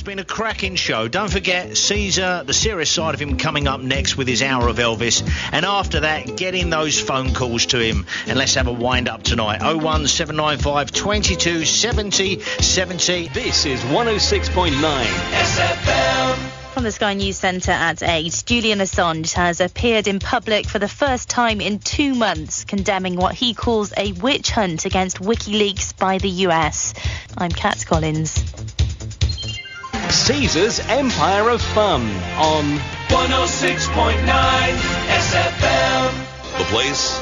been a cracking show. Don't forget, GEEZER, the serious side of him, coming up next with his Hour of Elvis. And after that, get in those phone calls to him. And let's have a wind-up tonight. 01795 22 70 70. This is 106.9 SFM. From the Sky News Centre at 8, Julian Assange has appeared in public for the first time in 2 months, condemning what he calls a witch hunt against WikiLeaks by the US. I'm Kat Collins. Caesar's Empire of Fun on 106.9 SFM. The place,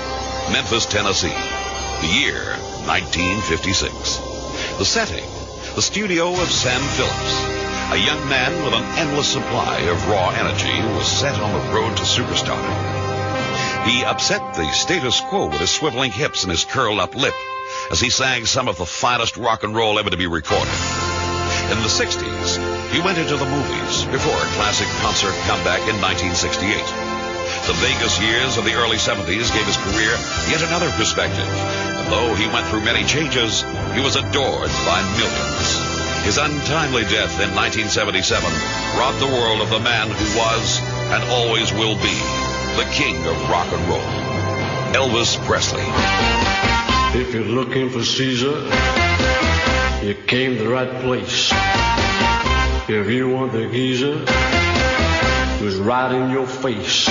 Memphis, Tennessee. The year, 1956. The setting, the studio of Sam Phillips. A young man with an endless supply of raw energy was set on the road to superstardom. He upset the status quo with his swiveling hips and his curled-up lip as he sang some of the finest rock and roll ever to be recorded. In the 60s, he went into the movies before a classic concert comeback in 1968. The Vegas years of the early 70s gave his career yet another perspective. And though he went through many changes, he was adored by millions. His untimely death in 1977 robbed the world of the man who was and always will be the king of rock and roll, Elvis Presley. If you're looking for Caesar, you came to the right place. If you want the geezer, he was right in your face.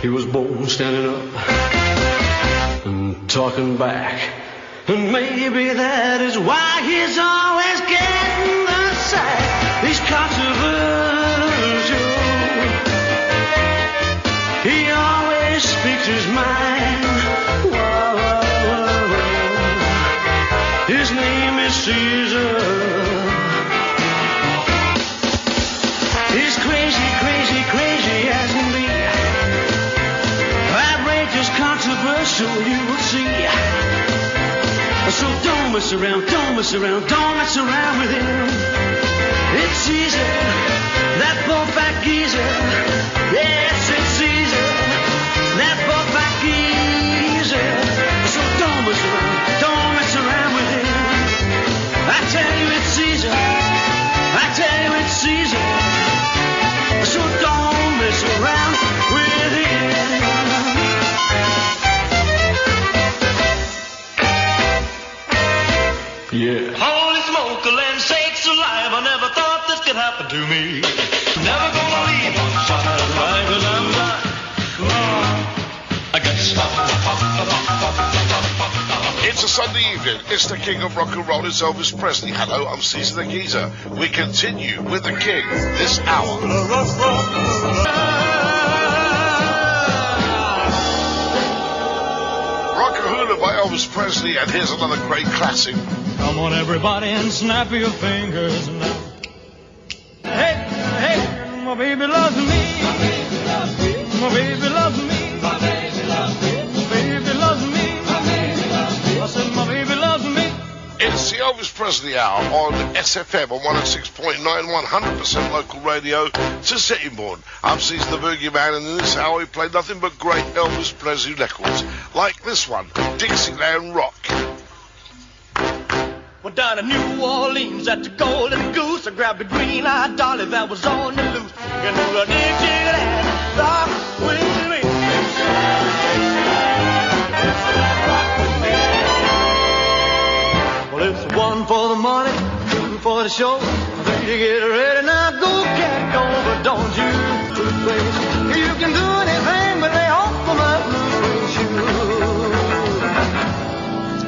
He was bold standing up and talking back. And maybe that is why he's always getting the sack. He's controversial. He always speaks his mind. Whoa, whoa, whoa. His name is Caesar. He's crazy, crazy, crazy as can be. Outrageous, controversial, you will see. So don't mess around, don't mess around, don't mess around with him. It's Caesar, that bull-fat geezer. Yes, it's Caesar, that bull-fat geezer. So don't mess around with him. I tell you it's Caesar, I tell you it's Caesar. So don't mess around with him. Yeah. Holy smoke, land sakes alive, I never thought this could happen to me. Never gonna leave on fire right as I'm right. I guess. It's a Sunday evening. It's the king of rock and roll. It's Elvis Presley. Hello, I'm Caesar the Geezer. We continue with the king this hour. Rockahula by Elvis Presley, and here's another great classic. Come on, everybody, and snap your fingers now. Hey, hey, my baby loves me. My baby loves me. My baby loves me. My baby loves me. My baby loves me. My baby loves me. I said my baby loves me. It's the Elvis Presley Hour on SFM on 106.9, 100% local radio to Sittingbourne. I'm Caesar the Boogeyman, and in this hour we play nothing but great Elvis Presley records, like this one, Dixieland Rock. Went down to New Orleans at the Golden Goose. I grabbed a green-eyed dolly that was on the loose. You know the Dixieland rock with me. Well, it's one for the money, two for the show. You get ready now, go cat, go, but don't you lose face. You can do anything but lay off of my blue shoes.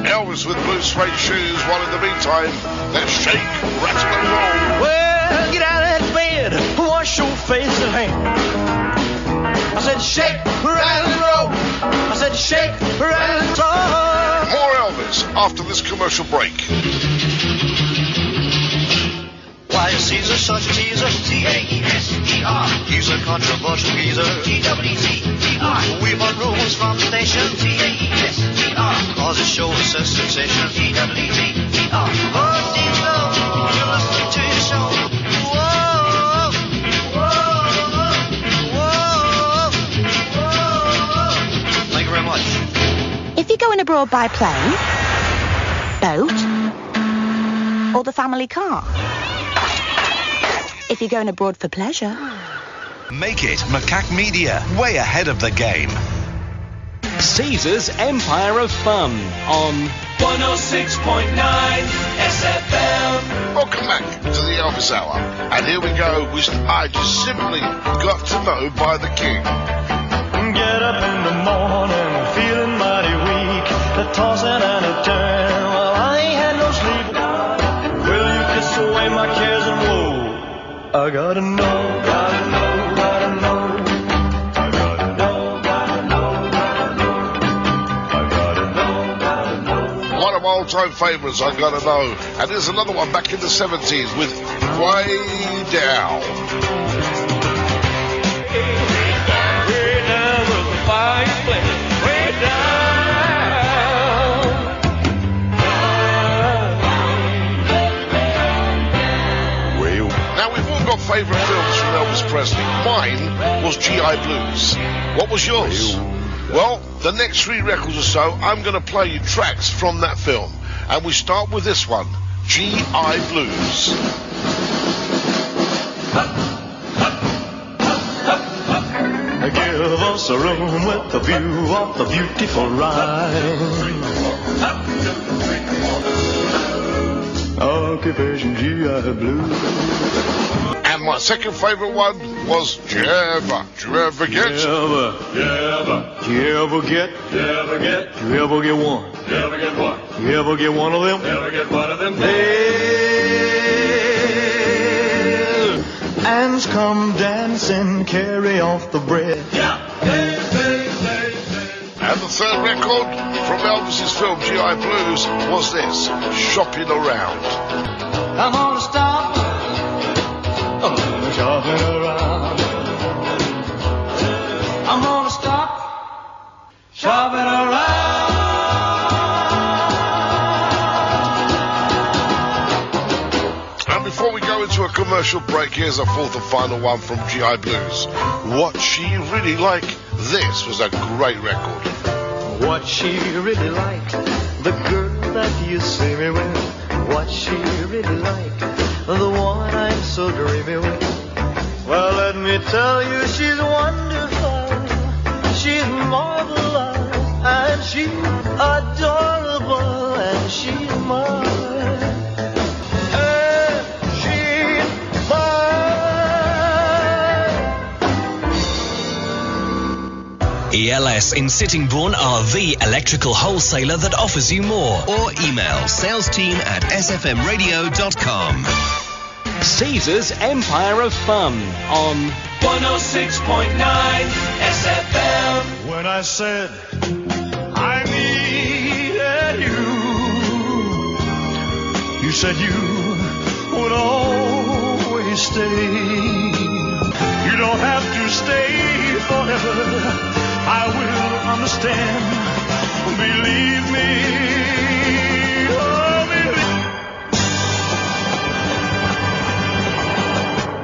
Elvis with blue suede shoes, while in the meantime, let's shake, rattle and roll. Well, get out of that bed, wash your face and hand. I said shake, rattle and roll. I said shake, rattle and roll. More Elvis after this commercial break. Why is Caesar such a teaser? C-A-E-S-E-R. He's a controversial geezer. T-W-Z-E-R. We've run rules from the station. C-A-E-S-E-R. Cause his show is a sensation. T-W-Z-E-R. Oh, dear Lord, you're listening to your show. Whoa, whoa, whoa, whoa. Thank you very much. If you're going abroad by plane, boat, or the family car, if you're going abroad for pleasure. Make it Macaque Media, way ahead of the game. Caesar's Empire of Fun on 106.9 SFM. Welcome back to the Elvis Hour. And here we go with I Just Simply Got to Know by the King. Get up in the morning, feeling mighty weak. A tossing and a turn, well, I ain't had no sleep. Will you kiss away my cares and woe? I gotta know, gotta know, gotta know. I gotta know, gotta know, gotta know. I gotta know, gotta know. One of my all-time favourites, I gotta know. And there's another one back in the 70s with Way Down. Way down with the fireplace. Way down. Now, we've all got favourite films from Elvis Presley. Mine was G.I. Blues. What was yours? Well, the next 3 records or so, I'm going to play you tracks from that film. And we start with this one, G.I. Blues. Give us a room with a view of the beautiful Rhine. Occupation G.I. Blues. And my second favourite one was Jeva. Did you ever get? Jeva. Do you ever get? Do you ever get one? You ever get one of them? Hey, hands come dancing, carry off the bread. And the third record from Elvis's film G.I. Blues was this, Shopping Around. I'm gonna stop shopping around. I'm gonna stop shopping around. And before we go into a commercial break, here's a fourth and final one from G.I. Blues. What She Really Like. This was a great record. What she really like, the girl that you see me with. What she really like, the one I'm so dreamy with. Well, let me tell you, she's wonderful, she's marvelous, and she's adorable, and she's mine. And she's mine. ELS in Sittingbourne are the electrical wholesaler that offers you more. Or email salesteam@sfmradio.com. Caesar's Empire of Fun on 106.9 SFM. When I said I needed you, you said you would always stay. You don't have to stay forever. I will understand. Believe me. Oh, believe.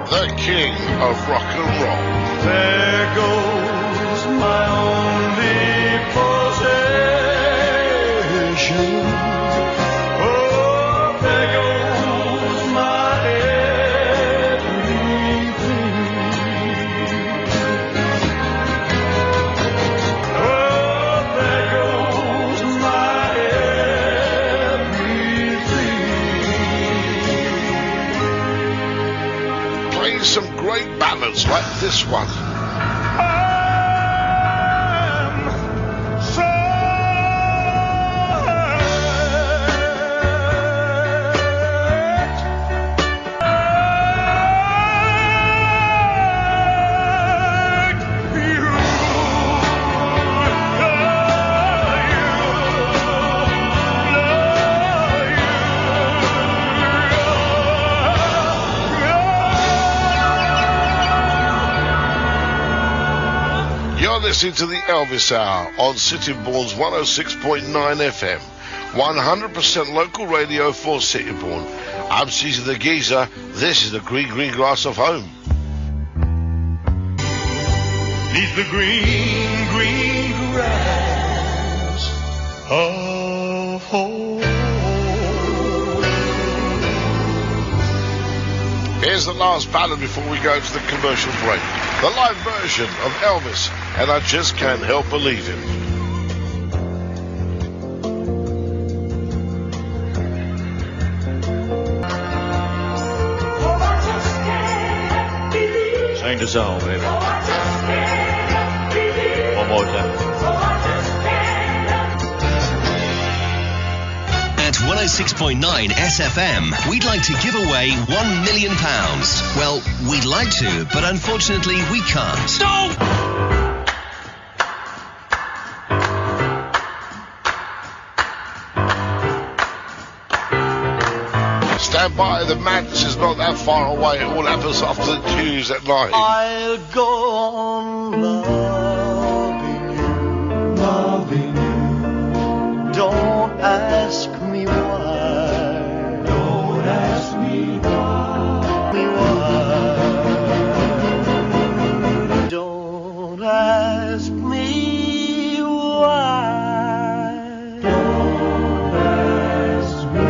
The king of rock and roll. There goes my only possession. Oh, there goes my everything. Oh, there goes my everything. Playing some great ballads like this one. Listening to the Elvis Hour on Sittingbourne's 106.9 FM, 100% local radio for Sittingbourne. I'm Caesar the Geezer. This is the green grass of home. Neath the green grass of home. Here's the last ballad before we go to the commercial break. The live version of Elvis, and I just can't help believing. Sing the song, baby. One more time. At 106.9 SFM, we'd like to give away £1 million. Well, we'd like to, but unfortunately we can't. Stop! Stand by, the madness is not that far away. It all happens after the news at night. I'll go on loving you. Don't ask me why. Don't ask me why. Don't ask me why. Don't ask me.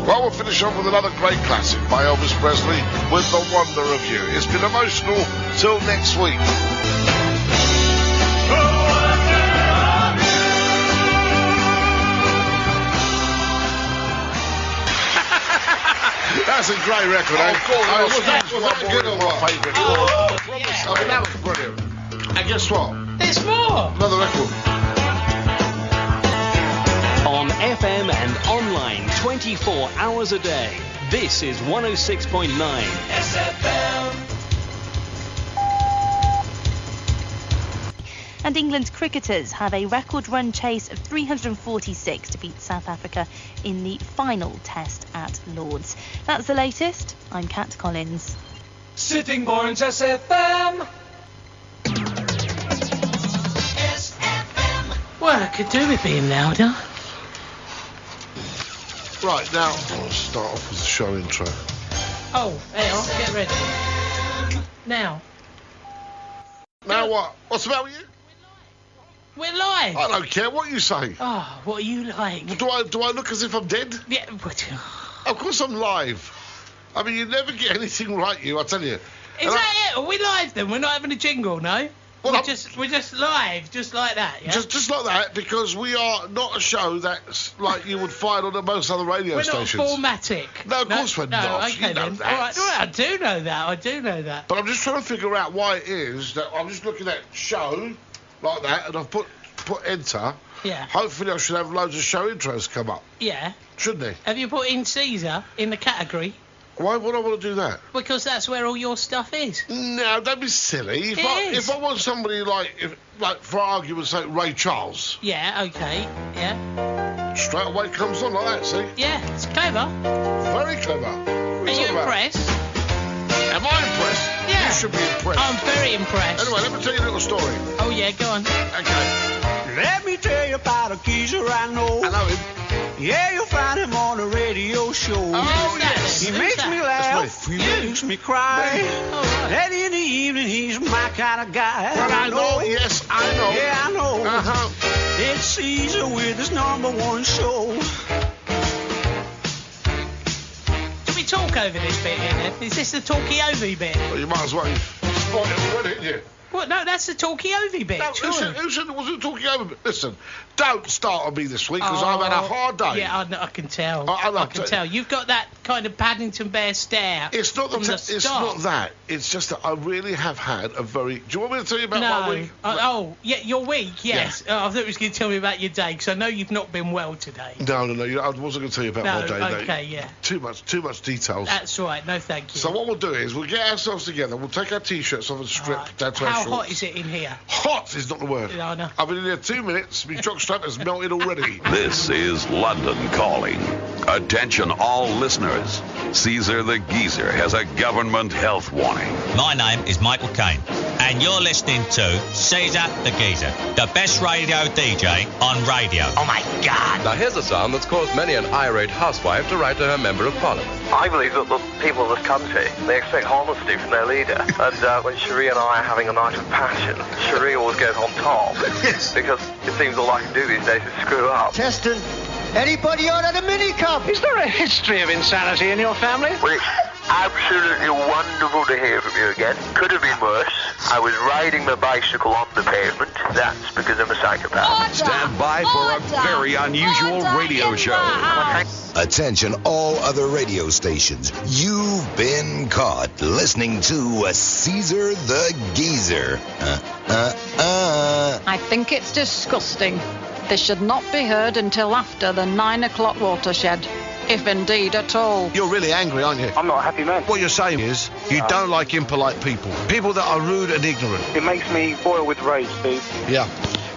Well, we'll finish off with another great classic by Elvis Presley with The Wonder of You. It's been emotional. Till next week. That's a great record, eh? Was that good or what? I mean, that was brilliant. And guess what? There's more. Another record. On FM and online 24 hours a day. This is 106.9 SFM. And England's cricketers have a record run chase of 346 to beat South Africa in the final test at Lord's. That's the latest. I'm Kat Collins. Sittingbourne's SFM. Well, I could do with being louder. Right, now, I'll start off with the show intro. Oh, hang on, get ready. Now. Now what? What's the matter with you? We're live. I don't care what you say. Oh, what are you like? Do I look as if I'm dead? Yeah, but... Of course I'm live. I mean, you never get anything right, I tell you. Is that it? Are we live then? We're not having a jingle, no? Well, we're just live, just like that, yeah? Just like that, because we are not a show that's like you would find on most other radio stations. We're not formatic. No, of course we're not. Okay, you know then. that. All right, well, I do know that. But I'm just trying to figure out why it is that I'm just looking at show like that, and I've put enter. Yeah. Hopefully I should have loads of show intros come up. Yeah. Shouldn't they? Have you put in GEEZER in the category? Why would I want to do that? Because that's where all your stuff is. No, don't be silly. If I want somebody like for argument's sake, Ray Charles. Yeah, okay, yeah. Straight away comes on like that, see? Yeah, it's clever. Very clever. Are you impressed? Am I impressed? Yeah. You should be impressed. I'm very impressed. Anyway, let me tell you a little story. Oh, yeah, go on. Okay. Let me tell you about a geezer I know. I know him. Yeah, you'll find him on a radio show. Oh, yes. He makes me laugh, he makes me cry. Oh, right. And in the evening, he's my kind of guy. Well, I know, yes, I know. Yeah, I know. Uh-huh. It's GEEZER with his #1 show. Do we talk over this bit here? Is this the talkie-ovey bit? Well, you might as well. You've spotted it already, haven't you? What? No, that's the talkie-ovey bit. No, who said it wasn't talking over? Listen, don't start on me this week because I've had a hard day. Yeah, I can tell. I can tell. You've got that kind of Paddington Bear stare. It's not from the it's start. not that. It's just that I really have had a very. Do you want me to tell you about my week? Yeah, your week. Yes. Yeah. I thought you was going to tell me about your day because I know you've not been well today. No. I wasn't going to tell you about my day. Okay, yeah. Too much details. That's right. No, thank you. So what we'll do is we'll get ourselves together. We'll take our t-shirts off and strip down to our How shorts. hot is it in here? Hot is not the word. Yeah, I know. I've been in here 2 minutes. My jockstrap has melted already. This is London calling. Attention all listeners. GEEZER the Geezer has a government health warning. My name is Michael Caine, and you're listening to GEEZER the Geezer, the best radio DJ on radio. Oh my God! Now here's a sound that's caused many an irate housewife to write to her member of parliament. I believe that the people of this country, they expect honesty from their leader. And when Cherie and I are having a night of passion, Cherie always goes on top. Yes. Because it seems all I can do these days is screw up. Testing. Anybody out of the minicab? Is there a history of insanity in your family? Well, it's absolutely wonderful to hear from you again. Could have been worse. I was riding my bicycle on the pavement. That's because I'm a psychopath. Stand by for a very unusual radio show. Attention all other radio stations. You've been caught listening to Caesar the Geezer. I think it's disgusting. This should not be heard until after the 9 o'clock watershed, if indeed at all. You're really angry, aren't you? I'm not a happy man. What you're saying is you don't like impolite people. People that are rude and ignorant. It makes me boil with rage, Steve. Yeah.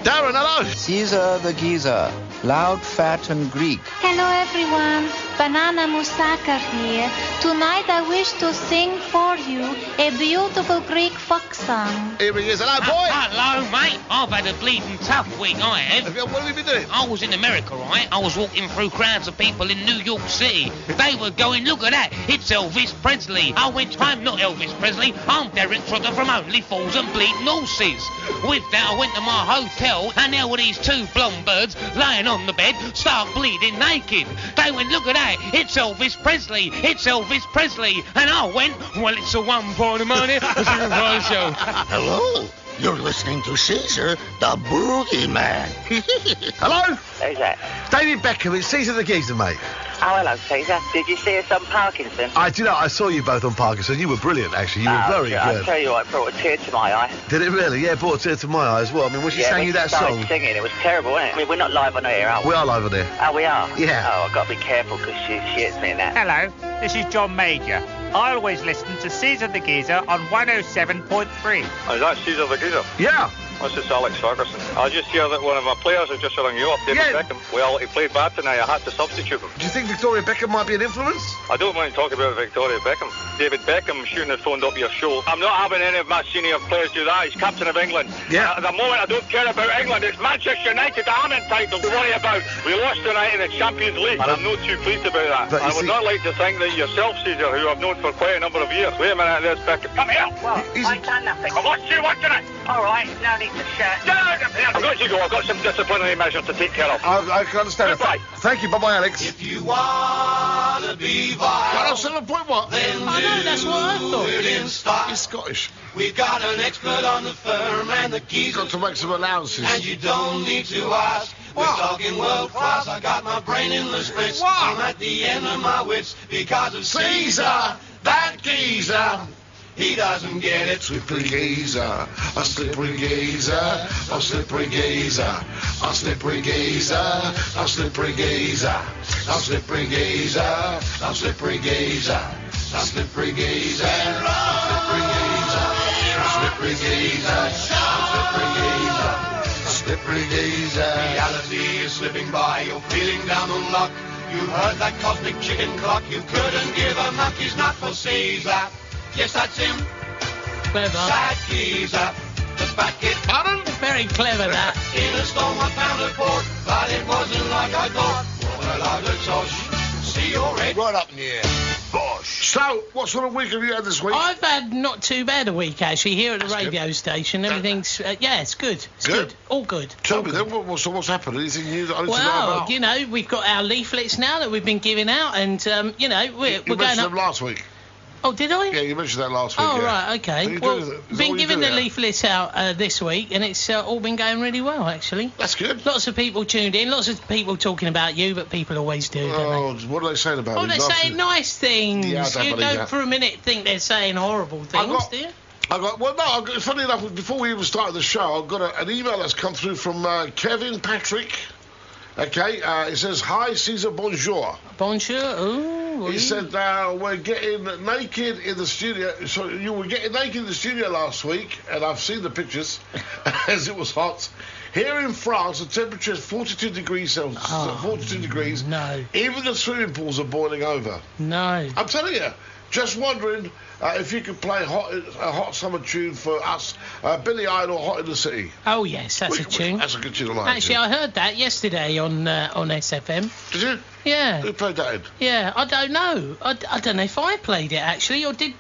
Darren, hello. Caesar the Geezer. Loud, fat and Greek. Hello everyone, Banana Moussaka here. Tonight I wish to sing for you a beautiful Greek folk song. Here he is. Hello, boy. Hello, mate. I've had a bleeding tough week, I have. What have you been doing? I was in America, right? I was walking through crowds of people in New York City. They were going, look at that, it's Elvis Presley. I went, I'm not Elvis Presley, I'm Derek Trotter from Only Fools and Bleeding Horses. With that, I went to my hotel, and there were these two blonde birds laying on the bed, stark bleeding naked. They went, look at that, it's Elvis Presley, it's Elvis Presley. And I went, well, it's a one-party show. Hello, you're listening to Caesar, the Boogeyman. Hello? Who's that? David Beckham, it's Caesar the Geezer, mate. Oh, hello, Caesar. Did you see us on Parkinson? I saw you both on Parkinson. You were brilliant, actually. You were very good. I'll tell you what, it brought a tear to my eye. Did it really? Yeah, it brought a tear to my eye as well. I mean, when she sang you that song... singing, it was terrible, wasn't it? I mean, we're not live on air, are we? We are live on air. Oh, we are? Yeah. Oh, I've got to be careful because she hits me in that. Hello, this is John Major. I always listen to Caesar the Geezer on 107.3. Is that Caesar the Geezer? Yeah. This is Alex Ferguson. I just hear that one of my players has just rung you up, David Beckham. Well, he played bad tonight. I had to substitute him. Do you think Victoria Beckham might be an influence? I don't mind talking about Victoria Beckham. David Beckham shouldn't have phoned up your show. I'm not having any of my senior players do that. He's captain of England. Yeah. At the moment, I don't care about England. It's Manchester United that I'm entitled to worry about. We lost tonight in the Champions League, and I'm not too pleased about that. I would not like to think that yourself, Caesar, who I've known for quite a number of years. Wait a minute, there's Beckham. Come here. Well, I ain't done nothing. I've watched you watching it. All right, no need to shout. I've got to go. I've got some disciplinary measures to take care of. I can understand. Goodbye. Thank you. Bye-bye, Alex. If you want to be vile, 107.1. Then I know, that's what I thought. in stock. He's Scottish. We've got an expert on the firm and the keys. Got to make some allowances. And you don't need to ask. We're talking world class. I got my brain in the splits. I'm at the end of my wits because of Caesar, that geezer. He doesn't get it. Slippery geezer, a slippery geezer, a slippery geezer, a slippery geezer, a slippery geezer, a slippery geezer, a slippery geezer, a slippery geezer, a slippery geezer, a slippery geezer, a slippery geezer, a slippery geezer. Reality is slipping by. You're feeling down on luck. You heard that cosmic chicken clock. You couldn't give a monkey's nut for Caesar. Yes, that's him. Clever. Sad geezer. The fat kid. Pardon? Very clever, that. In a storm I found a port, but it wasn't like I thought. What a load of tosh. See your head. Right up in the air. Bosh. So, what sort of week have you had this week? I've had not too bad a week, actually, here at the radio station. Everything's, it's good. It's good. All good. Tell me then, what's happened? Anything new that I need to know Well, about? you know, we've got our leaflets now that we've been giving out, and, you know, we're You going mentioned up... them last week. Oh, did I? Yeah, you mentioned that last week. Oh, yeah. right, okay. Well, been giving the leaflet leaflets out this week, and it's all been going really well, actually. That's good. Lots of people tuned in, lots of people talking about you, but people always do, don't they? What are they saying about Oh, me? they're saying nice things. Yeah, I don't You believe don't that. for a minute think they're saying horrible things, do you? Funny enough, before we even started the show, I've got an email that's come through from Kevin Patrick. Okay, it says, hi, Caesar, bonjour. Bonjour, ooh. He said, we're getting naked in the studio. So you were getting naked in the studio last week, and I've seen the pictures, as it was hot. Here in France, the temperature is 42 degrees Celsius. 42 degrees. No. Even the swimming pools are boiling over. No. I'm telling you. Just wondering if you could play a hot summer tune for us, Billy Idol, Hot in the City. Oh, yes, that's a tune. That's a good tune, I like. Actually, I heard that yesterday on SFM. Did you? Yeah. Who played that in? Yeah, I don't know. I don't know if I played it, actually, or did...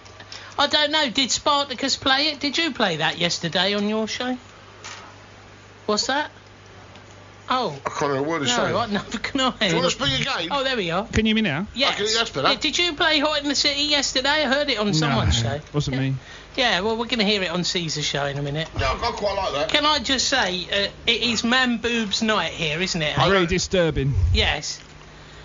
I don't know. Did Spartacus play it? Did you play that yesterday on your show? What's that? Oh. I can't hear a word he's saying. No, neither can I. Do you want to speak again? Oh, there we are. Can you hear me now? Yes. Okay, that's better. Yeah, did you play Hot in the City yesterday? I heard it on someone's show. Wasn't me. Yeah, well, we're going to hear it on Caesar's show in a minute. Yeah, I quite like that. Can I just say, it is man boobs night here, isn't it? Very disturbing. Yes.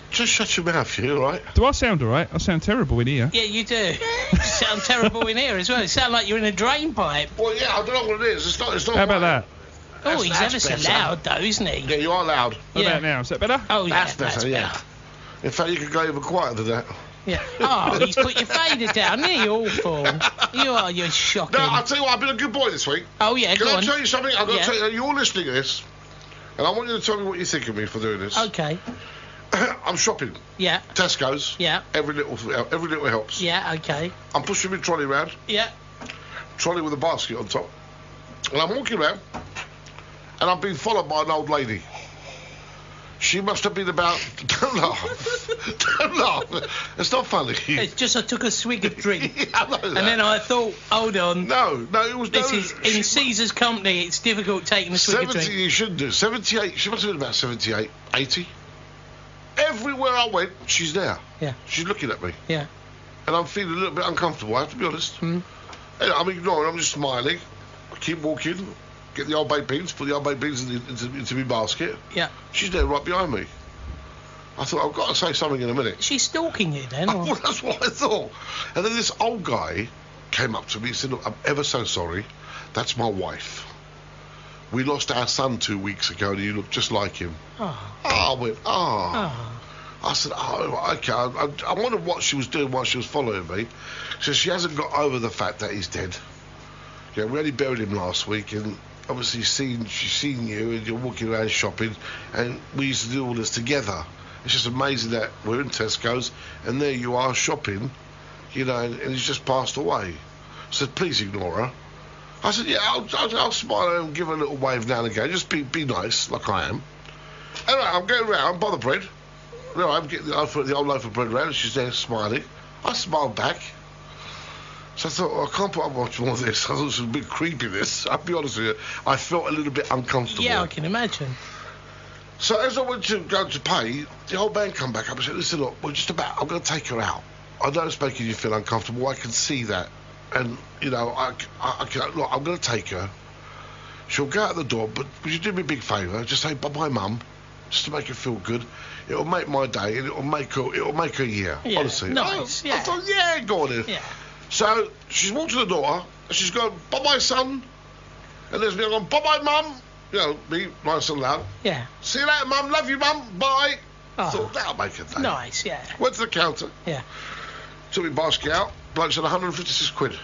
Just shut your mouth, you alright? Do I sound alright? I sound terrible in here. Yeah, you do. You sound terrible in here as well. You sound like you're in a drain pipe. Well, yeah, I don't know what it is. It's not. How about that? Oh, he's ever so loud, though, isn't he? Yeah, you are loud. What about now? Is that better? Oh, yeah, That's better, yeah. In fact, you could go even quieter than that. Yeah. Oh, he's put your fader down. You're awful. You're shocking. No, I'll tell you what, I've been a good boy this week. Oh, yeah, Can go I on. tell you something? I've got to tell you, you're listening to this, and I want you to tell me what you think of me for doing this. Okay. I'm shopping. Yeah. Tesco's. Yeah. Every little helps. Yeah, okay. I'm pushing my trolley around. Yeah. Trolley with a basket on top. And I'm walking around, and I'm being followed by an old lady. She must have been about... Don't laugh. Don't laugh. It's not funny. It's just I took a swig of drink. Yeah, I know that. And then I thought, hold on. No, it was... This is... In Caesar's company, it's difficult taking a swig of drink. 70, you shouldn't do. 78. She must have been about 78, 80. Everywhere I went, she's there. Yeah. She's looking at me. Yeah. And I'm feeling a little bit uncomfortable, I have to be honest. Mm. And I'm ignoring, I'm just smiling. I keep walking, get the old baked beans, put the old baked beans into my basket. Yeah. She's there right behind me. I thought, I've got to say something in a minute. She's stalking you then? Or? Well, that's what I thought. And then this old guy came up to me and said, look, I'm ever so sorry. That's my wife. We lost our son 2 weeks ago and you look just like him. Oh. I went, I said, okay. I wondered what she was doing while she was following me. So she hasn't got over the fact that he's dead. Yeah, we only buried him last week, and obviously she's seen you, and you're walking around shopping, and we used to do all this together. It's just amazing that we're in Tesco's, and there you are shopping, you know, and he's just passed away. I said, please ignore her. I said, yeah, I'll smile at her and give her a little wave now and again. Just be nice, like I am. Anyway, I'm going round by the bread. You know, I'm getting the old loaf of bread round, and she's there smiling. I smiled back. So I thought, well, I can't put up much more of this. I thought it was a bit creepy, this. I'll be honest with you. I felt a little bit uncomfortable. Yeah, I can imagine. So as I went to go to pay, the old man come back up and said, listen, look, I'm going to take her out. I know it's making you feel uncomfortable. I can see that. And, you know, look, I'm going to take her. She'll go out the door, but would you do me a big favour? Just say bye-bye, Mum, just to make her feel good. It'll make my day, and it'll make her year. Yeah, honestly. nice. I thought, yeah, go on then. Yeah. So she's walked to the door, and she's gone, bye-bye, son. And there's me going, bye-bye, Mum. You know, me, nice and loud. Yeah. See you later, Mum. Love you, Mum. Bye. Oh. Thought, that'll make her day. Nice, yeah. Went to the counter. Yeah. Took my basket out. Bloke said 156 quid.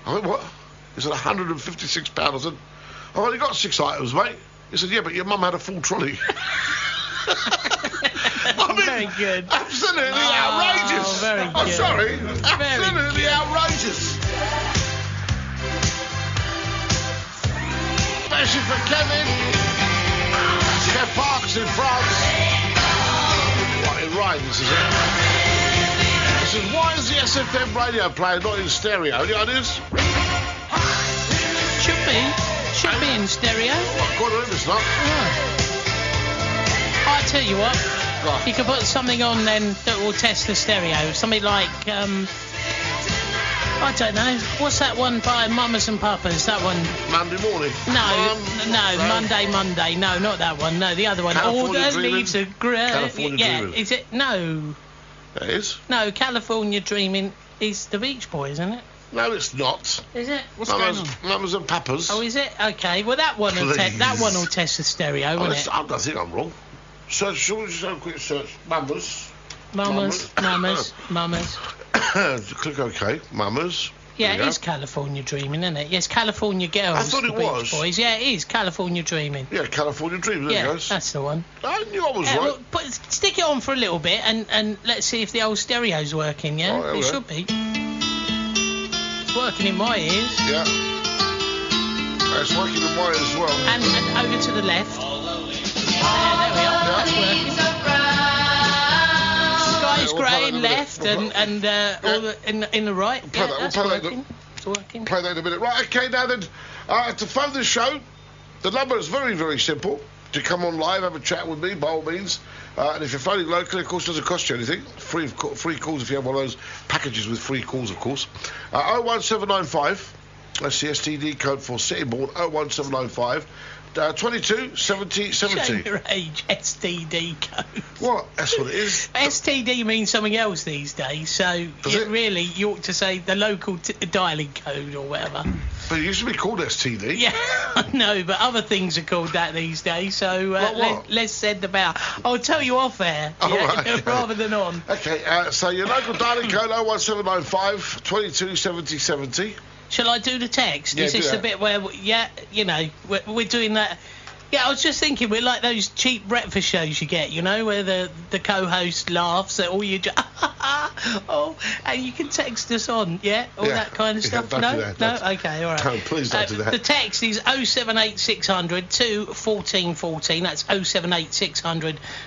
I went, what? He said 156 pounds. I said, I've only got 6 items, mate. He said, yeah, but your mum had a full trolley. I mean, very good. Absolutely outrageous. Very good. I'm sorry. Very Absolutely outrageous. Especially for Kevin. Chef Parks in France. What, it rhymes, is it? This is, why is the SFM radio playing not in stereo? Any ideas? Should be in stereo. What, quarter of it's not? Oh. I tell you what, right. You can put something on then that will test the stereo. Something like, I don't know, what's that one by Mamas and Papas? That one. Monday morning. Monday. No, not that one. No, the other one. California All the Dreaming. leaves are grey. California Yeah, Dreaming. is it? No. It is? No, California Dreaming is the Beach Boys, isn't it? No, it's not. Is it? What's going on? Mamas and Papas. Oh, is it? Okay. Well, that one will test the stereo, won't it? I don't think I'm wrong. Search, shall we just have a quick search? Mamas. Click OK. Mamas. Yeah, it is California Dreaming, isn't it? Yes, California Girls. I thought it the Beach was. Boys. Yeah, it is California Dreaming. Yeah, California Dreaming. There Yeah, it goes. that's the one. I knew I was right. Well, but stick it on for a little bit and let's see if the old stereo's working, yeah? Oh, It should be. It's working in my ears. Yeah. It's working in mine as well. And over to the left. There we are. That's working. Sky's grey in left and all the, in the right. Play that, that's we'll play working. It's working. Play that in a minute. Right, okay, now then, to phone the show, the number is very, very simple. to come on live, have a chat with me, by all means. And if you're phoning locally, of course, it doesn't cost you anything. Free calls if you have one of those packages with free calls, of course. 01795, that's the STD code for Sittingbourne, 01795. 22 70 70. Shame your age, STD code. What? That's what it is. STD means something else these days, so really you ought to say the local dialing code or whatever. But it used to be called STD. Yeah, I know, but other things are called that these days, so let's send about. I'll tell you off air, right. rather than on. Okay, so your local dialing code 01795 22 70 70. Shall I do the text? Yeah, Is this do the that. bit where, we're doing that? Yeah, I was just thinking, we're like those cheap breakfast shows you get, where the co-host laughs at all you and you can text us on, that kind of stuff. Don't No? do that. No? Okay, all right. No, please don't do that. The text is 078 2 14 14. That's 078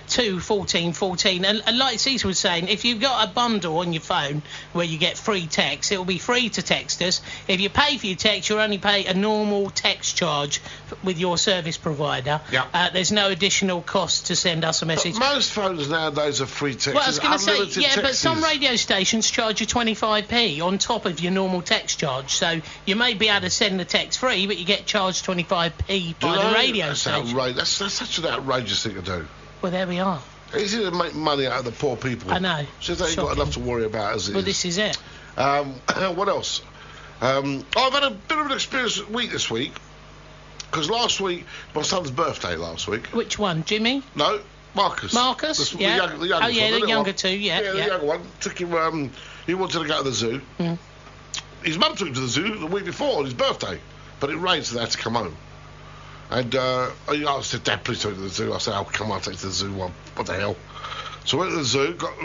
2 14 14. And like Caesar was saying, if you've got a bundle on your phone where you get free text, it will be free to text us. If you pay for your text, you'll only pay a normal text charge with your service provider. Yeah. There's no additional cost to send us a message. But most phones nowadays are free text. Well, I was going to say, but some texts. radio stations charge you 25p on top of your normal text charge. So you may be able to send the text free, but you get charged 25p by the radio station. That's such an outrageous thing to do. Well, there we are. Easy to make money out of the poor people. I know. So they ain't got enough to worry about as it is. Well, this is it. What else? I've had a bit of an experience week this week. Because last week, my son's birthday last week. Which one, Jimmy? No, Marcus. Marcus? The Yeah. youngest Oh, yeah, one, the younger one. two, yeah. Yeah, the younger one. Took him, he wanted to go to the zoo. Mm. His mum took him to the zoo the week before on his birthday. But it rained, so they had to come home. And I said, Dad, please take me to the zoo. I said, oh, come on, take you to the zoo. What the hell? So I went to the zoo, got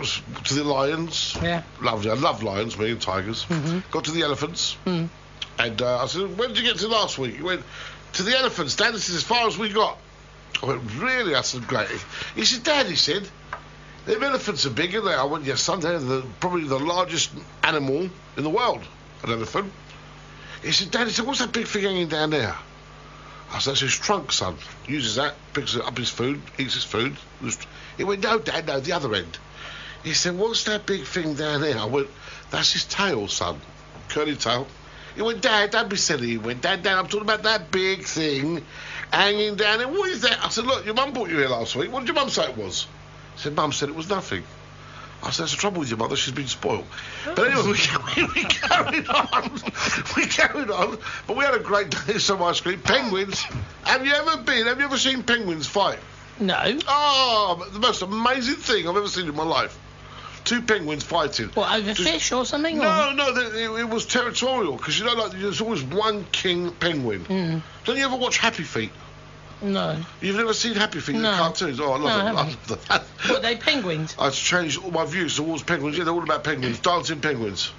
to the lions. Yeah. Lovely. I love lions, me and tigers. Mm-hmm. Got to the elephants. And I said, when did you get to last week? He went, to the elephants, Dad. This is as far as we got. I went, really? I said, great. He said, Dad, he said, them elephants are big, aren't they? I went, yes, son, they're probably the largest animal in the world, an elephant. He said, Dad, he said, what's that big thing hanging down there? I said, that's his trunk, son. Uses that, picks up his food, eats his food. He went, no, Dad, no, the other end. He said, what's that big thing down there? I went, that's his tail, son. Curly tail. He went, Dad, don't be silly. He went, Dad, I'm talking about that big thing hanging down there. What is that? I said, look, your mum brought you here last week. What did your mum say it was? He said, Mum said it was nothing. I said, that's the trouble with your mother. She's been spoiled. But anyway, we carried on. We carried on. But we had a great day of some ice cream. Penguins. Have you ever seen penguins fight? No. Oh, the most amazing thing I've ever seen in my life. Two penguins fighting. What, over fish or something? No, it was territorial, because there's always one king penguin. Mm. Don't you ever watch Happy Feet? No. You've never seen Happy Feet, No. the cartoons? Oh, I love that. What, are they penguins? I've changed all my views towards penguins. Yeah, they're all about penguins, dancing penguins.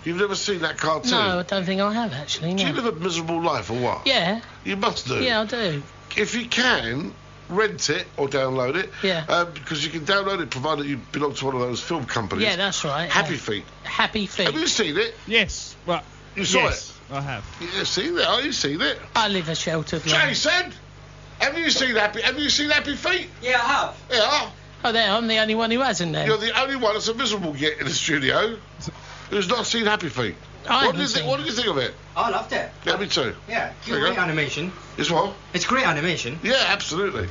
You've never seen that cartoon? No, I don't think I have, actually. No. Do you live a miserable life, or what? Yeah. You must do. Yeah, I do. If you can, rent it or download it. Yeah. Because you can download it provided you belong to one of those film companies. Yeah, that's right. Happy Feet. Happy Feet. Have you seen it? Yes. Well, You saw yes, it? I have. Yeah, seen it? Oh, you've seen it? I live a sheltered life. Jason, have you seen Happy Feet? Yeah, I have. Yeah. Oh, there, I'm the only one who hasn't then. You're the only one that's a miserable git in the studio who's not seen Happy Feet. What did you think of it? I loved it. Yeah, me too. Yeah, There you great go. animation. It's what? It's great animation. Yeah, absolutely.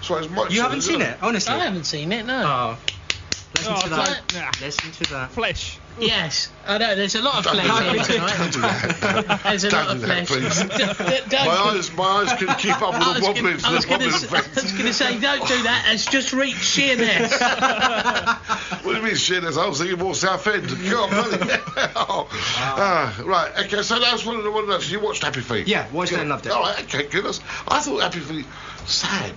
So it's much. You haven't seen it, honestly? I haven't seen it, no. Oh. Listen to that. Nah. Listen to that. Flesh. Yes, I know, there's a lot of flesh here tonight. Don't do that. There's a lot of flesh. Please. My eyes couldn't keep up with the wobbling effect. I was going to say, don't do that, it's just reached Sheerness. What do you mean, Sheerness? I was thinking more Southend. God, bloody hell. Right, okay, so that's what I wanted to know. So you watched Happy Feet? Yeah, watched it and loved it. All right, okay, good. I thought Happy Feet sad.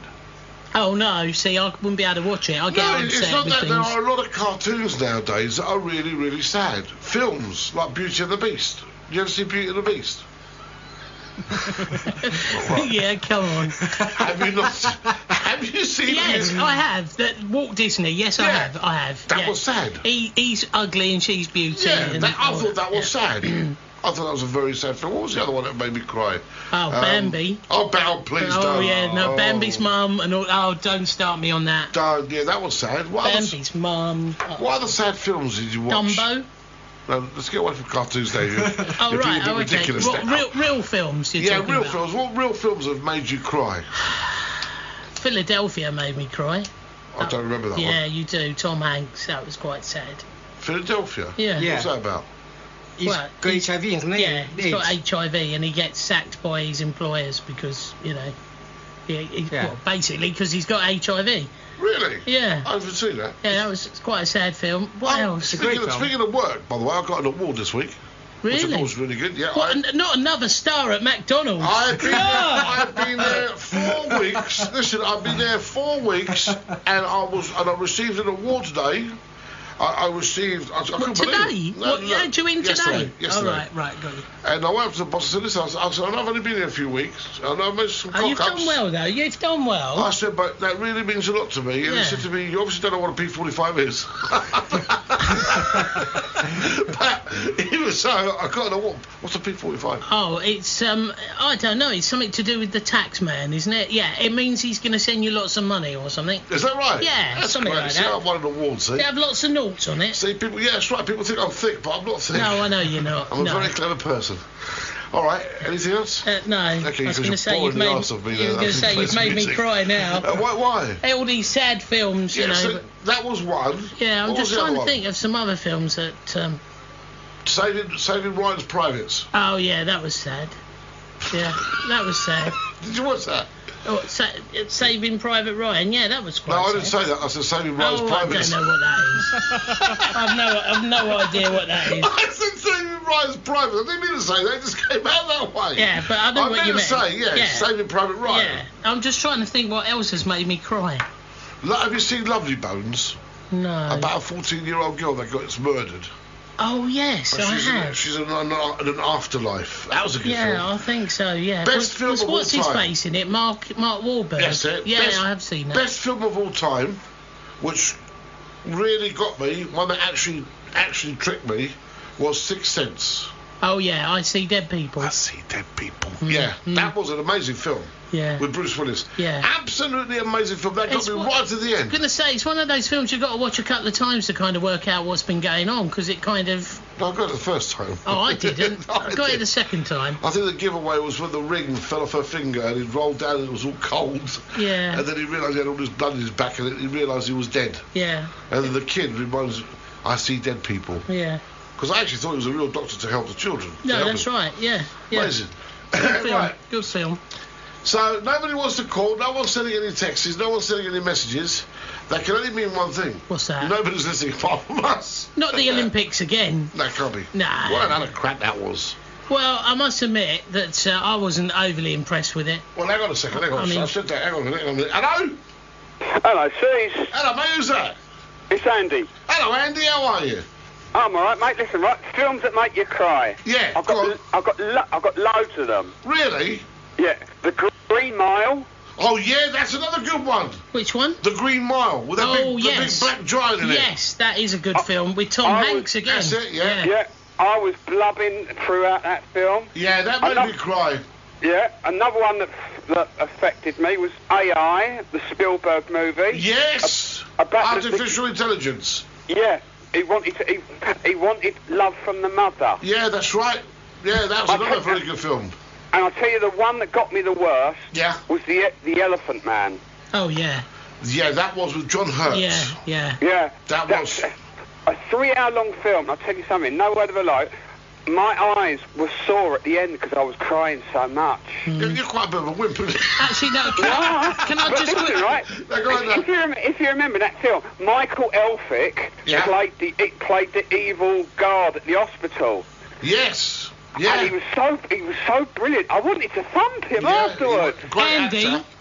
Oh, no, see, I wouldn't be able to watch it. I get No, upset it's not with that. things. There are a lot of cartoons nowadays that are really, really sad. Films like Beauty and the Beast. You ever see Beauty and the Beast? Yeah, come on. Have you not? Have you seen? Yes, I have. Walt Disney. Yes, I have. That was sad. He's ugly and she's beauty. Yeah, and I thought that was sad. I thought that was a very sad film. What was the other one that made me cry? Oh, Bambi. Please Oh, don't. yeah, no, Bambi's mum and all. Oh, don't start me on that. Yeah, that was sad. Bambi's mum. What other sad films did you watch? Dumbo. No, let's get away from cartoons, David. Oh, right, okay. Ridiculous Real films you're talking real about. films. What real films have made you cry? Philadelphia made me cry. I don't remember that one. Yeah, you do. Tom Hanks. That was quite sad. Philadelphia? Yeah. What's that about? He's got HIV, hasn't he? Yeah, he's got HIV and he gets sacked by his employers because, you know, well, basically because he's got HIV. Really? Yeah. I haven't seen that. Yeah, that was quite a sad film. What else? Speaking of work, by the way, I got an award this week. Really? Which I thought was really good. Yeah. Not another star at McDonald's. I've been there 4 weeks. Listen, I've been there 4 weeks, and I received an award today. I received. I couldn't today? believe it. What, you had you in today? Yesterday. Oh, right, got you. And I went up to the boss and said, listen, I said, I've only been here a few weeks. I know I made some You've done well, though. You've done well. I said, but that really means a lot to me. And he said to me, you obviously don't know what a P45 is. But even so, I got an award. What's a P45? Oh, it's, I don't know. It's something to do with the tax man, isn't it? Yeah, it means he's going to send you lots of money or something. Is that right? Yeah, that's something great. like See, that. I've won an award, see? They have lots of noughts on it. See, people, yeah, that's right. People think I'm thick, but I'm not thick. No, I know you're not. I'm a very clever person. All right, anything else? No. Okay, I was going to say you've made me cry now. Why? All these sad films, you know. So that was one. Yeah, I'm What just was the trying other to think of some other films that. Saving Ryan's Privates. Oh yeah, that was sad. Yeah, that was sad. Did you watch that? Oh, Saving Private Ryan. Yeah, that was quite sad. No, I didn't say that. I said Saving Ryan's Privates. I don't know what that is. I've no idea what that is. I said Saving Ryan's Privates. I didn't mean to say that. It just came out that way. Yeah, but I know what you meant. I meant to say, Saving Private Ryan. Yeah, I'm just trying to think what else has made me cry. Have you seen Lovely Bones? No. About a 14-year-old girl that got murdered. Oh, yes, I have. She's in an afterlife. That was a good film. Yeah, I think so, yeah. Best film of all time. What's his face in it? Mark Wahlberg? That's it. Yeah, I have seen that. Best film of all time, which really got me, one that actually tricked me, was Sixth Sense. Oh, yeah, I See Dead People. I See Dead People. Yeah, that was an amazing film. Yeah. With Bruce Willis. Yeah. Absolutely amazing film. That got me right to the end. I'm going to say, it's one of those films you've got to watch a couple of times to kind of work out what's been going on, because it kind of... No, I got it the first time. Oh, I didn't. I got it the second time. I think the giveaway was when the ring fell off her finger and it rolled down and it was all cold. Yeah. And then he realised he had all this blood in his back and he realised he was dead. Yeah. And then the kid reminds, I see dead people. Yeah. Because I actually thought he was a real doctor to help the children. No, that's right, yeah. Amazing. Good film. Right. Good film. So, nobody wants to call, no one's sending any texts, no one's sending any messages. That can only mean one thing. What's that? Nobody's listening apart from us. Not the Olympics again. That can't be. Nah. What another crap that was. Well, I must admit that I wasn't overly impressed with it. Well, hang on a second, hang on. I said that, hang on a minute. Hello? Hello, Cease. Hello, mate, who's that? It's Andy. Hello, Andy, how are you? I'm alright, mate. Listen, right, films that make you cry. Yeah, I've got loads of them. Really? Yeah. The Green Mile. Oh, yeah, that's another good one. Which one? The Green Mile, with the big black giant in it. Yes, that is a good film, with Tom Hanks again. That's it, yeah. Yeah, I was blubbing throughout that film. Yeah, that made me cry. Yeah, another one that affected me was AI, the Spielberg movie. Yes! About Artificial intelligence. Yeah, he wanted love from the mother. Yeah, that's right. Yeah, that was another very good film. And I'll tell you, the one that got me the worst was the Elephant Man. Oh, yeah. Yeah, that was with John Hurt. Yeah. That was... A 3-hour-long film. I'll tell you something, no word of a lie. My eyes were sore at the end because I was crying so much. You're quite a bit of a wimp, isn't it? Actually, no. Can I just... Listen, right? If you remember that film, Michael Elphick played the evil guard at the hospital. Yes. Yeah. And he was so brilliant. I wanted to thump him afterwards.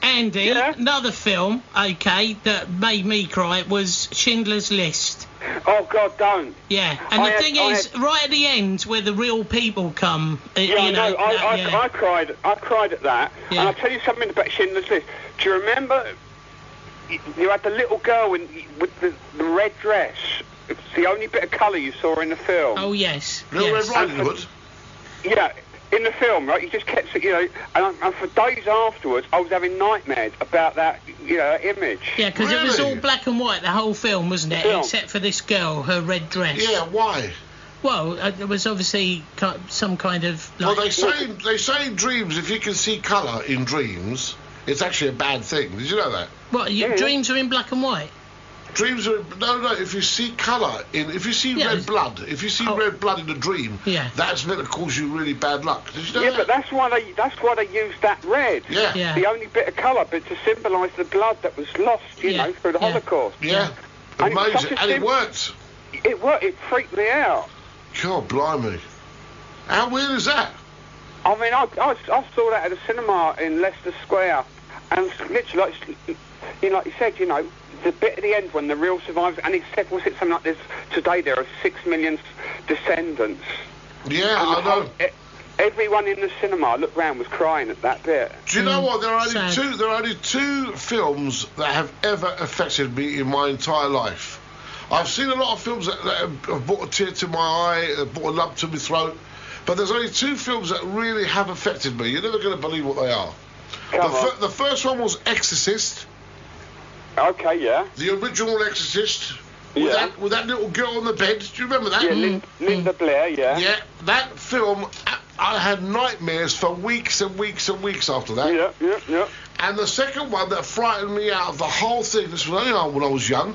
Andy, another film, that made me cry was Schindler's List. Oh God, don't. Yeah, and the thing is, right at the end where the real people come, I cried at that. Yeah. And I'll tell you something about Schindler's List. Do you remember? You had the little girl with the red dress. It's the only bit of colour you saw in the film. Oh yes. Little Red Riding Hood. Yeah, in the film, right, you just kept, and for days afterwards, I was having nightmares about that, image. Yeah, because it was all black and white, the whole film, wasn't it? Except for this girl, her red dress. Yeah, why? Well, there was obviously some kind of... Well, they say in dreams, if you can see colour in dreams, it's actually a bad thing. Did you know that? What, dreams are in black and white? Dreams are... No, if you see colour in... If you see red blood, red blood in a dream, that's meant to cause you really bad luck. Did you know that? Yeah, but that's why they used that red. Yeah. The only bit of colour, but to symbolise the blood that was lost, through the Holocaust. Yeah. Amazing. And it worked. It worked. It freaked me out. God, blimey. How weird is that? I mean, I saw that at a cinema in Leicester Square, and literally, like you said, the bit at the end when the real survivors, and he said, was it something like this? Today there are 6 million descendants. Yeah, I know. Everyone in the cinema, I looked round, was crying at that bit. Do you know what? There are only two films that have ever affected me in my entire life. I've seen a lot of films that have brought a tear to my eye, brought a lump to my throat, but there's only 2 films that really have affected me. You're never going to believe what they are. The first one was Exorcist. Okay, yeah. The original Exorcist. With that little girl on the bed. Do you remember that? Yeah, Linda Blair, yeah. Yeah, that film, I had nightmares for weeks and weeks and weeks after that. Yeah. And the second one that frightened me out of the whole thing, this was only when I was young,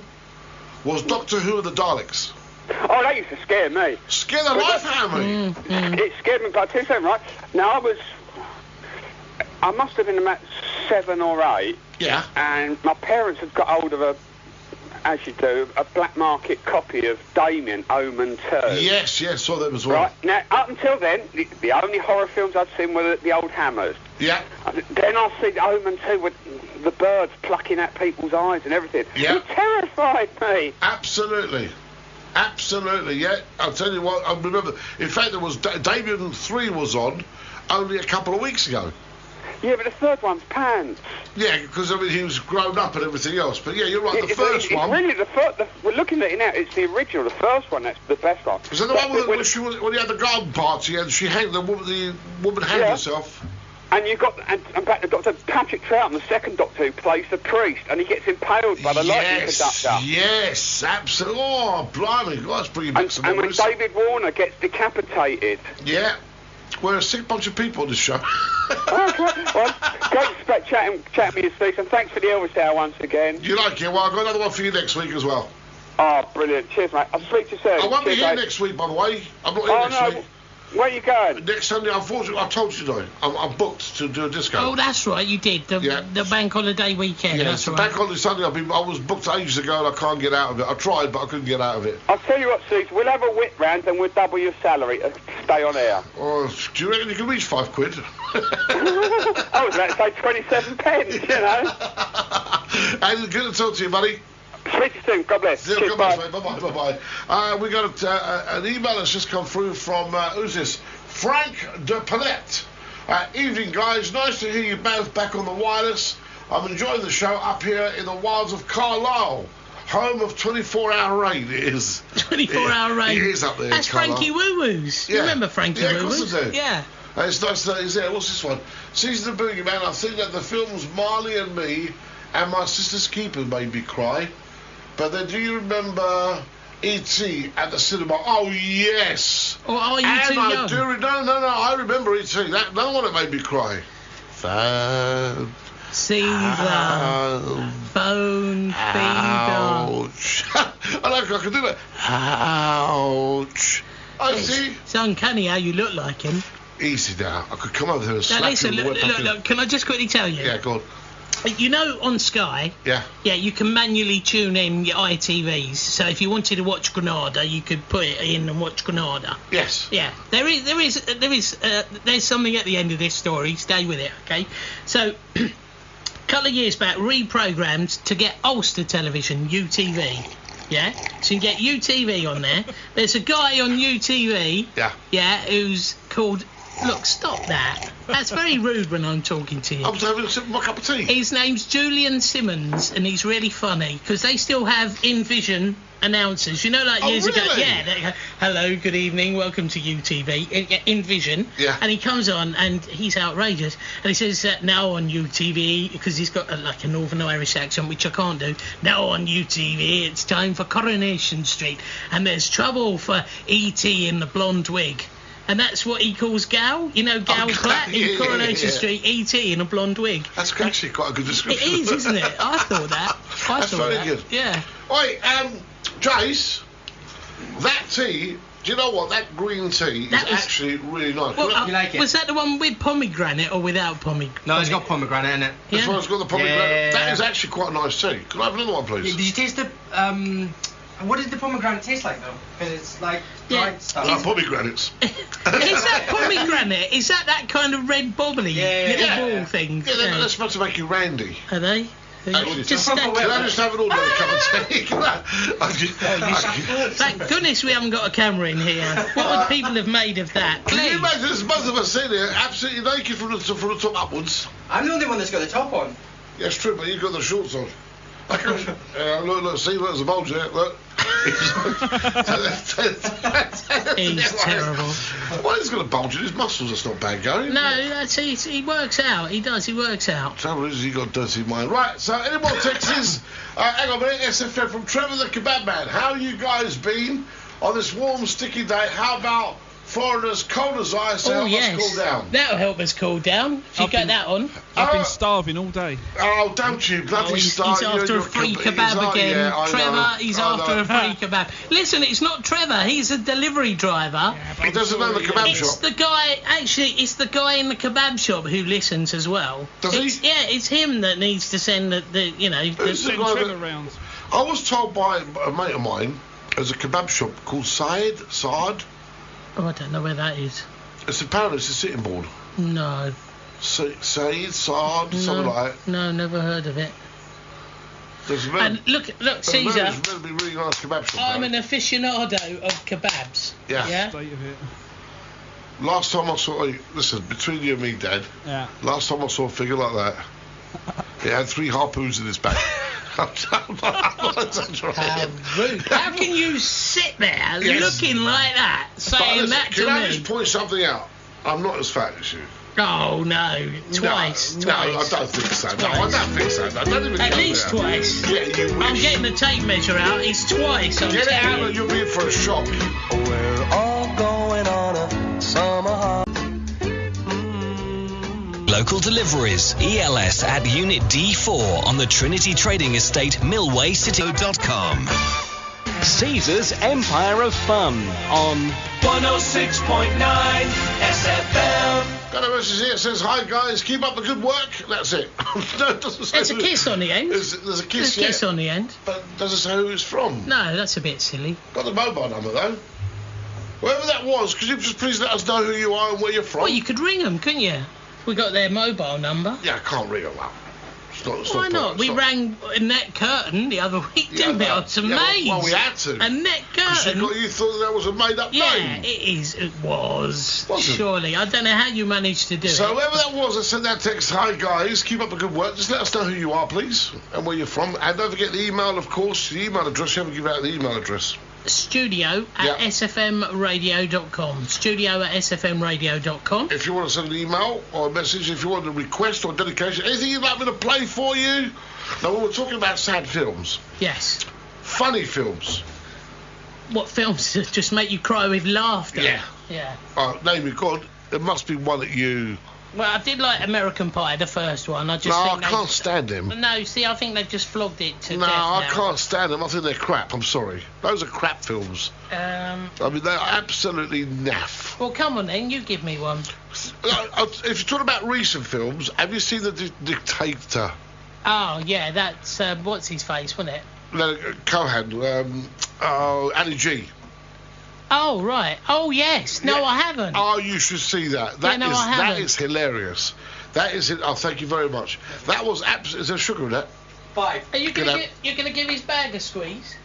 was Doctor Who and the Daleks. Oh, that used to scare me. Scare the life out of me. It scared me, but I'll tell you something, right? Now, I must have been about 7 or 8. Yeah. And my parents had got hold of as you do, a black market copy of Damien, Omen 2. Yes, saw them as well. Right, now, up until then, the only horror films I'd seen were the old Hammers. Yeah. Then I see Omen 2 with the birds plucking at people's eyes and everything. Yeah. It terrified me. Absolutely, yeah. I'll tell you what, I remember, in fact, there was Damien 3 was on only a couple of weeks ago. Yeah, but the third one's pants. Yeah, because, he was grown up and everything else. But, yeah, you're right, the first one... Really, we're looking at it now, it's the original, the first one, that's the best one. Was that the one when you had the garden party and the woman hanged herself? And you got, and back to Dr. Patrick Troughton, the second Doctor, who plays the priest, and he gets impaled by the lightning conductor. Yes, absolutely. Oh, blimey, that's bringing back some memories. And when David Warner gets decapitated. Yeah. We're a sick bunch of people on this show. Well, great chatting with you, Steve, and thanks for the Elvis Hour once again. You like it? Well, I've got another one for you next week as well. Oh, brilliant. Cheers, mate. I'll speak to you soon. I won't be here next week, by the way. I'm not here next week. Where are you going? Next Sunday, unfortunately, I told you, though. I'm booked to do a disco. Oh, that's right, you did. The bank holiday weekend. Yeah, that's the right. bank holiday Sunday. I was booked ages ago and I can't get out of it. I tried, but I couldn't get out of it. I'll tell you what, Steve, we'll have a whip round and we'll double your salary to stay on air. Oh, do you reckon you can reach £5? I was about to say 27 pence, And good to talk to you, buddy. Speak to you soon. God bless. Yeah, God bless, mate. Bye-bye. We got an email that's just come through from, who's this? Frank de Palette. Evening, guys. Nice to hear you both back on the wireless. I'm enjoying the show up here in the wilds of Carlisle. Home of 24-hour rain, it is. 24-hour rain. It is up there. That's Frankie Woo Woo's. Yeah. You remember Frankie Woo Woo's? Yeah, of course I do. Yeah. It's nice that he's there. What's this one? Season of the Boogeyman. I think that the films Marley and Me and My Sister's Keeper made me cry. But then, do you remember E.T. at the cinema? Oh, yes. Or are you too young? No, I remember E.T. That another one that made me cry. Caesar. Bone feeder. Ouch. I can do that. Ouch. I see. It's uncanny how you look like him. Easy now. I could come over here and slap listen, you. Look, can I just quickly tell you? Yeah, go on. You know, on Sky, yeah, you can manually tune in your ITVs. So if you wanted to watch Granada, you could put it in and watch Granada. Yes. Yeah. There's something at the end of this story. Stay with it, okay? So, a couple of years back, reprogrammed to get Ulster Television, UTV. Yeah. So you get UTV on there. There's a guy on UTV. Yeah. Yeah, who's called. Look, stop that. That's very rude when I'm talking to you. I was having a sip of my cup of tea. His name's Julian Simmons, and he's really funny, because they still have In Vision announcers. You know, like years ago. Really? Yeah. They go, hello, good evening, welcome to UTV in Vision. Yeah. And he comes on and he's outrageous. And he says now on UTV, because he's got like a Northern Irish accent, which I can't do. Now on UTV, it's time for Coronation Street, and there's trouble for E.T. in the blonde wig. And that's what he calls Gal. You know, Gal Platt in Coronation Street, E.T. in a blonde wig. That's actually quite a good description. It is, isn't it? I thought that. That's very good. Yeah. Wait, Jace, that tea, do you know what? That green tea is actually really nice. Well, you like it? Was that the one with pomegranate or without pomegranate? No, it's got pomegranate in it. This one's got the pomegranate. Yeah. That is actually quite a nice tea. Can I have another one, please? Did you taste the what does the pomegranate taste like though? Because it's like dried stuff. Like pomegranates. Is that pomegranate? Is that kind of red bobbly little ball thing? Yeah, they're supposed to make you randy. Are they? Can I just have an ordinary cup of tea? Thank goodness we haven't got a camera in here. What would people have made of that? Can you imagine there's both of us sitting here absolutely naked from the top upwards? I'm the only one that's got the top on. Yeah, it's true, but you've got the shorts on. Look, see, there's a bulge there, look. He's terrible. Well, he's got a bulge in his muscles, that's not bad going. No, he works out. He does, he works out. Trouble is, he got a dirty mind. Right, so any more texts? Hang on a minute, SFM from Trevor the Kebab Man. How you guys been on this warm, sticky day? How about foreigners cold as ice to help us cool down? That'll help us cool down, if you get that on. I've been starving all day. Oh, don't you bloody start. He's after a free kebab again. Yeah, Trevor, he's after a free kebab. Listen, it's not Trevor, he's a delivery driver. He doesn't know the kebab shop. It's the guy, actually, it's the guy in the kebab shop who listens as well. Does he? Yeah, it's him that needs to send the Send Trevor round. I was told by a mate of mine, there's a kebab shop called Saad. Oh, I don't know where that is. It's apparently it's a sitting board. No. Saad, something like that. No, never heard of it. And look, Caesar. It's meant to be really nice kebab shop. I'm an aficionado of kebabs. Yeah. State of it. Last time I saw, listen, between you and me, Dad. Yeah. Last time I saw a figure like that, he had 3 harpoons in his back. How rude. How can you sit there looking like that, saying that to me? Can I just point something out? I'm not as fat as you. Oh, no. Twice. No, I don't think so. No, I don't think so. No, don't even At least twice. Yeah, you wish. I'm getting the tape measure out. It's twice. Get it out or you'll be in for a shock. We're all going on a summer holiday. Local deliveries. ELS at Unit D4 on the Trinity Trading Estate, Millway City.com. Caesar's Empire of Fun on 106.9 SFM. Got a message here that says, hi guys, keep up the good work. That's it. No, it doesn't say There's a kiss on the end. There's a kiss, There's a kiss on the end. But doesn't say who it's from. No, that's a bit silly. Got the mobile number though. Whoever that was, could you just please let us know who you are and where you're from? Well, you could ring them, couldn't you? We got their mobile number. Yeah, I can't ring them up. Why not? We rang Annette Curtin the other week, didn't we? I was amazed. Well, we had to. Annette Curtin. You thought that was a made-up name? Yeah, it is. It was. Wasn't. Surely. I don't know how you managed to do it. So whoever that was that sent that text, hi guys, keep up the good work. Just let us know who you are, please, and where you're from. And don't forget the email, of course, the email address. You haven't given out the email address. Studio at sfmradio.com. Studio at sfmradio.com. If you want to send an email or a message, if you want a request or dedication, anything you'd like me to play for you. Now, we were talking about sad films. Yes. Funny films. What films just make you cry with laughter? Yeah. Yeah. Name me God. There must be one that you... Well, I did like American Pie, the first one. I can't stand them. No, see, I think they've just flogged it to death I now. can't stand them. I think they're crap. I'm sorry. Those are crap films. I mean, they're absolutely naff. Well, come on then, you give me one. If you're talking about recent films, have you seen The Dictator? Oh, yeah, that's, what's his face, wasn't it? No, Cohan, Ali G. Oh, right. Oh, yes. No, I haven't. Oh, you should see that. I haven't. That is hilarious. That is it. Oh, thank you very much. That was absolutely... Is there sugar in that? 5. Are you going to give his bag a squeeze?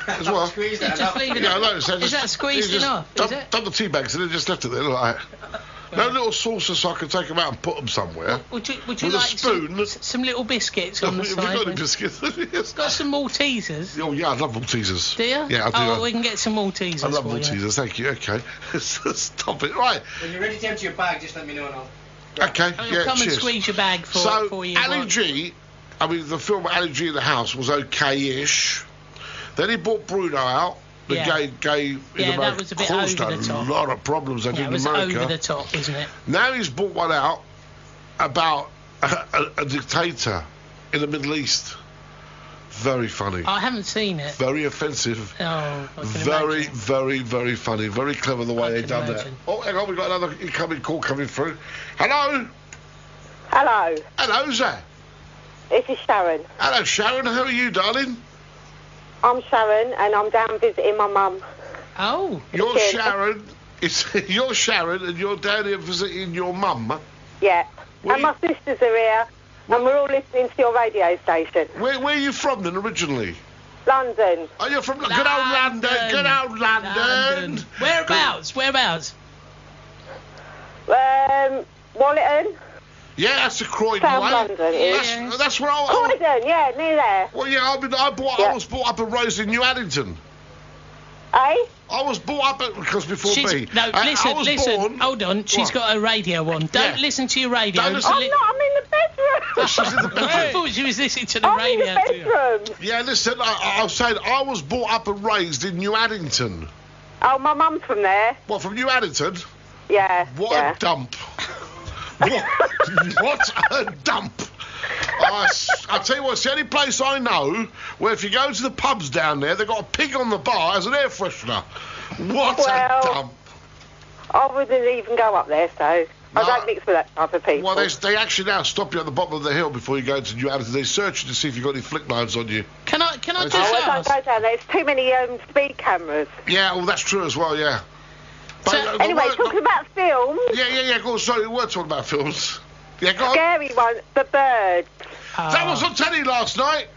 As well? Squeeze that. Just leave it. Yeah, I noticed that. Is that squeezed enough? Dump the tea bags and then just left it there like that. No little saucer so I can take them out and put them somewhere. Would you with like a spoon? Some little biscuits on the Have side? you got any biscuits? Yes. Got some Maltesers. Oh, yeah, I love Maltesers. Do you? Yeah, I do. Oh, we can get some Maltesers. I love for you. Maltesers, thank you. Okay. Stop it. Right. When you're ready to empty your bag, just let me know and I'll... Okay, I'll come and squeeze your bag for you. Ali G, I mean, the film Ali G in the House was okay-ish. Then he brought Bruno out. The gay in America that was a bit caused over the top. a lot of problems in America. It was over the top, isn't it? Now he's brought one out about a dictator in the Middle East. Very funny. I haven't seen it. Very offensive. Oh, I can very, imagine. very, very funny. Very clever the way they done that. Oh, hang on, we've got another incoming call coming through. Hello? Hello. Hello, who's that? This is Sharon. Hello, Sharon. How are you, darling? I'm Sharon, and I'm down visiting my mum. Oh. You're Sharon. You're Sharon, and you're down here visiting your mum. Yeah. And my sisters are here, and we're all listening to your radio station. Where are you from then, originally? London. Oh, you're from good old London. Good old London. Whereabouts? Whereabouts? Wallerton. Yeah, that's the Croydon South way. London. That's where I... Croydon, yeah, near there. Well, yeah, I was brought up and raised in New Addington. Eh? I was brought up because before me. No, listen. Hold on. She's got her radio on. Don't listen to your radio. I'm not. I'm in the bedroom. She's in the bedroom. I thought she was listening to the I'm radio. in the bedroom. Yeah, listen. I was saying I was brought up and raised in New Addington. Oh, my mum's from there. What, from New Addington? Yeah. What yeah. a dump. What a dump. I'll tell you what, it's the only place I know where if you go to the pubs down there, they've got a pig on the bar as an air freshener. What a dump. I wouldn't even go up there, so I don't mix with that type of people. Well, they actually now stop you at the bottom of the hill before you go to New Addington. They search you to see if you've got any flick lines on you. Can I just ask? I don't go down there. It's too many speed cameras. Yeah, well, that's true as well, yeah. But, anyway, talking about films... Yeah, go on, sorry, we were talking about films. Yeah, go on. Scary one, The Birds. That was on telly last night.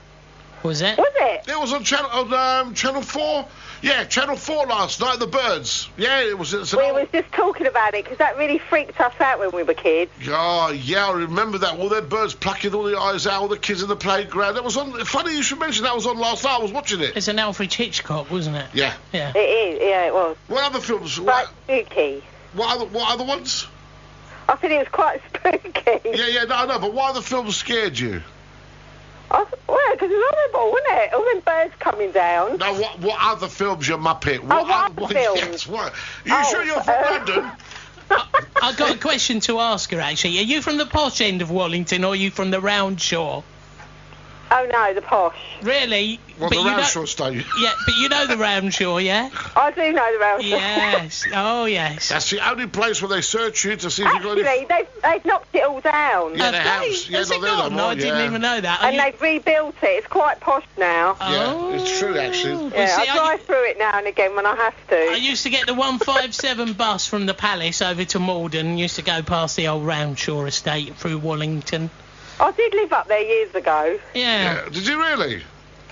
Was it? Was it? It was on Channel 4. Yeah, Channel 4 last night, The Birds. Yeah, it was... We was just talking about it, because that really freaked us out when we were kids. Oh, yeah, I remember that. All their birds plucking all the eyes out, all the kids in the playground. That was on... Funny you should mention that was on last night. I was watching it. It's an Alfred Hitchcock, wasn't it? Yeah. Yeah. It is, yeah, it was. What other films? Quite spooky. What other ones? I said it was quite spooky. Yeah, no, but what other films scared you? Well, because it's horrible, wasn't it? All them birds coming down. No, what other films, you muppet? What other films? Yes, what? Are you sure you're from London? I've got a question to ask her, actually. Are you from the posh end of Wallington, or are you from the round shore? Oh, no, the posh. Really? Well, but the you round know, shore state. Yeah, but you know the round shore, yeah? I do know the round shore. Yes. Oh, yes. That's the only place where they search you to see if you've got any... Actually, they've knocked it all down. Yeah, they have. Yeah, No, I didn't even know that. And they've rebuilt it. It's quite posh now. Yeah, it's true, actually. Yeah, I drive through it now and again when I have to. I used to get the 157 bus from the Palace over to Malden. Used to go past the old Roundshore estate through Wallington. I did live up there years ago. Yeah. Did you really?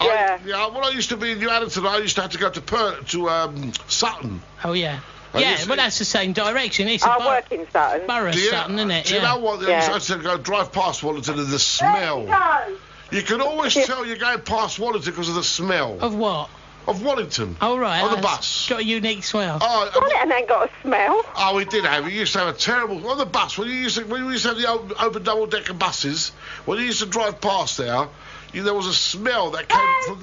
Yeah. When I used to be in New Addington, I used to have to go to Sutton. Oh, yeah. I Yeah, used to- well, that's the same direction. It's I work in Sutton. Borough Do you- Sutton, isn't it? Do you know what? I used to go drive past Wallington and the smell. You can always tell you're going past Wallington because of the smell. Of what? Of Wallington. Oh, right. On the It's bus. got a unique smell. Wallington ain't got a smell. Oh, we did have. We used to have a terrible on the bus when we used to have the open double-decker buses. When you used to drive past there, there was a smell that came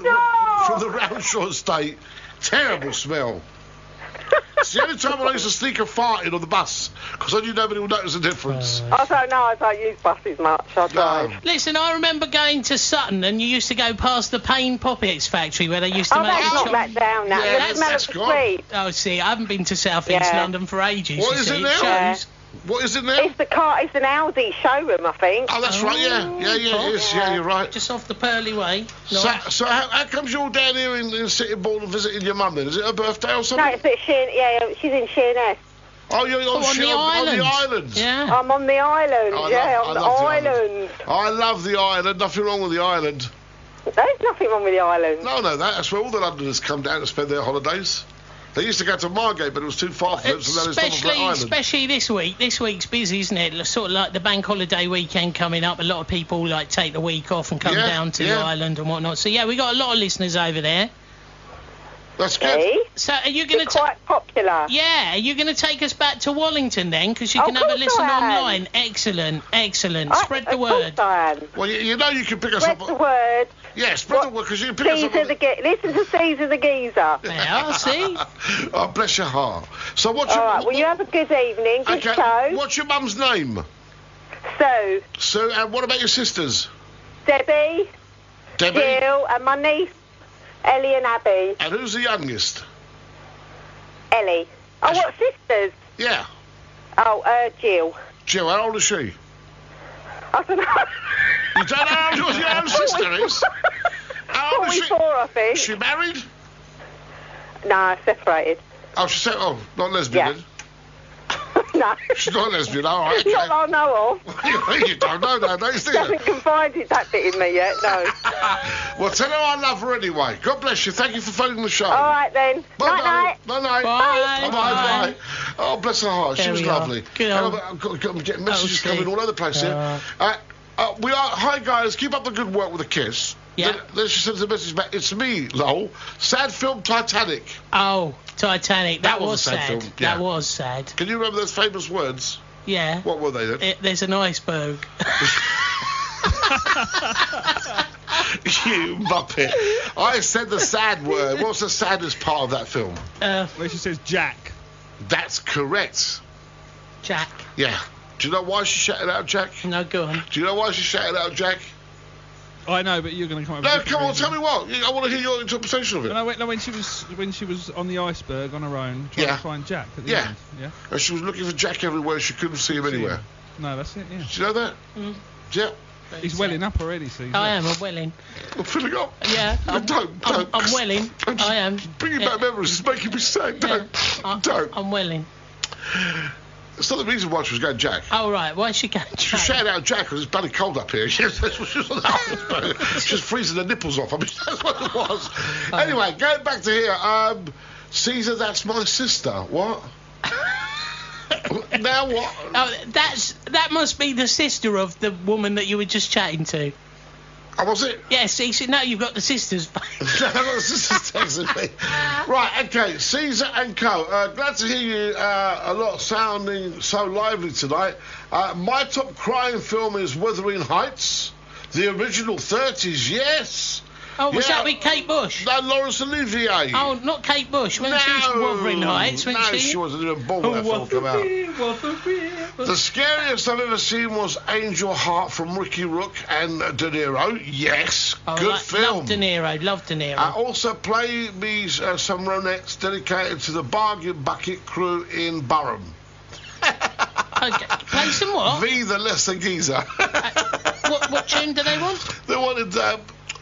from the Roundshore estate. Terrible smell. It's the only time when I used to sneak a fart in on the bus because I knew nobody would notice the difference. I don't know. I don't use buses much. I drive. Listen, I remember going to Sutton and you used to go past the Pain Poppets factory where they used to Oh, make... that's not that down now. Yeah, The smell of the street. Oh, see, I haven't been to South East Yeah. London for ages. What you is see. it now? Shows. What is it now? It's an Audi showroom, I think. Oh, that's right. Yeah, it is. Yeah, you're right. Just off the Pearly Way. So how comes you're all down here in Sittingbourne and visiting your mum then? Is it her birthday or something? No, it's at she's in Sheerness. Oh, you're on the island. Yeah. I'm on the island. I on love the the island. I love the island. Nothing wrong with the island. There's nothing wrong with the island. No, that. That's where all the Londoners come down to spend their holidays. They used to go to Margate, but it was too far for them, so now they stop on Island. Especially this week. This week's busy, isn't it? Sort of like the bank holiday weekend coming up. A lot of people like take the week off and come down to the island and whatnot. So yeah, we got a lot of listeners over there. That's good. So are you going to quite popular? Yeah, are you going to take us back to Wallington then? Because you can have a listen online. Excellent. Spread the word. Well, you know you can pick us up. Spread the word. Yeah, spread the word because you can pick us up. Listen to Caesar the Geezer. Yeah, see. Oh, bless your heart. So what's All your? right. Well, you have a good evening. Good show. What's your mum's name? Sue. Sue, and what about your sisters? Debbie. Debbie. Jill, and my niece Ellie and Abby. And who's the youngest? Ellie. Oh, what sisters? Yeah. Oh, Jill. Jill, how old is she? I don't know. You don't know how old your own sister is? How old is she? 44, I think. Is she married? No, separated. Oh, she's oh, not lesbian then? No. She's not lesbian, all right. Okay. Not that I know of. You don't know nowadays, do She you? hasn't confided that bit in me yet, no. Well, tell her I love her anyway. God bless you. Thank you for phoning the show. All right, then. Bye-bye. Night-night. Bye-bye. Bye-bye. Oh, bless her heart. She was lovely. Good I'm getting messages coming all over the place here. Hi, guys. Keep up the good work with a kiss. Yeah. Then she sends a message back. It's me, lol. Sad film Titanic. Oh, Titanic. That was a sad sad. film. Yeah. That was sad. Can you remember those famous words? Yeah. What were they then? There's an iceberg. You muppet. I said the sad word. What's the saddest part of that film? Where she says Jack. That's correct. Jack. Yeah. Do you know why she shouted out Jack? No, go on. Do you know why she shouted out Jack? I know, but you're going to come up No, with come on, tell me what. I want to hear your interpretation of it. No, when she was on the iceberg on her own, trying to find Jack at the end. Yeah. And she was looking for Jack everywhere. She couldn't see him anywhere. No, that's it. Yeah. Do you know that? Yeah. He's welling up already, see. I am. I'm welling. I'm filling up. Yeah. Don't. I'm welling. I am. Bringing back memories. It's making me sad. Don't. I'm welling. That's not the reason why she was going Jack. Oh, right. Why is she going Jack? She shouted out Jack because it's bloody cold up here. That's what she was on the iceberg. She was freezing her nipples off. I mean, that's what it was. Anyway, going back to here. Caesar, that's my sister. What? Now what? Oh, that must be the sister of the woman that you were just chatting to. Oh, was it? Yes, see, now you've got the sisters. No, I've got the sisters texting me. Right, okay, Caesar and Co. Glad to hear you a lot sounding so lively tonight. My top crime film is Wuthering Heights. The original 30s, yes. Oh, was that with Kate Bush? No, Laurence Olivier. Oh, not Kate Bush. When she was Wuthering Heights, when she wasn't even born when that film came out. The scariest I've ever seen was Angel Heart from Ricky Rook and De Niro. Yes, good film. Love De Niro. Also play me some Ronettes dedicated to the Bargain Bucket crew in Burham. Okay, play some what? V the Lesser Geezer. What tune do they want? They wanted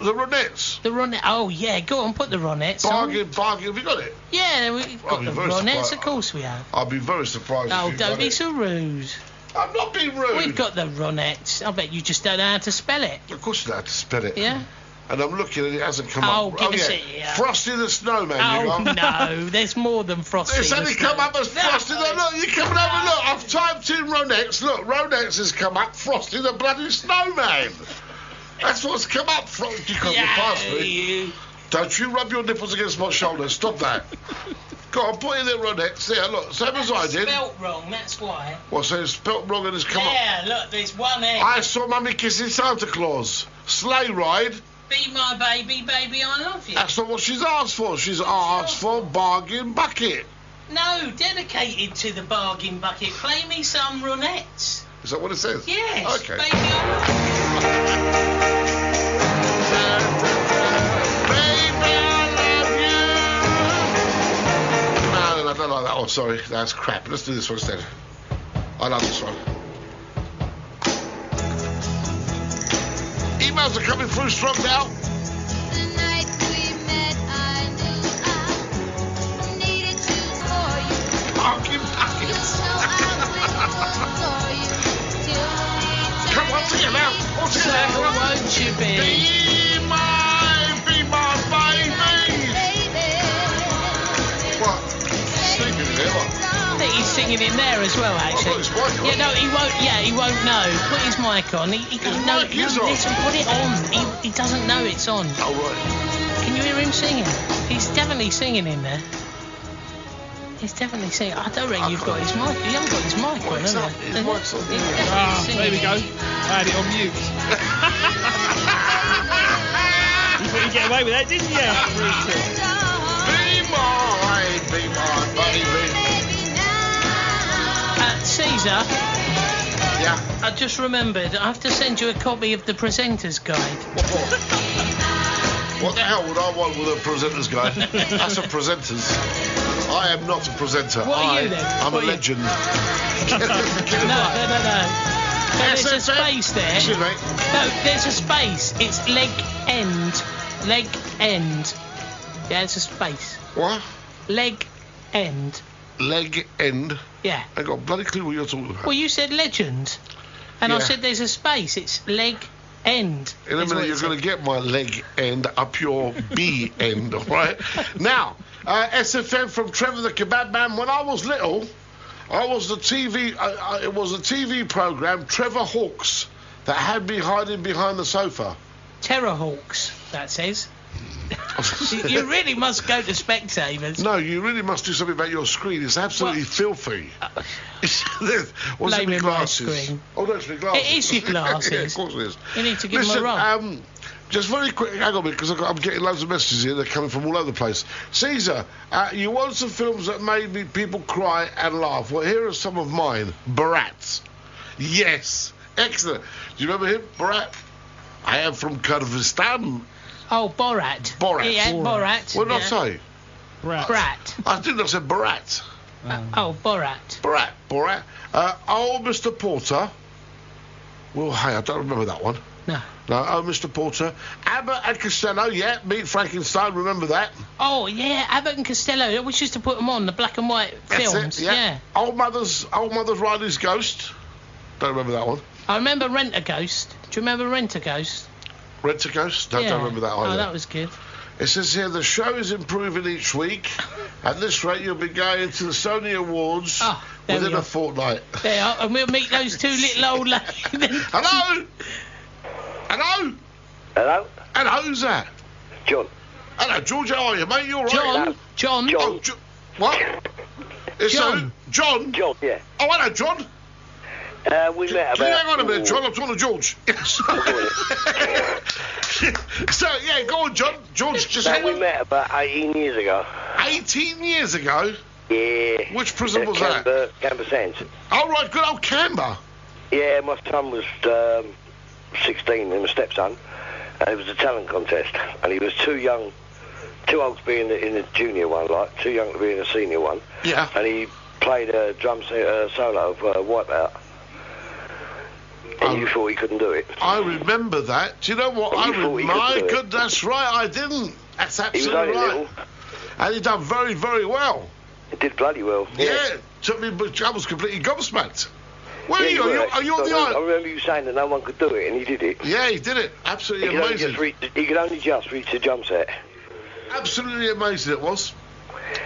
the Ronettes. The Ronettes. Oh, yeah, go on, put the Ronettes on. Bargain, have you got it? Yeah, we've got the Ronettes, of course we have. I'll be very surprised if you don't be so rude. I'm not being rude. We've got the Ronettes. I bet you just don't know how to spell it. Of course you know how to spell it. Yeah? And I'm looking and it hasn't come up. Oh, give us it, yeah. Frosty the Snowman, you got. No, there's more than Frosty It's only come up as Frosty the... Look, you come and have a look. I've typed in Ronettes. Look, Ronettes has come up. Frosty the bloody Snowman. That's what's come up from. You can't get past me. Don't you rub your nipples against my shoulder. Stop that. Go on, put in the Ronettes. There, look, same as I did. Spelt wrong, that's why. What, so it's spelt wrong and it's come up? Yeah, look, there's one egg. I saw Mummy kissing Santa Claus. Sleigh ride. Be my baby, baby, I love you. That's not what she's asked for. She's asked for Bargain Bucket. No, dedicated to the Bargain Bucket. Play me some Ronettes. Is that what it says? Yes. Okay. Baby, I love you. No, I don't like that one, sorry. That's crap. Let's do this one instead. I love this one. Emails are coming through strong now. The night we met, I knew I needed you for you. Bargain Bucket. Just how I will for you. Come on, together. All together. So won't you be my baby. What? singing in there as well, actually. Yeah, no, he won't. Yeah, he won't know. Put his mic on. He don't know. Listen, put it on. He doesn't know it's on. Oh right. Can you hear him singing? He's definitely singing in there. He's definitely singing. I don't reckon you've got his mic. You haven't got his mic on, have you? His mic's on. There we go. I had it on mute. You thought you'd get away with that, didn't you? Be mine, baby. Caesar. Yeah. I just remembered. I have to send you a copy of the Presenter's Guide. What the hell would I want with a presenter's guide? That's a presenter's. I am not a presenter. What are you then? I'm a legend. No. There's a space there. Excuse me. No, there's a space. It's leg end. Leg end. Yeah, it's a space. What? Leg end. Leg end? Yeah. I got a bloody clue what you're talking about. Well, you said legend. And I Yeah. said there's a space. It's leg end. In a minute, you're going to get my leg end up your B end, all right? Now, SFM from Trevor the Kebab Man. When I was little, I was the TV. It was a TV program, Trevor Hawks, that had me hiding behind the sofa. Terror Hawks, that says. You really must go to Spectators. No, you really must do something about your screen. It's absolutely filthy. What's it, my glasses? Oh, no, it's my glasses. It is your glasses. Yeah, of course it is. You need to give them a rub. Just very quick, hang on a minute, because I'm getting loads of messages here. They're coming from all over the place. Caesar, you want some films that made people cry and laugh. Well, here are some of mine. Borat. Yes. Excellent. Do you remember him? Borat? I am from Kyrgyzstan. Oh, Borat. Borat. Yeah, Borat. What did I say? Brat. I didn't. I said Borat. Oh, Borat. Borat. Oh, Mr. Porter. Well, hey, I don't remember that one. No. No, oh, Mr. Porter. Abbott and Costello, yeah, Meet Frankenstein, remember that? Oh, yeah, Abbott and Costello. We used to put them on, the black and white films. That's it, yeah. Old Mother's Riley's Ghost. Don't remember that one. I remember Rent-A-Ghost. Do you remember Rent-A-Ghost? Rent-A-Ghost? No, Yeah. don't remember that either. Oh, that was good. It says here, the show is improving each week. At this rate, you'll be going to the Sony Awards within a fortnight. There, and we'll meet those two little old ladies. Hello? Hello? Hello? Hello, who's that? John. Hello, George, how are you, mate? You all right? John. Oh, what? It's John. John? John, yeah. Oh, hello, John. We met about... Can you hang on a minute, John? I'm talking to George. So, yeah, go on, John. George, just hang We on. met about 18 years ago. 18 years ago? Yeah. Which prison was that? Canberra Sands. Oh, right, good old Canberra. Yeah, my son was 16, and my stepson, and it was a talent contest, and he was too young, too old to be in the junior one, like, too young to be in the senior one. Yeah. And he played a drum solo of Wipeout. And you thought he couldn't do it. I remember that. Do you know what? My God, that's right, I didn't. That's absolutely right. Little. And he done very, very well. He did bloody well. Yeah. Took me, I was completely gobsmacked. Where are you? Are you on the island? I remember you saying that no one could do it, and he did it. Yeah, he did it. Absolutely amazing. He could only just reach the jump set. Absolutely amazing it was.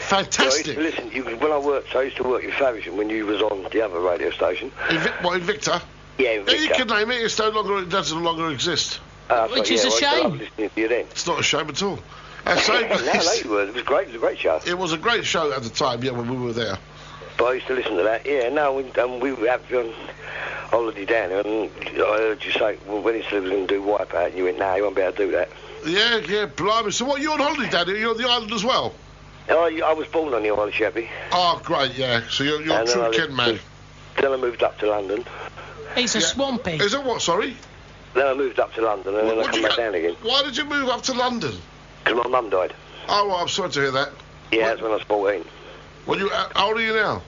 Fantastic. So listen, when I used to work in Faversham when you was on the other radio station. In Victor? Yeah, in Victor. You can name it. It doesn't no longer exist. Which is a shame. I was listening to you then. It's not a shame at all. No, you were. It was great. It was a great show. It was a great show at the time, yeah, when we were there. But I used to listen to that. Yeah, no, we were happy on holiday down there, and I heard you say, well, when he said he was going to do Wipeout, and you went, no, you won't be able to do that. Yeah, blimey. So what, you're on holiday down here? You're on the island as well? I was born on the island, Sheppy. Oh, great, yeah. So you're a true Kent man. Then I moved up to London. He's a swampy. Is it what, sorry? Then I moved up to London, and then I come back down again. Why did you move up to London? Because my mum died. Oh, well, I'm sorry to hear that. Yeah, that's when I was 14. How old are you now?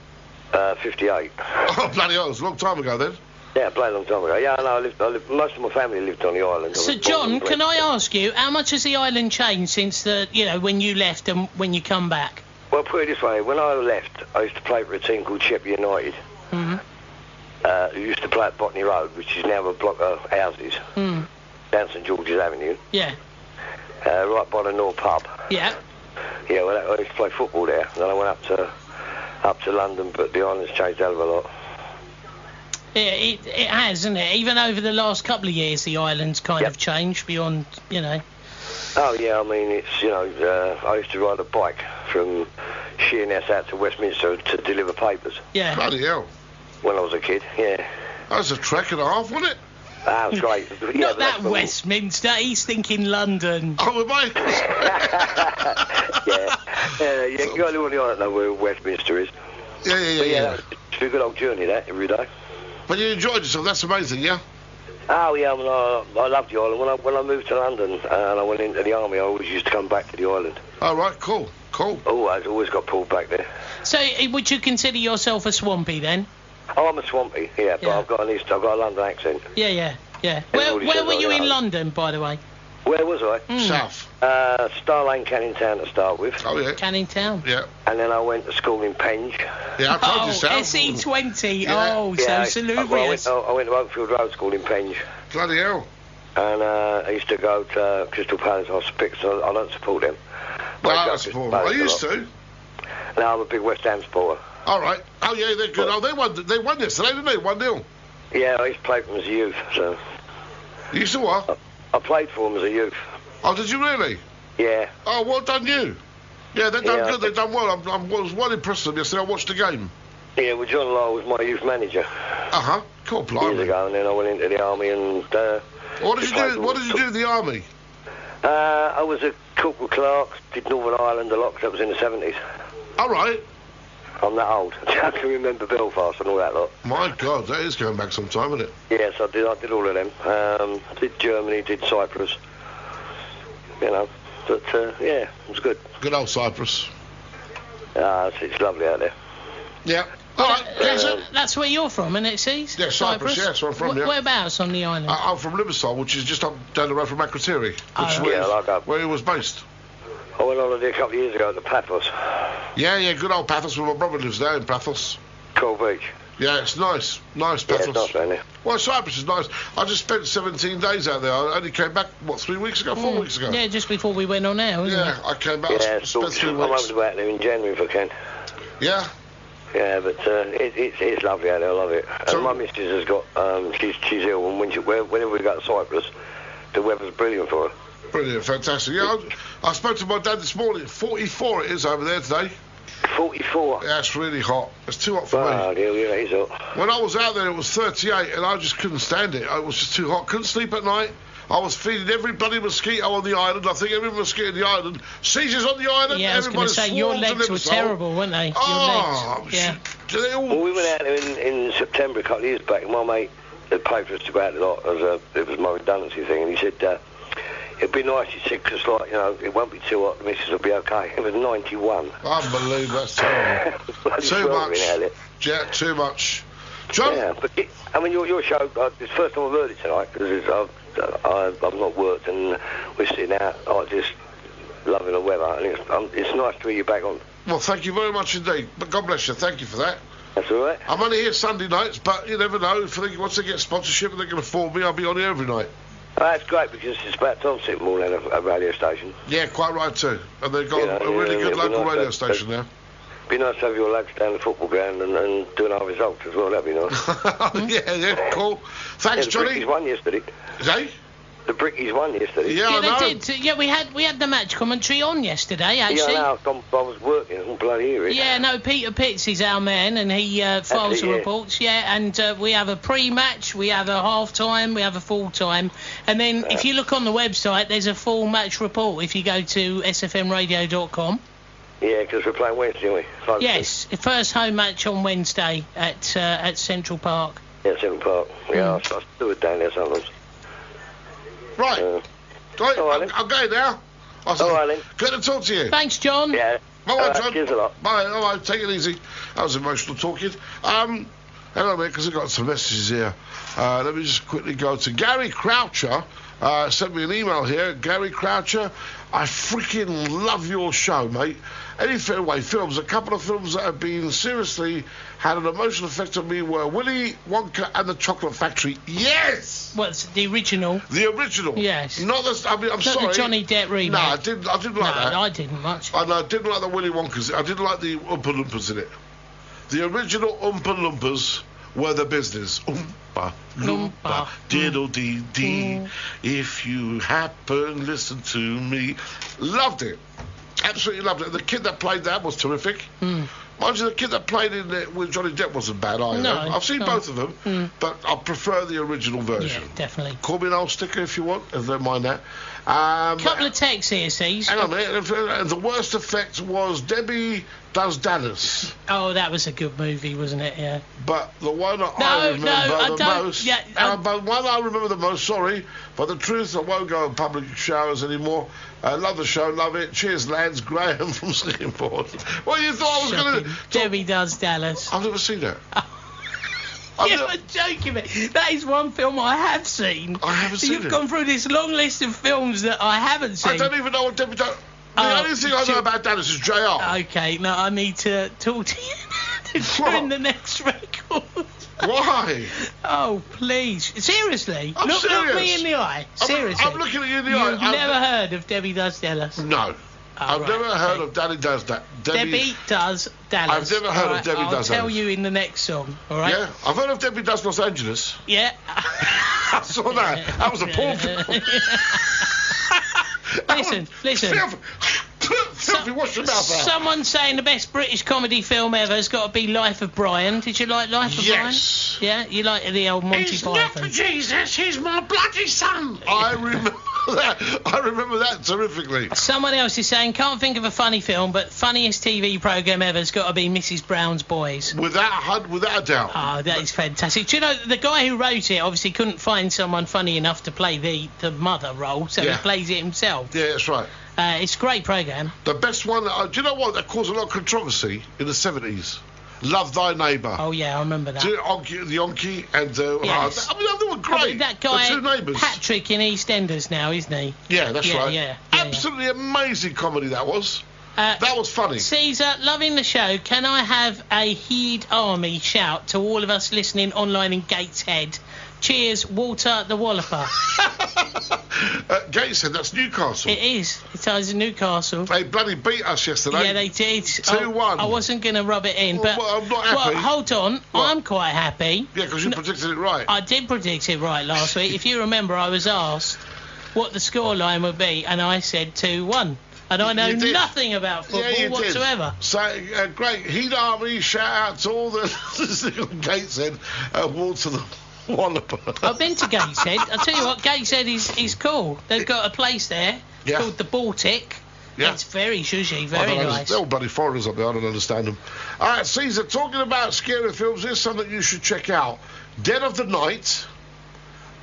58. Oh, bloody hell, it was a long time ago then. Yeah, a bloody long time ago. Yeah, no, I lived, most of my family lived on the island. So, John, can I ask you, how much has the island changed since when you left and when you come back? Well, put it this way, when I left, I used to play for a team called Sheppey United. Mm-hmm. Who used to play at Botany Road, which is now a block of houses. Mm. Down St George's Avenue. Yeah. Right by the North Pub. Yeah. Yeah, well, I used to play football there. Then I went up to up to London, but the island's changed a hell of a lot. It has, hasn't it? Even over the last couple of years, the island's kind of changed beyond, you know. Oh, yeah, I mean, it's, you know, I used to ride a bike from Sheerness out to Westminster to deliver papers. Yeah. Bloody hell. When I was a kid, yeah. That was a trek and a half, wasn't it? That was great. Yeah, Not that Westminster, he's thinking London. Oh, mate. Yeah, you only don't know where Westminster is. Yeah. It's a good old journey, that, every day. But you enjoyed yourself, that's amazing, yeah? Oh, yeah, I mean, I loved the island. When I moved to London and I went into the army, I always used to come back to the island. Oh, right, cool. Oh, I always got pulled back there. So, would you consider yourself a swampy, then? Oh, I'm a swampy, yeah, but I've got a London accent. Yeah. Where were you in London, by the way? Where was I? South. Star Lane, Canning Town to start with. Oh, yeah. Canning Town. Yeah. And then I went to school in Penge. Yeah, I told you so. SE20. Yeah. Oh, so salubrious. I went to Oakfield Road School in Penge. Bloody hell. And I used to go to Crystal Palace Hospital, so I don't support them. No, I don't support them. I used to. No, I'm a big West Ham supporter. All right. Oh, yeah, they're good. Oh, they won yesterday, didn't they? 1-0. Yeah, I used to play for them as a youth, so... You used to what? I played for them as a youth. Oh, did you really? Yeah. Oh, well done you. Yeah, they've done good. They've done well. I was well impressed with them yesterday. I watched the game. Yeah, well, John Law was my youth manager. Uh-huh. Cool, blimey. Years ago, and then I went into the army and... What did you do in the army? I was a corporal clerk, did Northern Ireland a lot, because that was in the 70s. All right. I'm that old. I can remember Belfast and all that lot. My God, that is going back some time, isn't it? Yes, I did all of them. Did Germany, did Cyprus. You know, but yeah, it was good. Good old Cyprus. It's lovely out there. Yeah. All right, that's where you're from, isn't it, Cease? Yeah, Cyprus, yeah, that's where I'm from, yeah. Whereabouts on the island? I'm from Liverpool, which is just up down the road from Akrotiri, where he was based. I went on holiday a couple of years ago to Paphos. Yeah, good old Paphos, where my brother lives there in Paphos. Cool beach. Yeah, it's nice. Nice Paphos. Yeah, it's nice down there. Well, Cyprus is nice. I just spent 17 days out there. I only came back, 3 weeks ago? 4 weeks ago? Yeah, just before we went on air, wasn't it? Yeah, I came back, spent 3 weeks. I'm hoping to go out there in January if I can. Yeah? Yeah, but it's lovely out there, I love it. And my missus has got, she's ill, and whenever we go to Cyprus, the weather's brilliant for her. Brilliant, fantastic. Yeah, I spoke to my dad this morning. 44 it is over there today. 44? Yeah, it's really hot. It's too hot for me. Oh, dear, yeah, it's hot. When I was out there, it was 38, and I just couldn't stand it. It was just too hot. Couldn't sleep at night. I was feeding every bloody mosquito on the island. I think every mosquito on the island. Seizures on the island. Yeah, I was going to say, your legs were terrible, weren't they? Oh, yeah. Well, we went out there in September a couple of years back, and my mate had paid for us to go out a lot. It was my redundancy thing, and he said, it'd be nice, he said, because, like, you know, it won't be too hot, the missus will be okay. It was 91. Unbelievable, that's terrible. Too much. Yeah, too much. John? Yeah, but, I mean, your show, it's the first time I've heard it tonight, because I've not worked, and we're sitting out, just loving the weather, and it's nice to hear you back on. Well, thank you very much indeed. But God bless you, thank you for that. That's all right. I'm only here Sunday nights, but you never know. Once they get sponsorship and they can afford me, I'll be on here every night. That's great, because it's about time to sit more than a radio station. Yeah, quite right too. And they've got a really good local radio station there. Be nice to have your lads down the football ground and doing our results as well. That'd be nice. yeah, cool. Thanks, the Johnny. Brickies won yesterday. The Brickies won yesterday. Yeah, I know. They did. Yeah, we had the match commentary on yesterday, actually. Yeah, no, I was working. I couldn't bloody hear it. Yeah, no, Peter Pitts is our man, and he files the reports. Yeah, and we have a pre-match, we have a half-time, we have a full-time, and then if you look on the website, there's a full match report if you go to sfmradio.com. Yeah, because we're playing Wednesday, aren't we? Yes, the first home match on Wednesday at Central Park. Yeah, Central Park. Yeah, I do it down there sometimes. Right. I'm going now. All right, then. Good to talk to you. Thanks, John. Yeah. Bye, John. Cheers a lot. Bye. All right, take it easy. That was emotional talking. Hang on a minute, because I've got some messages here. Let me just quickly go to Gary Croucher. Sent me an email here. Gary Croucher, I freaking love your show, mate. Anyway, films, a couple of films that have been seriously had an emotional effect on me were Willy Wonka and the Chocolate Factory. Yes! What's the original? The original. Yes. Not the, I'm not sorry. The Johnny Depp remake. No, I didn't like that. I didn't much. I didn't like the Willy Wonkas. I didn't like the Oompa Loompas in it. The original Oompa Loompas were the business. Oompa Loompa, diddle-dee-dee. If you happen, listen to me. Loved it. Absolutely loved it. The kid that played that was terrific. Mind you, the kid that played in it with Johnny Depp wasn't bad either. No, I've seen both of them, but I prefer the original version. Yeah, definitely. Call me an old sticker if you want, if they don't mind that. Couple of texts here, C's. Hang on a minute. And the worst effect was Debbie Does Dallas. Oh, that was a good movie, wasn't it? Yeah. But the one I remember the most... Yeah, but one I remember the most, sorry, but the truth, I won't go on public showers anymore. Love the show, love it. Cheers, lads. Graham from Singapore. Well, you thought I was going to... Debbie Does Dallas. I've never seen that. You're joking me. That is one film I have seen. I haven't seen it. You've gone through this long list of films that I haven't seen. I don't even know what Debbie Does... The only thing I know about Dallas is JR. Okay, no, I need to talk to you during the next record. Why? Oh, please. Seriously. I'm look serious. me in the eye. Seriously. I'm looking at you in the eye. You've never heard of Debbie Does Dallas? No. I've never heard of Debbie Does that. Debbie Does Dallas. I've never heard of Debbie Does Dallas. I'll tell you in the next song, all right? Yeah, I've heard of Debbie Does Los Angeles. Yeah. I saw that. That was a poor film. Listen. Filthy, wash your mouth out. Someone's saying the best British comedy film ever has got to be Life of Brian. Did you like Life of Brian? Yes. Yeah, you like the old Monty He's Python. not for Jesus, he's my bloody son. I remember that terrifically. Someone else is saying, can't think of a funny film, but funniest TV programme ever has got to be Mrs. Brown's Boys. Without a doubt. Oh, that is fantastic. Do you know, the guy who wrote it obviously couldn't find someone funny enough to play the mother role, so he plays it himself. Yeah, that's right. It's a great programme. The best one, do you know what, that caused a lot of controversy in the 70s? Love Thy Neighbour. Oh, yeah, I remember that. The Yonkie and... yes. I mean, they were great. That guy, the two neighbours. Patrick in EastEnders now, isn't he? Yeah, that's right. Yeah. Absolutely amazing comedy that was. That was funny. Caesar, loving the show. Can I have a Heed Army shout to all of us listening online in Gateshead? Cheers, Walter the Walloper. Gateshead, that's Newcastle. It is. It is Newcastle. They bloody beat us yesterday. Yeah, they did. 2-1. I wasn't going to rub it in, but... Well, I'm not happy. Well, hold on. What? I'm quite happy. Yeah, because you predicted it right. I did predict it right last week. If you remember, I was asked what the scoreline would be, and I said 2-1. And I know nothing about football whatsoever. Did. So, great. Heed Army, shout out to all the Gateshead, Walter the Walloper. I've been to Gateshead. I'll tell you what, Gateshead is cool. They've got a place there called the Baltic. Yeah. It's very zhuzhy, very nice. They're all bloody foreigners up there, I don't understand them. All right, Caesar, talking about scary films, here's something you should check out. Dead of the Night,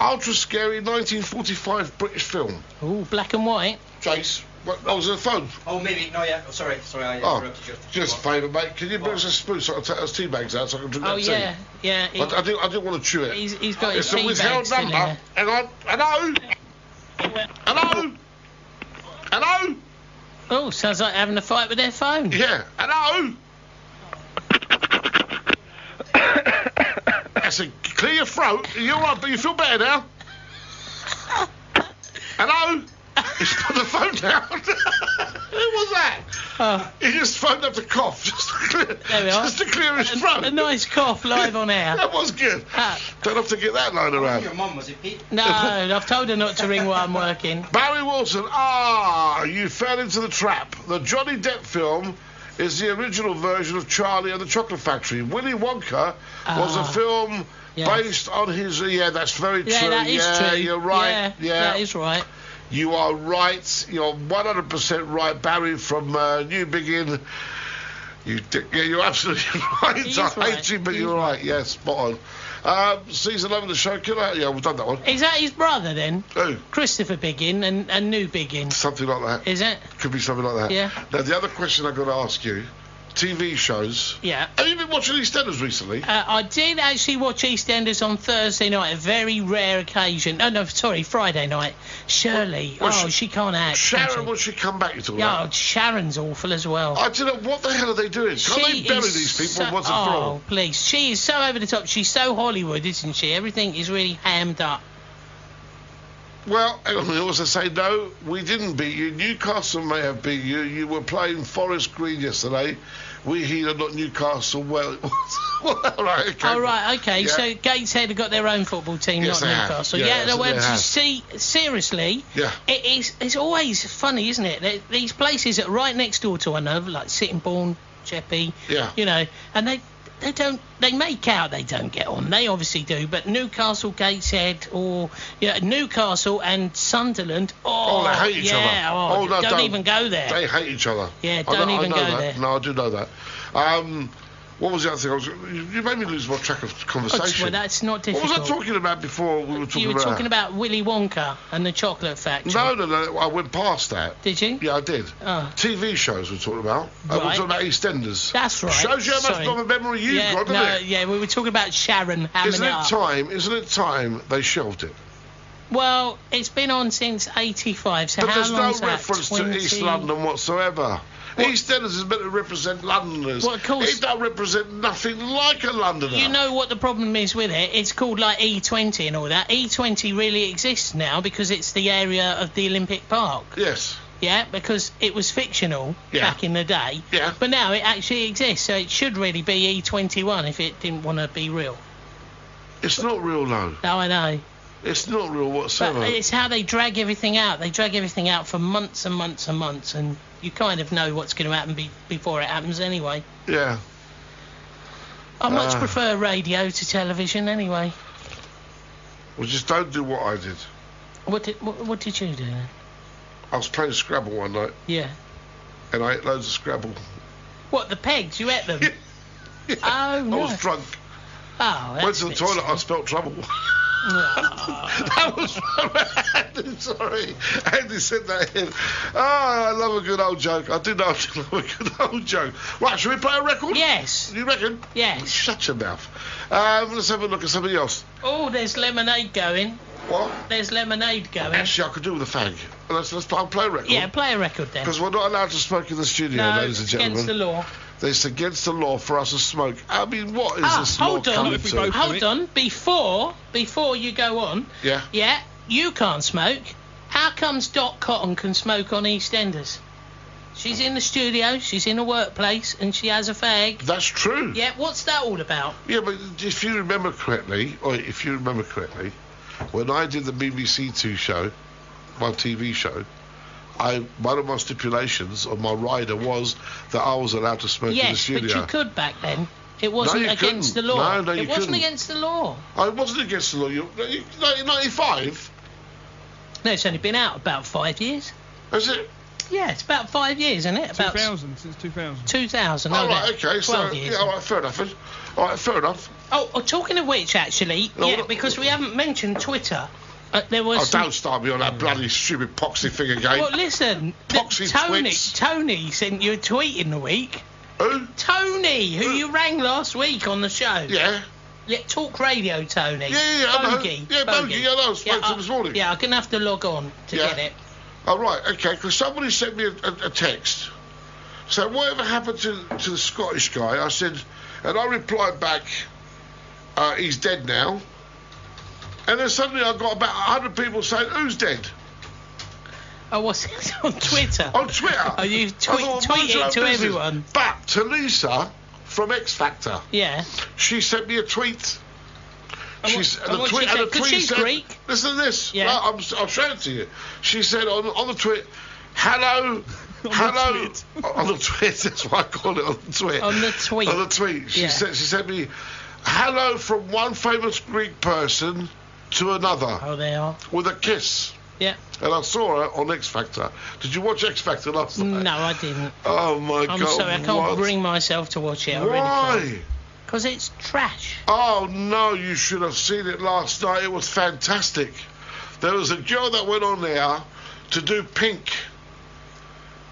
ultra scary 1945 British film. Ooh, black and white. Jace. I was on the phone. Oh, maybe. No, yeah. Oh, sorry, I interrupted you. Just a favour, mate. Can you bring us a spoon so I can take those tea bags out so I can drink that tea? Yeah. I didn't want to chew it. He's got his tea bags. It's a withheld number. Hang on. Hello? Oh, sounds like having a fight with their phone. Yeah. Hello? That's a clear your throat. Are you all right? But you feel better now? Hello? He's put the phone down. Who was that? He just phoned up to cough, just to clear his throat. A nice cough live on air. That was good. Don't have to get that line around. Your mum, was it, Pete? No, I've told her not to ring while I'm working. Barry Wilson, you fell into the trap. The Johnny Depp film is the original version of Charlie and the Chocolate Factory. Willy Wonka was a film based on his... that's very true. Yeah, that is true. You're right. Yeah, that is right. You are right. You're 100% right, Barry from New Begin. You're absolutely right. I hate you, but you're right. Yes, spot on. Season 11 of the show, killer. Yeah, we've done that one. Is that his brother then? Who? Christopher Biggin and New Biggin. Something like that. Is it? Could be something like that. Yeah. Now, the other question I've got to ask you. TV shows. Yeah. Have you been watching EastEnders recently? I did actually watch EastEnders on Thursday night, a very rare occasion. Oh, no, sorry, Friday night. Shirley. She can't act. Sharon, will she come back? You're talking about? Sharon's awful as well. I don't know, what the hell are they doing? Can't they bury these people once and for all? Oh, please. She is so over the top. She's so Hollywood, isn't she? Everything is really hammed up. Well, I also say, no, we didn't beat you. Newcastle may have beat you. You were playing Forest Green yesterday. We heed not Newcastle. Well, right, okay. Oh, right, okay. Yeah. So Gateshead have got their own football team, Yes, not they have. Newcastle. Yeah, no, well, they have. you see, seriously, Yeah. it's always funny, isn't it? These places are right next door to one another, like Sittingbourne, Cheppy, Yeah. you know, and they make out they don't get on. They obviously do, but Newcastle, Gateshead, or Newcastle and Sunderland. Oh, they hate each other. Oh, no, don't even go there. They hate each other. Yeah, I don't even know go that. there. No, I do know that. What was the other thing? You made me lose my track of conversation. Well, that's not What difficult. was I talking about before we were talking You were about... talking about Willy Wonka and the chocolate factory. No, I went past that. Did you? Yeah, I did. Oh. TV shows we're talking about. We were Right. talking about EastEnders. That's right. Shows you how much Sorry. of a memory you've got, doesn't it? Yeah, we were talking about Sharon hamming Isn't it up. it time they shelved it? Well, it's been on since 85, so But how there's no long's that? reference to East London whatsoever. EastEnders is meant to represent Londoners. Well, of course. It don't represent nothing like a Londoner. You know what the problem is with it? It's called like E20 and all that. E20 really exists now because it's the area of the Olympic Park. Yes. Yeah, because it was fictional back in the day. Yeah. But now it actually exists, so it should really be E21 if it didn't want to be real. It's not real, no. No, I know. It's not real whatsoever. But it's how they drag everything out. They drag everything out for months and months and months, and you kind of know what's going to happen before it happens anyway. Yeah. I much prefer radio to television anyway. Well, just don't do what I did. What did you do then? I was playing Scrabble one night, Yeah. and I ate loads of Scrabble. What, the pegs? You ate them? Oh, no. I was drunk. Oh, that's Went to the a bit toilet, I spelt trouble. That was Andy, sorry. Andy said that in. Oh, I love a good old joke. I do know I love a good old joke. Right, shall we play a record? Yes. You reckon? Yes. Shut your mouth. Let's have a look at something else. Oh, there's lemonade going. What? There's lemonade going. Actually, I could do with a fag. I'll play a record. Yeah, play a record then. Because we're not allowed to smoke in the studio, No, ladies and it's gentlemen. against the law. It's against the law for us to smoke. I mean, what is this law coming to? Hold on. Before you go on. Yeah. Yeah, you can't smoke. How comes Dot Cotton can smoke on EastEnders? She's in the studio, she's in a workplace, and she has a fag. That's true. Yeah, what's that all about? Yeah, but if you remember correctly, when I did the BBC Two show, my TV show, one of my stipulations on my rider was that I was allowed to smoke in the studio. Yes, but you could back then. It wasn't against the law. No, you couldn't. It wasn't against the law. It wasn't against the law. 1995? No, it's only been out about 5 years. Is it? Yeah, it's about 5 years, isn't it? About 2000, since 2000. 2000, all right, okay. okay, 12 so, years. yeah, all right, fair enough then. All right, fair enough. Oh, talking of which, actually, because we haven't mentioned Twitter. There was. Oh, don't start me on that bloody stupid poxy thing again. Well, listen, Tony sent you a tweet in the week. Who? Tony, who you rang last week on the show. Yeah. Yeah, Talk Radio, Tony. Yeah, I know. Bogey. Yeah, Bogey, I know. I spoke to him this morning. Yeah, I'm going to have to log on to get it. Oh, right, okay, because somebody sent me a text. So whatever happened to the Scottish guy? I said, and I replied back, he's dead now. And then suddenly I got about 100 people saying, who's dead? Oh, what's it on Twitter? On Twitter? Oh, you tweet it to everyone. But to Lisa from X Factor. Yeah. She sent me a tweet. She's Greek. Listen to this. Yeah. No, I'll show it to you. She said on the tweet, hello. On the tweet, that's what I call it, on the tweet. On the tweet. On the tweet. She sent me, hello from one famous Greek person to another. Oh, they are. With a kiss. Yeah. And I saw her on X Factor. Did you watch X Factor last night? No, I didn't. Oh, my God. I'm sorry, I can't bring myself to watch it. Why? Because it's trash. Oh, no, you should have seen it last night. It was fantastic. There was a girl that went on there to do Pink.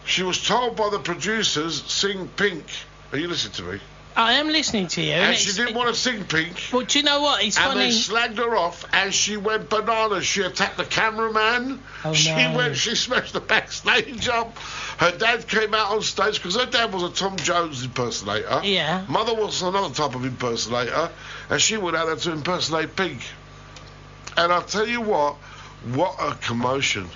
She was told by the producers, sing Pink. Are you listening to me? I am listening to you. And she didn't want to sing Pink. Well, do you know what? It's funny. And they slagged her off, and she went bananas. She attacked the cameraman. Oh, She smashed the backstage up. Her dad came out on stage, because her dad was a Tom Jones impersonator. Yeah. Mother was another type of impersonator, and she went out there to impersonate Pink. And I'll tell you what a commotion.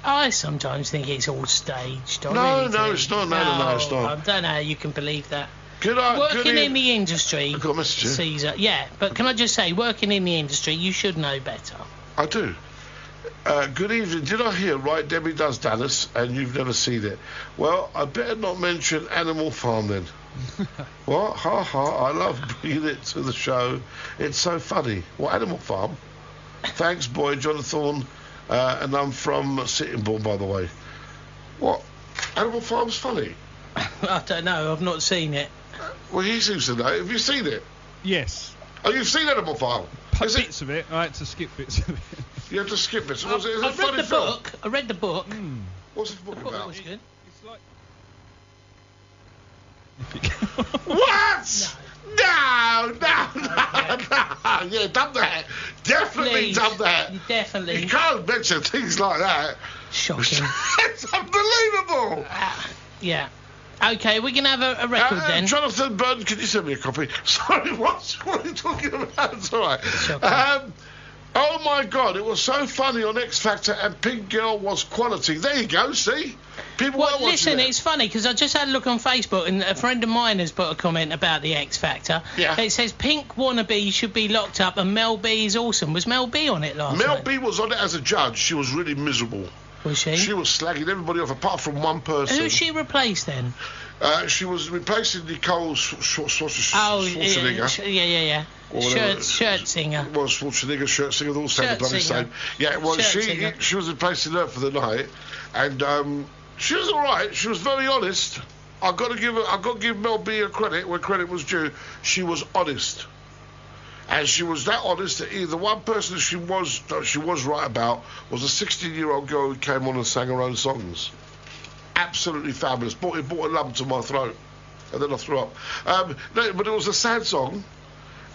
I sometimes think it's all staged. No, it's not. No, it's not. I don't know how you can believe that. Working in the industry, I've got a message here. Caesar. Yeah, but can I just say, working in the industry, you should know better. I do. Good evening. Did I hear right? Debbie does Dallas, and you've never seen it. Well, I better not mention Animal Farm then. What? Ha ha! I love bringing it to the show. It's so funny. What, Animal Farm? Thanks, boy, Jonathan. And I'm from Sittingbourne, by the way. What? Animal Farm's funny? I don't know. I've not seen it. Well, he seems to know. Have you seen it? Yes. Oh, you've seen Animal Farm? Bits of it. I had to skip bits of it. You had to skip bits. I read the book. What's the book about? It was good. What? No. Yeah, done that. Definitely done that. Definitely. You can't mention things like that. Shocking. It's unbelievable. Yeah. Okay, we can have a record then. Jonathan Byrne, can you send me a copy? Sorry, what are you talking about? It's all right. Oh my God, it was so funny on X Factor, and Pink Girl was quality. There you go, see? People were watching listen, it. It's funny because I just had a look on Facebook, and a friend of mine has put a comment about the X Factor. Yeah. It says Pink Wannabe should be locked up, and Mel B is awesome. Was Mel B on it last night? Mel B was on it as a judge. She was really miserable. Was she? She was slagging everybody off apart from one person. Who's she replaced then? She was replacing Nicole Schwarzenegger. Yeah. Shirt singer. Well, Schwarzenegger, shirt singer, they all sound the bloody same. Yeah, well, she was replacing her for the night, and she was all right. She was very honest. I've got to give Mel B a credit where credit was due. She was honest. And she was that honest that either one person she was right about was a 16-year-old girl who came on and sang her own songs. Absolutely fabulous. It brought a lump to my throat, and then I threw up. No, but it was a sad song,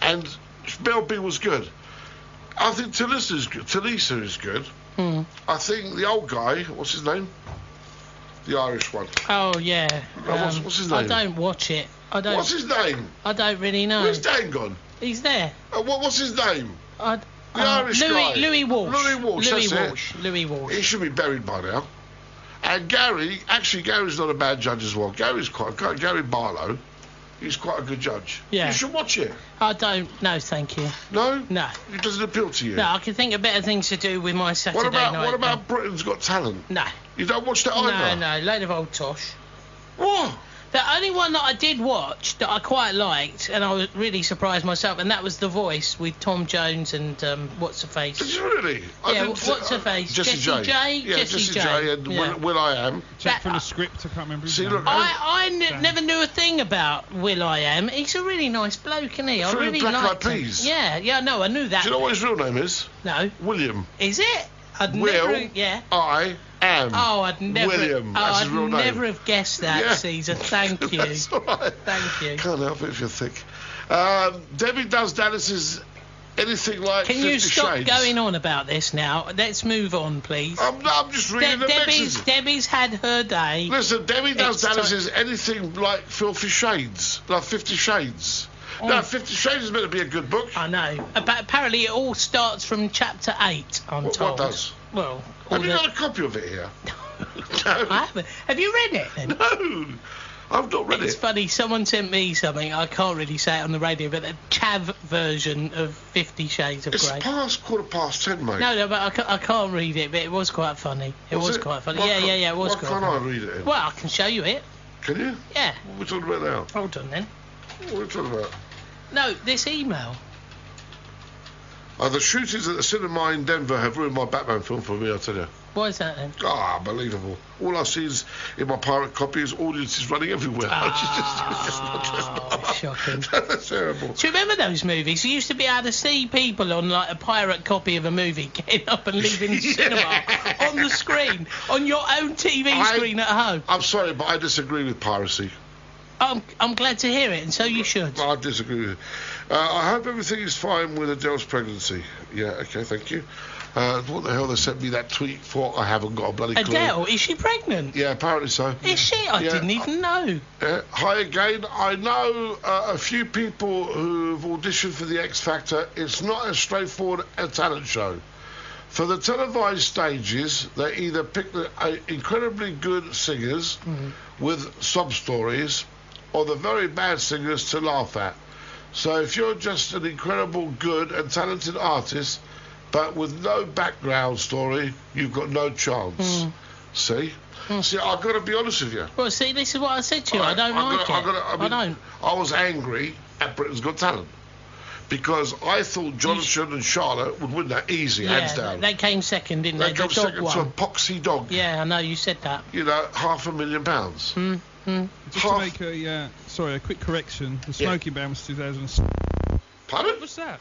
and Mel B was good. I think Talisa is good. I think the old guy, what's his name? The Irish one. Oh yeah. What's his name? I don't watch it. What's his name? I don't really know. Where's Dan gone? He's there. What's his name? The Irish guy. Louis Walsh. Louis Walsh. He should be buried by now. And Gary's not a bad judge as well. Gary Barlow, he's quite a good judge. Yeah. You should watch it. I don't. No, thank you. No? No. It doesn't appeal to you? No, I can think of better things to do with my Saturday night. What about Britain's Got Talent? No. You don't watch that either? No, load of old tosh. What? The only one that I did watch that I quite liked, and I was really surprised myself, and that was The Voice with Tom Jones and what's her face. Did you really? What's her face? Jessie J. Yeah, Jessie J. And Will I Am. Check from the script. I can't remember. See, look, I never knew a thing about Will I Am. He's a really nice bloke, isn't he? I really liked him. Peas. Yeah, no, I knew that. Do you know what his real name is? No. William. Is it? I am. Oh, I'd never. William. That's his real name. I'd never have guessed that, Caesar. Thank you. That's all right. Thank you. Can't help it if you're thick. Debbie Does Dallas is anything like 50 Shades. Can you stop going on about this now? Let's move on, please. I'm just reading the message. Debbie's had her day. Listen, Debbie Does Dallas is anything like 50 Shades. Like 50 Shades. Oh. No, 50 Shades is meant to be a good book. I know. But apparently it all starts from chapter 8, I'm told. What does? Well... Have you got a copy of it here? No. I haven't. Have you read it then? No. I've not read it. It's funny, someone sent me something, I can't really say it on the radio, but a chav version of 50 Shades of Grey. It's past 10:15, mate. No, but I can't read it, but it was quite funny. It was quite funny. Yeah, it was quite funny. Why can't I read it? Well, I can show you it. Can you? Yeah. What are we talking about now? Hold on then. What are we talking about? No, this email. The shootings at the cinema in Denver have ruined my Batman film for me, I tell you. Why is that then? Unbelievable. All I see is, in my pirate copy, is audiences running everywhere. Shocking. That's terrible. Do you remember those movies? You used to be able to see people on like a pirate copy of a movie getting up and leaving the cinema on the screen, on your own TV screen at home. I'm sorry, but I disagree with piracy. I'm glad to hear it, and so you should. I disagree with it. I hope everything is fine with Adele's pregnancy. Yeah, okay, thank you. What the hell they sent me that tweet for? I haven't got a bloody clue. Adele, is she pregnant? Yeah, apparently so. Is she? I didn't even know. Hi again. I know a few people who've auditioned for the X Factor. It's not as straightforward a talent show. For the televised stages, they either pick the incredibly good singers with sob stories, or the very bad singers to laugh at. So if you're just an incredible, good and talented artist, but with no background story, you've got no chance. See? See, I've got to be honest with you. Well, see, this is what I said to you. I don't like it. I don't. I was angry at Britain's Got Talent because I thought Jonathan and Charlotte would win that easy, hands down. They came second, didn't they? They came second to a poxy dog. Yeah, I know, you said that. You know, £500,000. Just to make a quick correction, the smoking ban was 2007. Pardon? What's that?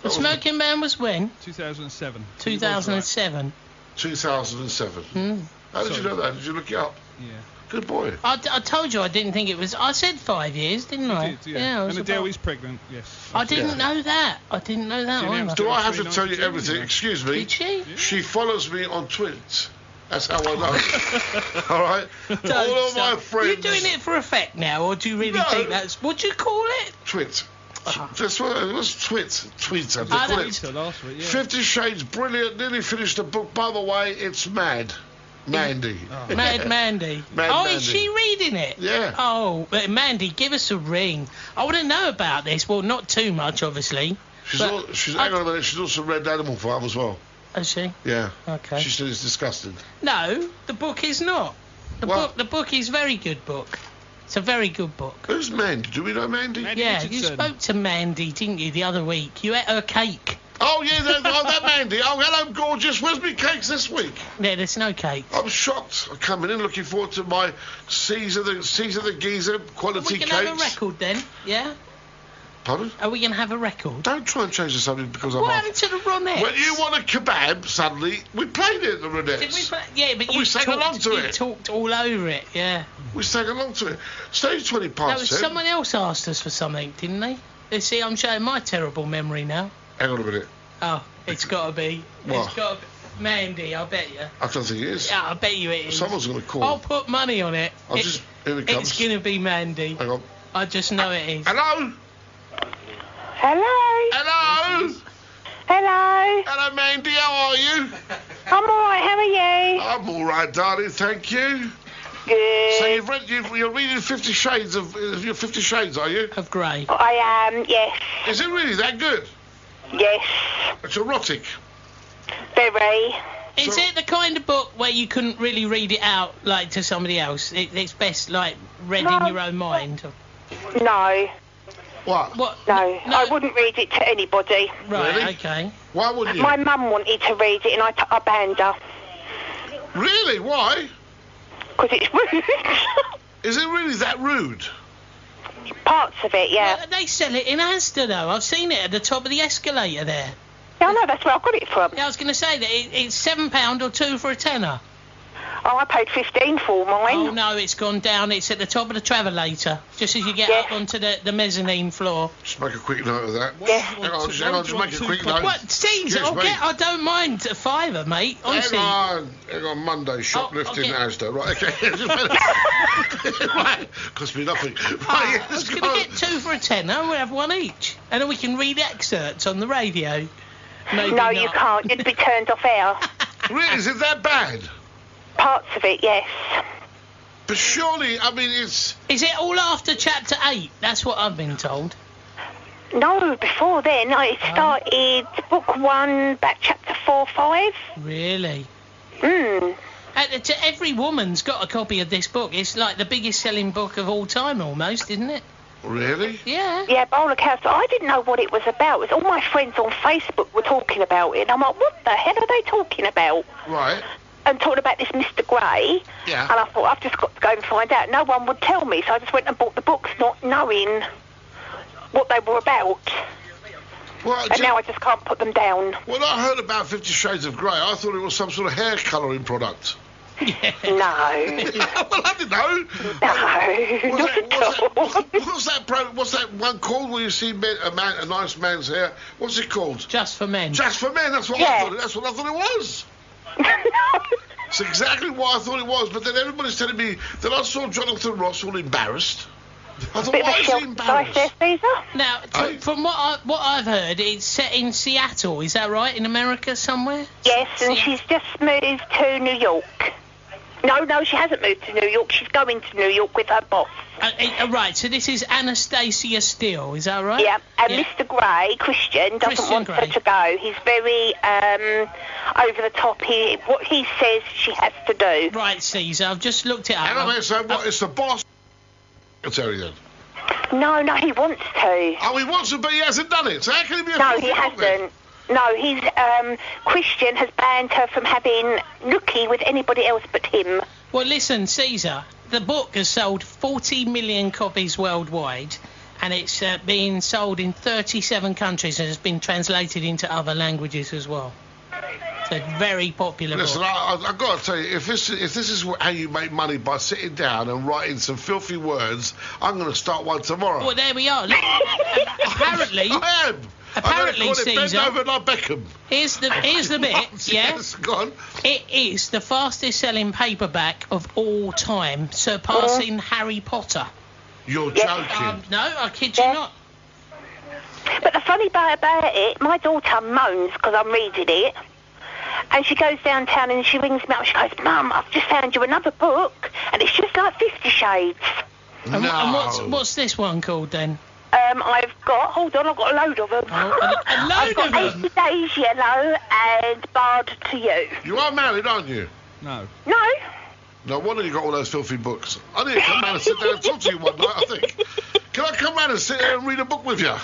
The smoking ban was when? 2007. 2007. 2007. How did you know that? Did you look it up? Yeah. Good boy. I told you I didn't think it was... I said 5 years, didn't I? You did, yeah. And Adele is pregnant, yes. I didn't know that. I didn't know that either. Do I have to tell you everything? Excuse me. Did she? She follows me on Twitch. That's how I know. All right? All of my friends... You're doing it for effect now, or do you really think that's... What do you call it? Twit. That's what it was. Tweet. I call it. Last week, 50 Shades, brilliant. Nearly finished the book. By the way, it's mad. Mandy. Mad Mandy. Mandy. Is she reading it? Yeah. Oh, but Mandy, give us a ring. I want to know about this. Well, not too much, obviously. Hang on a minute. She's also read Animal Farm as well. Has she? Yeah. Okay. She said it's disgusting. No, the book is not. The book is a very good book. It's a very good book. Who's Mandy? Do we know Mandy? Yeah, you spoke to Mandy, didn't you, the other week? You ate her cake. Oh, yeah, that Mandy. Oh, hello, gorgeous. Where's my cakes this week? Yeah, there's no cake. I'm shocked. I'm coming in looking forward to my Caesar the Geezer quality cakes. Are we going to have a record then? Yeah? Pardon? Are we going to have a record? Don't try and change the subject because I'm What happened to the Ronettes? When you want a kebab, suddenly, we played it at the Ronettes. Did we play? Yeah, but you sang along to it. You talked all over it, yeah. We sang along to it. Stage 20 past 10. Someone else asked us for something, didn't they? You see, I'm showing my terrible memory now. Hang on a minute. Oh, it's got to be. What? It's got to be. Mandy, I bet you. I don't think it is. Yeah, I bet you it is. Someone's going to call. I'll put money on it. Here it comes. It's going to be Mandy. Hang on. I just know it is. Hello? Hello? Hello? Hello? Hello, Mandy, how are you? I'm alright, how are you? I'm alright, darling, thank you. Good. So you're reading 50 Shades of... You're 50 Shades, are you? Of grey. I am, yes. Is it really that good? Yes. It's erotic. Very. Is it the kind of book where you couldn't really read it out, like, to somebody else? It's best, like, read in your own mind? No. What? No, I wouldn't read it to anybody. Right, really? okay. Why wouldn't you? My mum wanted to read it and I banned her. Really? Why? Because it's rude. Is it really that rude? Parts of it, yeah. Well, they sell it in Asda, though. I've seen it at the top of the escalator there. Yeah, I know, that's where I got it from. Yeah, I was going to say that it's £7 or 2 for a tenner. Oh, I paid 15 for mine. Oh, no, it's gone down. It's at the top of the travelator, just as you get up onto the mezzanine floor. Just make a quick note of that. Yeah. Hang on, just make a quick note. What, Steve, I don't mind a fiver, mate, honestly. Hang on, Monday, shoplifting Asda. Right, okay. Right, cost me nothing. Right, I was going to get 2 for a tenner, we'll have 1 each. And then we can read excerpts on the radio. Maybe no, not. you can't. You'd be turned off air. Really? Is it that bad? Parts of it, yes. But surely, I mean, it's... Is it all after chapter 8? That's what I've been told. No, before then. I started book 1, back chapter 4, 5. Really? Hmm. Every woman's got a copy of this book. It's like the biggest selling book of all time, almost, isn't it? Really? Yeah. Yeah, Bowler Cows. I didn't know what it was about. It was all my friends on Facebook were talking about it. And I'm like, what the hell are they talking about? Right. And talking about this Mr. Gray. Yeah. And I thought, I've just got to go and find out. No one would tell me, so I just went and bought the books, not knowing what they were about. Well, and now I just can't put them down. When I heard about 50 Shades of Grey, I thought it was some sort of hair colouring product. Yeah. No. Well, I didn't know. No, not at all. What's that one called where you see a nice man's hair? What's it called? Just for Men. Just for Men. That's what I thought. That's what I thought it was. It's exactly what I thought it was. But then everybody's telling me that I saw Jonathan Ross all embarrassed. I thought, Bit of why a is he shelf embarrassed? life there, Caesar. Now, from what I've heard, it's set in Seattle. Is that right? In America somewhere? Yes, and she's just moved to New York. No, she hasn't moved to New York. She's going to New York with her boss. Right, so this is Anastasia Steele, is that right? Yeah, and Mr. Gray, Christian, doesn't want her to go. He's very over the top. What he says she has to do. Right, Caesar, I've just looked it up. Hang on a minute, so what, it's the boss secretary then? No, he wants to. Oh, he wants to, but he hasn't done it. So how can he be a No, he hasn't. No, he's Christian has banned her from having nookie with anybody else but him. Well, listen, Caesar, the book has sold 40 million copies worldwide, and it's being sold in 37 countries and has been translated into other languages as well. It's a very popular Listen, book. I've got to tell you, if this is how you make money by sitting down and writing some filthy words, I'm going to start one tomorrow. Well, there we are. Look, apparently... I am. Apparently, Caesar. Bend over like Beckham. Here's the bit, yeah? Yes, go on. It is the fastest selling paperback of all time, surpassing Harry Potter. You're joking. No, I kid you not. But the funny part about it, my daughter moans because I'm reading it, and she goes downtown and she rings me up. She goes, "Mum, I've just found you another book, and it's just like 50 Shades." And what's this one called then? I've got a load of them. I've got 80 Days Yellow and Bard to You. You are married, aren't you? No. No wonder you got all those filthy books. I need to come round and sit down and talk to you one night, I think. Can I come round and sit there and read a book with you?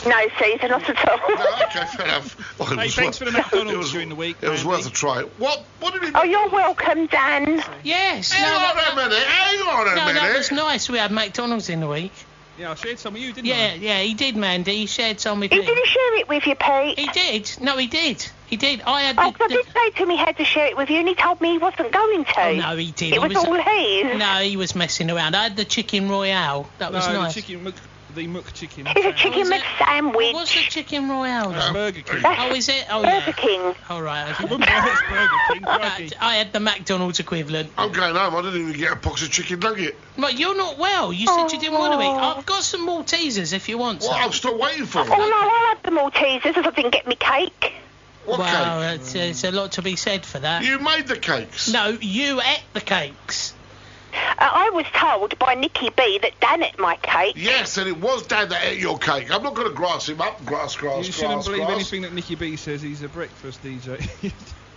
No, Caesar, not at all. No, okay, fair enough. Well, Hey, thanks for the McDonald's during the week. It was worth a try. What do you mean? Oh, you're welcome, Dan. Yes. Hang on a minute. No, that was nice. We had McDonald's in the week. Yeah, I shared some with you, didn't I? Yeah, he did, Mandy. He shared some with He me. didn't share it with you, Pete. He did. No, he did. He did. I did say to him he had to share it with you, and he told me he wasn't going to. Oh, no, he did. It was all his. No, he was messing around. I had the chicken royale. That was nice. The muck chicken. It's a chicken McSandwich. What's the chicken royale? That's Burger King. Oh, is it? Oh, Burger King. All right. Burger King. I had the McDonald's equivalent. I'm going home. I didn't even get a box of chicken nugget. Well, you're not well. You said you didn't want to eat. I've got some Maltesers if you want some. Well, I'm still waiting for them. Oh, no, I had the Maltesers if I didn't get me cake. What cake? It's a lot to be said for that. You made the cakes? No, you ate the cakes. I was told by Nicky B that Dan ate my cake. Yes, and it was Dan that ate your cake. I'm not going to grass him up. Grass. You shouldn't believe anything that Nicky B says. He's a breakfast DJ.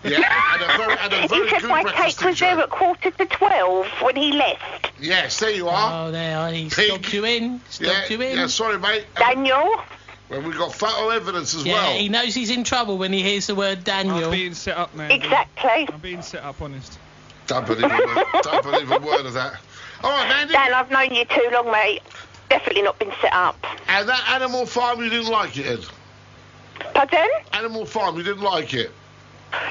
Yeah, and a very He said good my breakfast cake was there at 11:45 when he left. Yes, there you are. Oh, there, he stopped you in. Yeah, sorry, mate. Daniel? Well, we've got photo evidence as Yeah, well. he knows he's in trouble when he hears the word Daniel. I'm being set up, man. Exactly. I'm being set up, honest. Don't believe a word of that. All right, Mandy. Dan, I've known you too long, mate. Definitely not been set up. And that Animal Farm, you didn't like it, Ed? Pardon? Animal Farm, you didn't like it?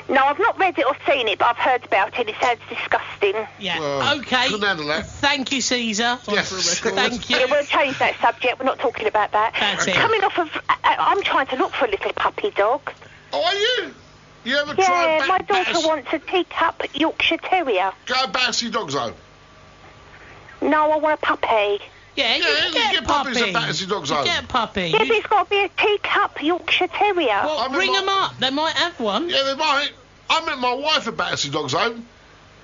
No, I've not read it or seen it, but I've heard about it. It sounds disgusting. Yeah. Okay. Couldn't handle that. Thank you, Caesar. Yes. Thank you. Yeah, we'll change that subject. We're not talking about that. That's it. Coming off of... I'm trying to look for a little puppy dog. Oh, are you? You ever Yeah, tried my daughter wants a teacup Yorkshire Terrier. Go to Battersea Dog Zone. No, I want a puppy. Yeah, you get puppies at Battersea Dog Zone. Get a puppy. Yeah, but it's got to be a teacup Yorkshire Terrier. Well, ring them up. They might have one. Yeah, they might. I met my wife at Battersea Dog Zone.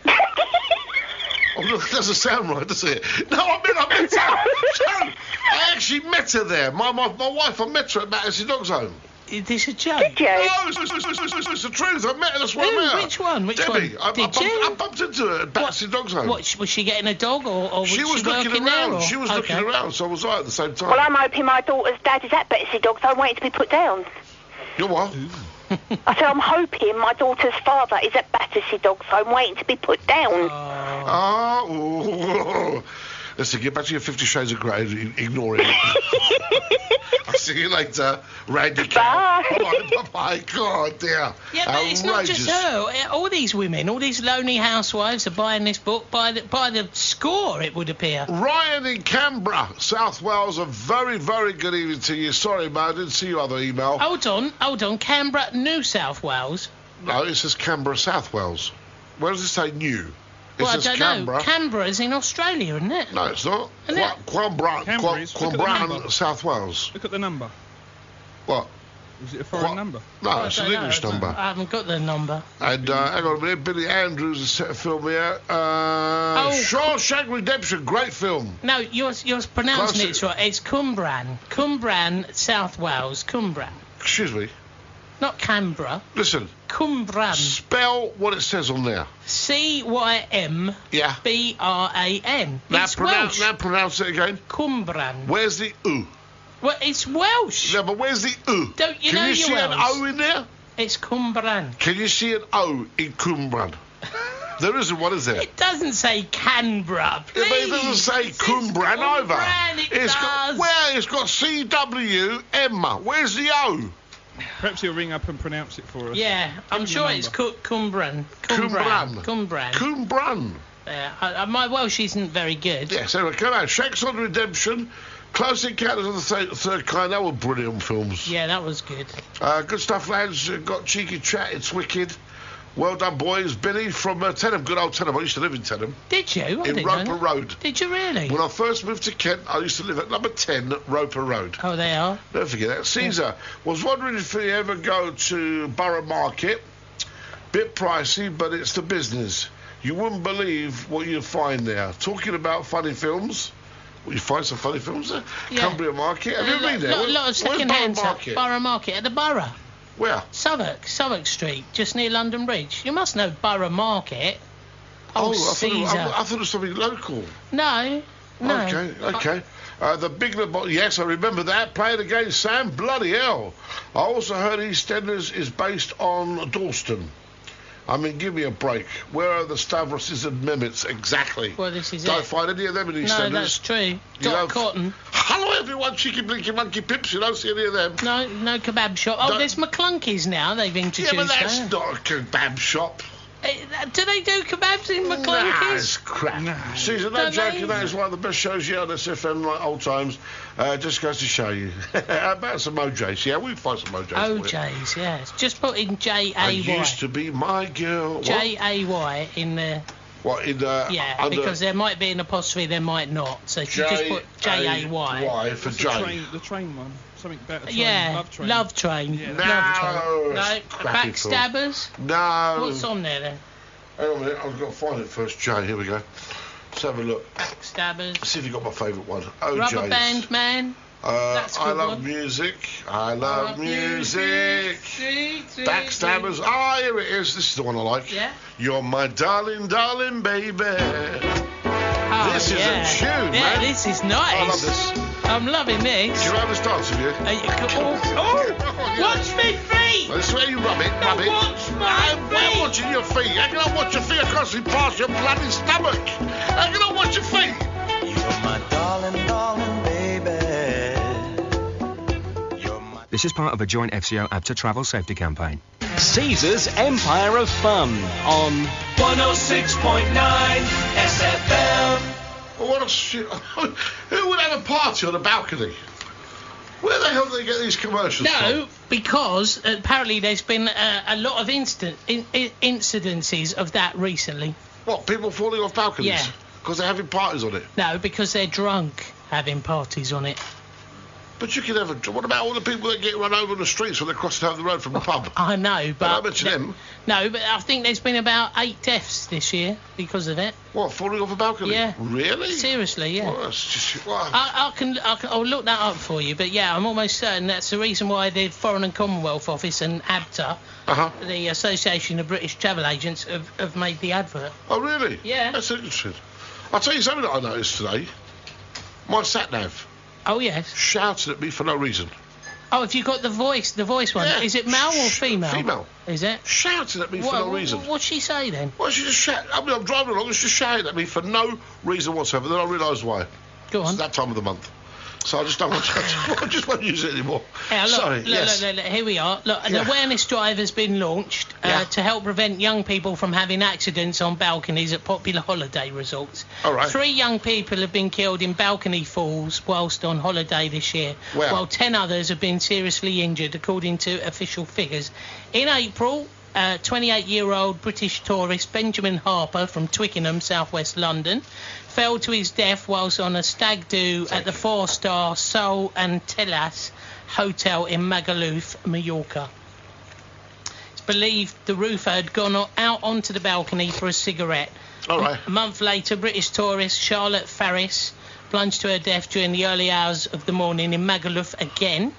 Oh, look, that doesn't sound right, does it? No, I met her. I actually met her there. My wife, I met her at Battersea Dog Zone. Is this a joke? Did you? No, it's the truth. I met her. That's why I met her. Which one? Debbie. One? I bumped into her at Battersea Dog Zone. What, was she getting a dog or was she was looking working around. there, or? She was looking around, so was I at the same time. Well, I'm hoping my daughter's dad is at Battersea Dog Zone waiting to be put down. You're what? I said I'm hoping my daughter's father is at Battersea Dog Zone waiting to be put down. Oh. Listen, get back to your 50 Shades of Grey and ignore it. I'll see you later, Randy Cow. Bye. God, dear. Yeah, but it's not just her. All these women, all these lonely housewives are buying this book by the score, it would appear. Ryan in Canberra, South Wales, a very, very good evening to you. Sorry, man, I didn't see your other email. Hold on. Canberra, New South Wales. No, it says Canberra, South Wales. Where does it say new? It I says don't Canberra. know. Canberra's in Australia, isn't it? No, it's not. Isn't it? Quambran, South Wales. Look at the number. What? Is it a foreign number? No, it's an English number. I haven't got the number. And hang on a minute, Billy Andrews has set a film here. Shawshank Redemption, great film. No, you're pronouncing it right. It's Cumbran. Cumbran, South Wales. Cumbran. Excuse me. Not Canberra. Listen. Cumbran. Spell what it says on there. CYMBRAN. Yeah. It's Welsh. Now pronounce it again. Cumbran. Where's the U? Well, it's Welsh. Yeah, but where's the U? Don't you Can know you see Welsh? an O in there? It's Cumbran. Can you see an O in Cumbran? There isn't one, is there? It doesn't say Canberra, please. Yeah, but it doesn't say Cumbran either. Cumbran, it's got CWM. Where's the O? Perhaps he'll ring up and pronounce it for us. Yeah, I'm sure it's Cumbran. Cumbran. Yeah, my Welsh isn't very good. Yes, anyway, come on. Shanks on Redemption, Close Encounters of the Third Kind. They were brilliant films. Yeah, that was good. Good stuff, lads. Got cheeky chat. It's wicked. Well done, boys. Billy from Tenham, good old Tenham. I used to live in Tenham. Did you? In Roper Road. Did you really? When I first moved to Kent, I used to live at number 10 Roper Road. Oh, they are? Don't forget that. Caesar was wondering if you ever go to Borough Market. Bit pricey, but it's the business. You wouldn't believe what you'd find there. Talking about funny films. Well, you find some funny films there? Yeah. Cumbria Market. Have you been there? A lot of second-hand stuff. Borough Market at the Borough. Where? Southwark Street, just near London Bridge. You must know Borough Market. I Caesar. thought it was something local. No. Okay. The Big Lebowski, yes, I remember that. Playing against Sam, bloody hell. I also heard EastEnders is based on Dalston. I mean, give me a break. Where are the Stavroses and Mimets exactly? Well, this is Don't find any of them in EastEnders. No, that's true. Dot Cotton. Hello, everyone, cheeky blinky monkey pips. You don't see any of them. No kebab shop. Oh, there's McClunky's now. They've introduced. Yeah, but that's not a kebab shop. Do they do kebabs in McClunky's? Nah, it's crap. Caesar, no joking, that is one of the best shows yet on SFM, like old times. Just goes to show you. How about some OJs? Yeah, we can find some OJs. OJs, yes. Just put in J-A-Y. I used to be my girl. J-A-Y in there. What, in the... Yeah, because there might be an apostrophe, there might not. So if you just put J-A-Y. Y for J. The train one. Something better. Yeah, Love Train. No, Backstabbers? No. What's on there then? Hang on a minute, I've got to find it first. J, here we go. Let's have a look. Backstabbers. See if you got my favourite one. OJs. Rubber Band Man. That's I love music. I love music. Backstabbers. Ah, here it is. This is the one I like. Yeah. You're my darling, darling baby. This is a tune, man. Yeah, this is nice. I love this. I'm loving this. Do you know this dance, have you? Watch me feet! This is where you rub it, rub it. Watch my feet! I'm watching your feet. How can I watch your feet across and past your bloody stomach? How can I watch your feet? You're my darling, darling baby. This is part of a joint FCO ABTA travel safety campaign. Caesar's Empire of Fun on 106.9 SFM. Well, what a shit. Who would have a party on a balcony? Where the hell do they get these commercials from? No, because apparently there's been a lot of incidences of that recently. What, people falling off balconies? Yeah. Because they're having parties on it? No, because they're drunk having parties on it. But you can have a... What about all the people that get run over on the streets when they're crossing over the road from the pub? I know, but... I mention them. No, but I think there's been about 8 deaths this year because of it. What, falling off a balcony? Yeah. Really? Seriously, yeah. Well, that's just... Well, I'll look that up for you, but yeah, I'm almost certain that's the reason why the Foreign and Commonwealth Office and ABTA, the Association of British Travel Agents, have made the advert. Oh, really? Yeah. That's interesting. I'll tell you something that I noticed today. My sat-nav. Oh, yes. Shouted at me for no reason. Oh, have you got the voice one? Yeah. Is it male or female? Female. Is it? Shouted at me for no reason. What'd she say then? Well, she just shouted. I mean, I'm driving along and she just shouted at me for no reason whatsoever. Then I realised why. Go on. It's that time of the month. So I just don't want to... I just won't use it anymore. Yeah, look, Sorry, look, here we are. Look, an awareness drive has been launched to help prevent young people from having accidents on balconies at popular holiday resorts. All right. 3 young people have been killed in balcony falls whilst on holiday this year, while 10 others have been seriously injured, according to official figures. In April, 28-year-old British tourist Benjamin Harper from Twickenham, southwest London, fell to his death whilst on a stag do at the 4-star Sol Antillas Hotel in Magaluf, Mallorca. It's believed the roofer had gone out onto the balcony for a cigarette. All right. A month later, British tourist Charlotte Farris plunged to her death during the early hours of the morning in Magaluf again.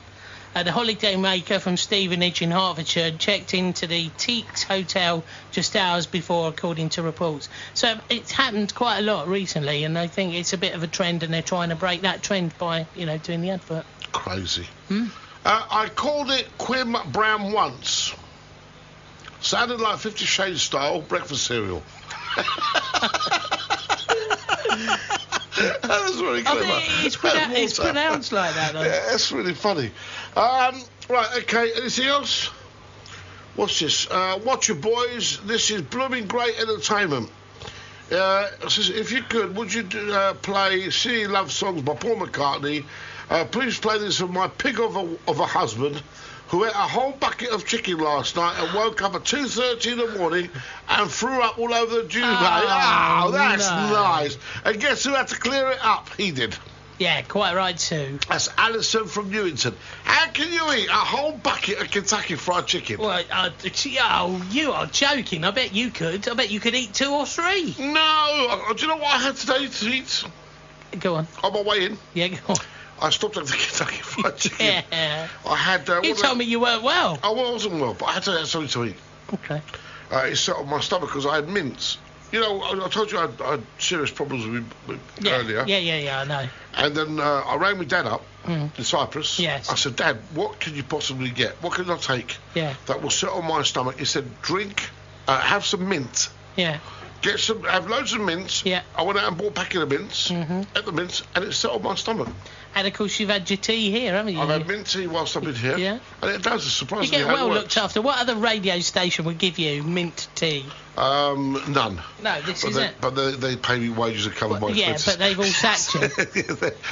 The holidaymaker from Stevenage in Hertfordshire checked into the Teaks Hotel just hours before, according to reports. So it's happened quite a lot recently, and I think it's a bit of a trend, and they're trying to break that trend by, doing the advert. Crazy. I called it Quim Brown once. Sounded like 50 Shades style breakfast cereal. That was really clever. It's pronounced like that, though. Yeah, that's really funny. Right, okay, anything else? What's this? Watch your boys. This is blooming great entertainment. If you could, would you play Silly Love Songs by Paul McCartney? Please play this for my pig of a husband who ate a whole bucket of chicken last night and woke up at 2:30 in the morning and threw up all over the duvet. Oh, that's nice. And guess who had to clear it up? He did. Yeah, quite right too. That's Alison from Newington. How can you eat a whole bucket of Kentucky Fried Chicken? Well, you are joking. I bet you could. I bet you could eat 2 or 3. No. Do you know what I had today to eat? Go on. On my way in. Yeah, go on. I stopped at the Kentucky Fried Chicken. Yeah. I had... you told me you weren't well. I wasn't well, but I had to have something to eat. Okay. It set on my stomach because I had mince. I told you I had serious problems with earlier. Yeah, I know. And then I rang my dad up in Cyprus. Yes. I said, Dad, what can you possibly get? What can I take that will sit on my stomach? He said, drink, have some mint. Yeah. Have loads of mints. Yeah. I went out and bought a packet of mints, ate the mints, and it set on my stomach. And of course you've had your tea here, haven't you? I've had mint tea whilst I've been here. Yeah. And it does, surprisingly. You get well looked after. What other radio station would give you mint tea? None. No, this is it. But they pay me wages to cover my expenses. Yeah, but they've all sacked you.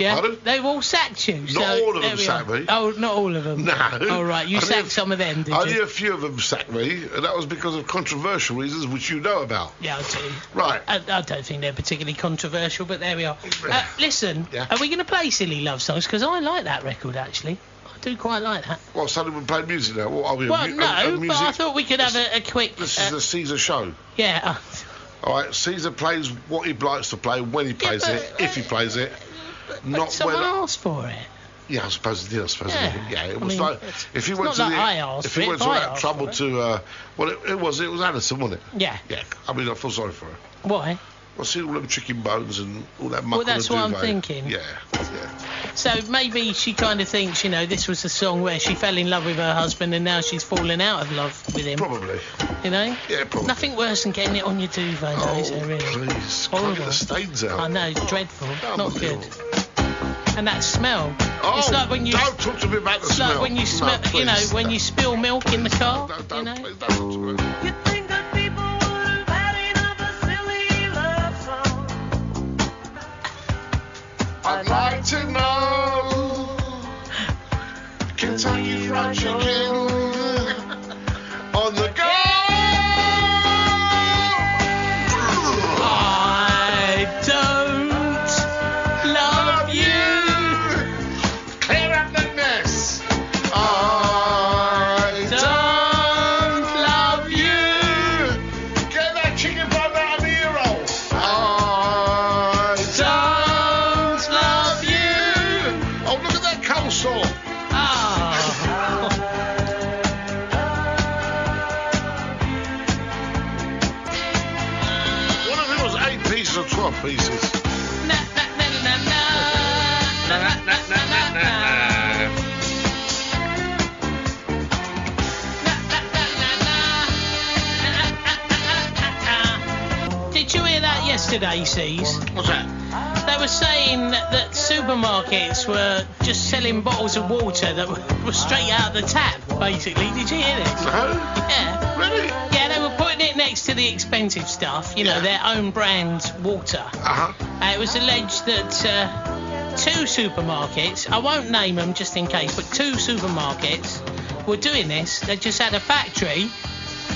Pardon? They've all sacked you. Not all of them sacked me. Oh, not all of them. No. All right, you sacked some of them, did you? Only a few of them sacked me, and that was because of controversial reasons which you know about. Yeah, I do. Right. I don't think they're particularly controversial, but there we are. Listen, are we going to play Silly Love Songs? Because I like that record, actually. I do quite like that. Well, suddenly we're playing music now. What are we? Well, no, but I thought we could have a quick... This is the Caesar show. Yeah. All right, Caesar plays what he likes to play, when he plays it, if he plays it. But someone asked for it. Yeah, I suppose he did. Yeah, it was if he went to all that trouble to... it was Alison, wasn't it? Yeah. Yeah, I mean, I feel sorry for her. Why? I see all them chicken bones and all that muck. Well, that's what I'm thinking. Yeah. So maybe she kind of thinks, this was a song where she fell in love with her husband and now she's fallen out of love with him. Probably. Yeah, probably. Nothing worse than getting it on your duvet, though, is there, really? Please. Horrible. Get the stains out. I know, it's dreadful. Not good. And that smell. Oh, it's like when you don't talk to me about the smell. It's like when you smell, when you spill milk in the car. Don't talk to me. You think that people would have had enough of silly love songs? I'd like to know Kentucky Fried Chicken on the go. I don't love you. Clear up the mess. I don't love you. Get that chicken bone out of the ear roll. I don't love you. Oh, look at that coleslaw. What if it was 8 pieces or 12 pieces? Did you hear that yesterday, Sees? What's that? They were saying that supermarkets were just selling bottles of water that were straight out of the tap, basically. Did you hear this? No. Yeah. Really? Yeah, they were putting it next to the expensive stuff, their own brand water. Uh-huh. It was alleged that 2 supermarkets, I won't name them just in case, but 2 supermarkets were doing this. They just had a factory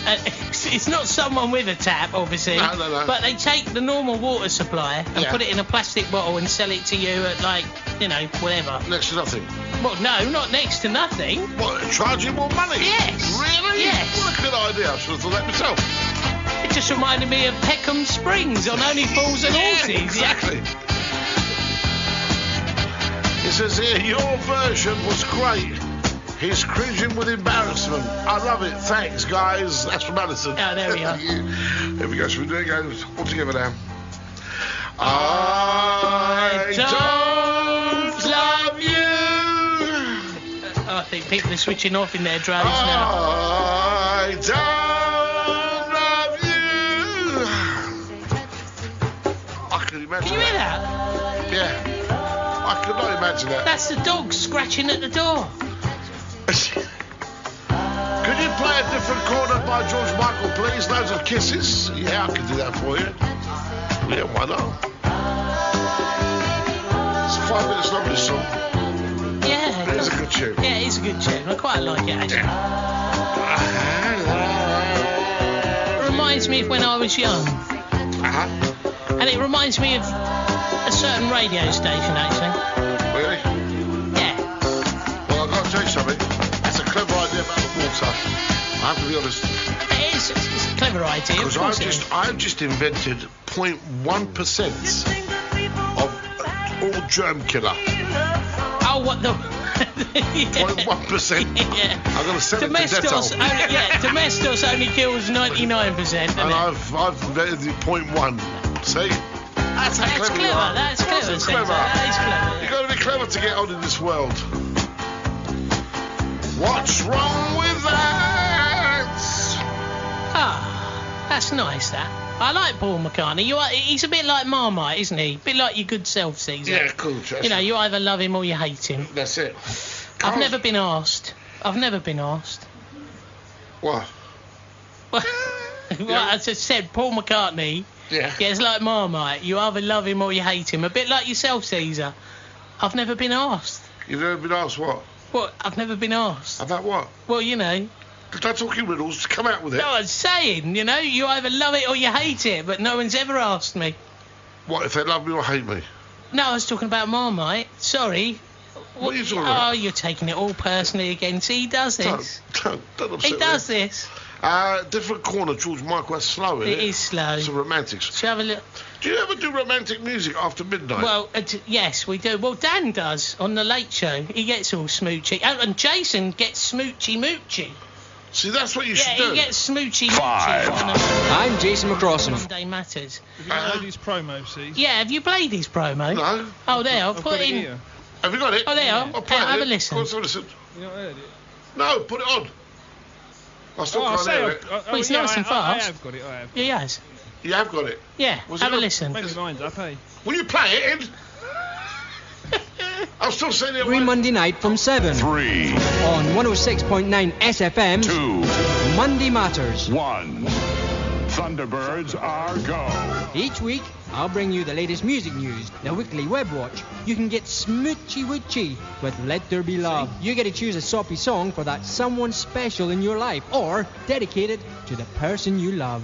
It's not someone with a tap, obviously. No. But they take the normal water supply and put it in a plastic bottle and sell it to you at, like, you know, whatever. Next to nothing. Well, no, not next to nothing. What, charge you more money? Yes. Really? Yes. What a good idea. I should have thought that myself. It just reminded me of Peckham Springs on Only Fools and Horses. Exactly. It says here, your version was great. He's cringing with embarrassment. I love it. Thanks, guys. That's from Alison. Oh, there we are. Here we go. Should we do it again? All together now. I don't love you. I think people are switching off in their drones now. I don't love you. I can imagine Can you hear that? Yeah. I could not imagine that. That's the dog scratching at the door. Could you play a different corner by George Michael, please? Loads of kisses. Yeah, I can do that for you. Yeah, why not? It's 5 minutes long, this song. Yeah. It is a good tune. Yeah, it is a good tune. I quite like it, actually. It reminds me of when I was young. And it reminds me of a certain radio station, actually. Really? Yeah. Well, I've got to tell you something. That's a clever idea about the water. I have to be honest. It is. It's a clever idea. Because Of course I've just invented 0.1% of all germ killer. Oh, what the... 0.1%. Yeah. I'm going to send Domestos, it to Dettol. Domestos only kills 99%, doesn't And it? I've invented the 0.1. See? That's how That's clever you clever. are. That's clever. That's Caesar. clever. That is clever. You've got to be clever to get on in this world. What's wrong with that? Ah, that's nice, that. I like Paul McCartney. He's a bit like Marmite, isn't he? A bit like your good self, Caesar. Yeah, cool, Chester. You know, you either love him or you hate him. That's it. I've never been asked. What? Well, I just said Paul McCartney. Yeah. It's like Marmite. You either love him or you hate him. A bit like yourself, Caesar. I've never been asked. You've never been asked what? What? I've never been asked. About what? Well, you know. Don't talk in riddles. Come out with it. No, I'm saying, you know, you either love it or you hate it, but no one's ever asked me. What, if they love me or hate me? No, I was talking about Marmite. Sorry. What are you talking about? Oh, you're taking it all personally again. See, he does this. Don't upset He me. does this. Different corner, George Michael. That's slow, isn't it? It is slow. It's a romantics. Shall we have a look? Do you ever do romantic music after midnight? Well, yes, we do. Well, Dan does on the Late Show. He gets all smoochy. Oh, and Jason gets smoochy moochy. See, that's what you should do. Yeah, he gets smoochy moochy. I'm Jason McCrossan. Monday Matters. Have you heard his promo, see? Yeah, have you played his promo? No. Oh, there, I'll I've put got it in. here. Have you got it? Oh, there. I'll play Have it. a listen. Let's have a listen. You not heard it? No, put it on. I still can't hear it. Well, it's nice and I fast. have got it, I have. Yeah, he has. You have got it. Yeah, Was have it a on? listen. Maybe mine's up, hey? Will you play it in? I'm still saying it. Every Monday night from 7. 3, On 106.9 SFM. 2, Monday Matters. 1. Thunderbirds are go. Each week, I'll bring you the latest music news, the weekly web watch. You can get smoochy woochy with Let There Be Love. You get to choose a soppy song for that someone special in your life, or dedicated to the person you love.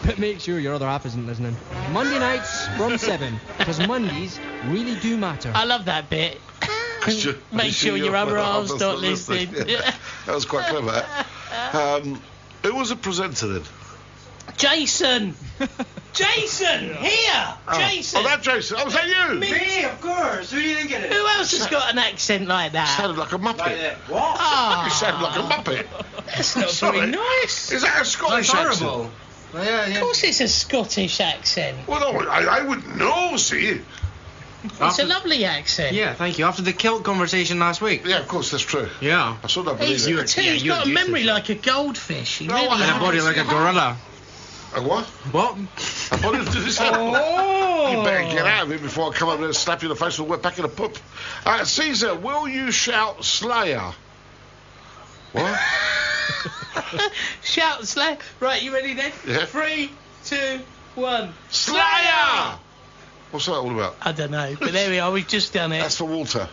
But make sure your other half isn't listening. Monday nights from 7, because Mondays really do matter. I love that bit. Make sure your other half's not listening. Yeah, that was quite clever. Who was the presenter then? Jason! Jason! Here! Jason! Oh, that Jason. Oh, was that you? Me, of course. Who do you think it is? Who else has got an accent like that? Sounded like a Muppet. Right there. What? Ah, You sound like a Muppet. that's not Sorry. very nice. Is that a Scottish That's accent? horrible. Oh, yeah, Of yeah. course it's a Scottish accent. Well, no, I wouldn't know, see. It's a lovely accent. Yeah, thank you. After the kilt conversation last week. Yeah, of course, that's true. Yeah. I still don't believe He's, it. he's got a memory like a goldfish. He No, really I And a has. body like a gorilla. A what? What? I wanted to do this. Oh. You better get out of here before I come up there and slap you in the face with a wet pack in a poop. Caesar, will you shout Slayer? What? Shout, Slayer. Right, you ready then? Yeah. 3, 2, 1. Slayer! What's that all about? I don't know, but there we are. We've just done it. That's for Walter.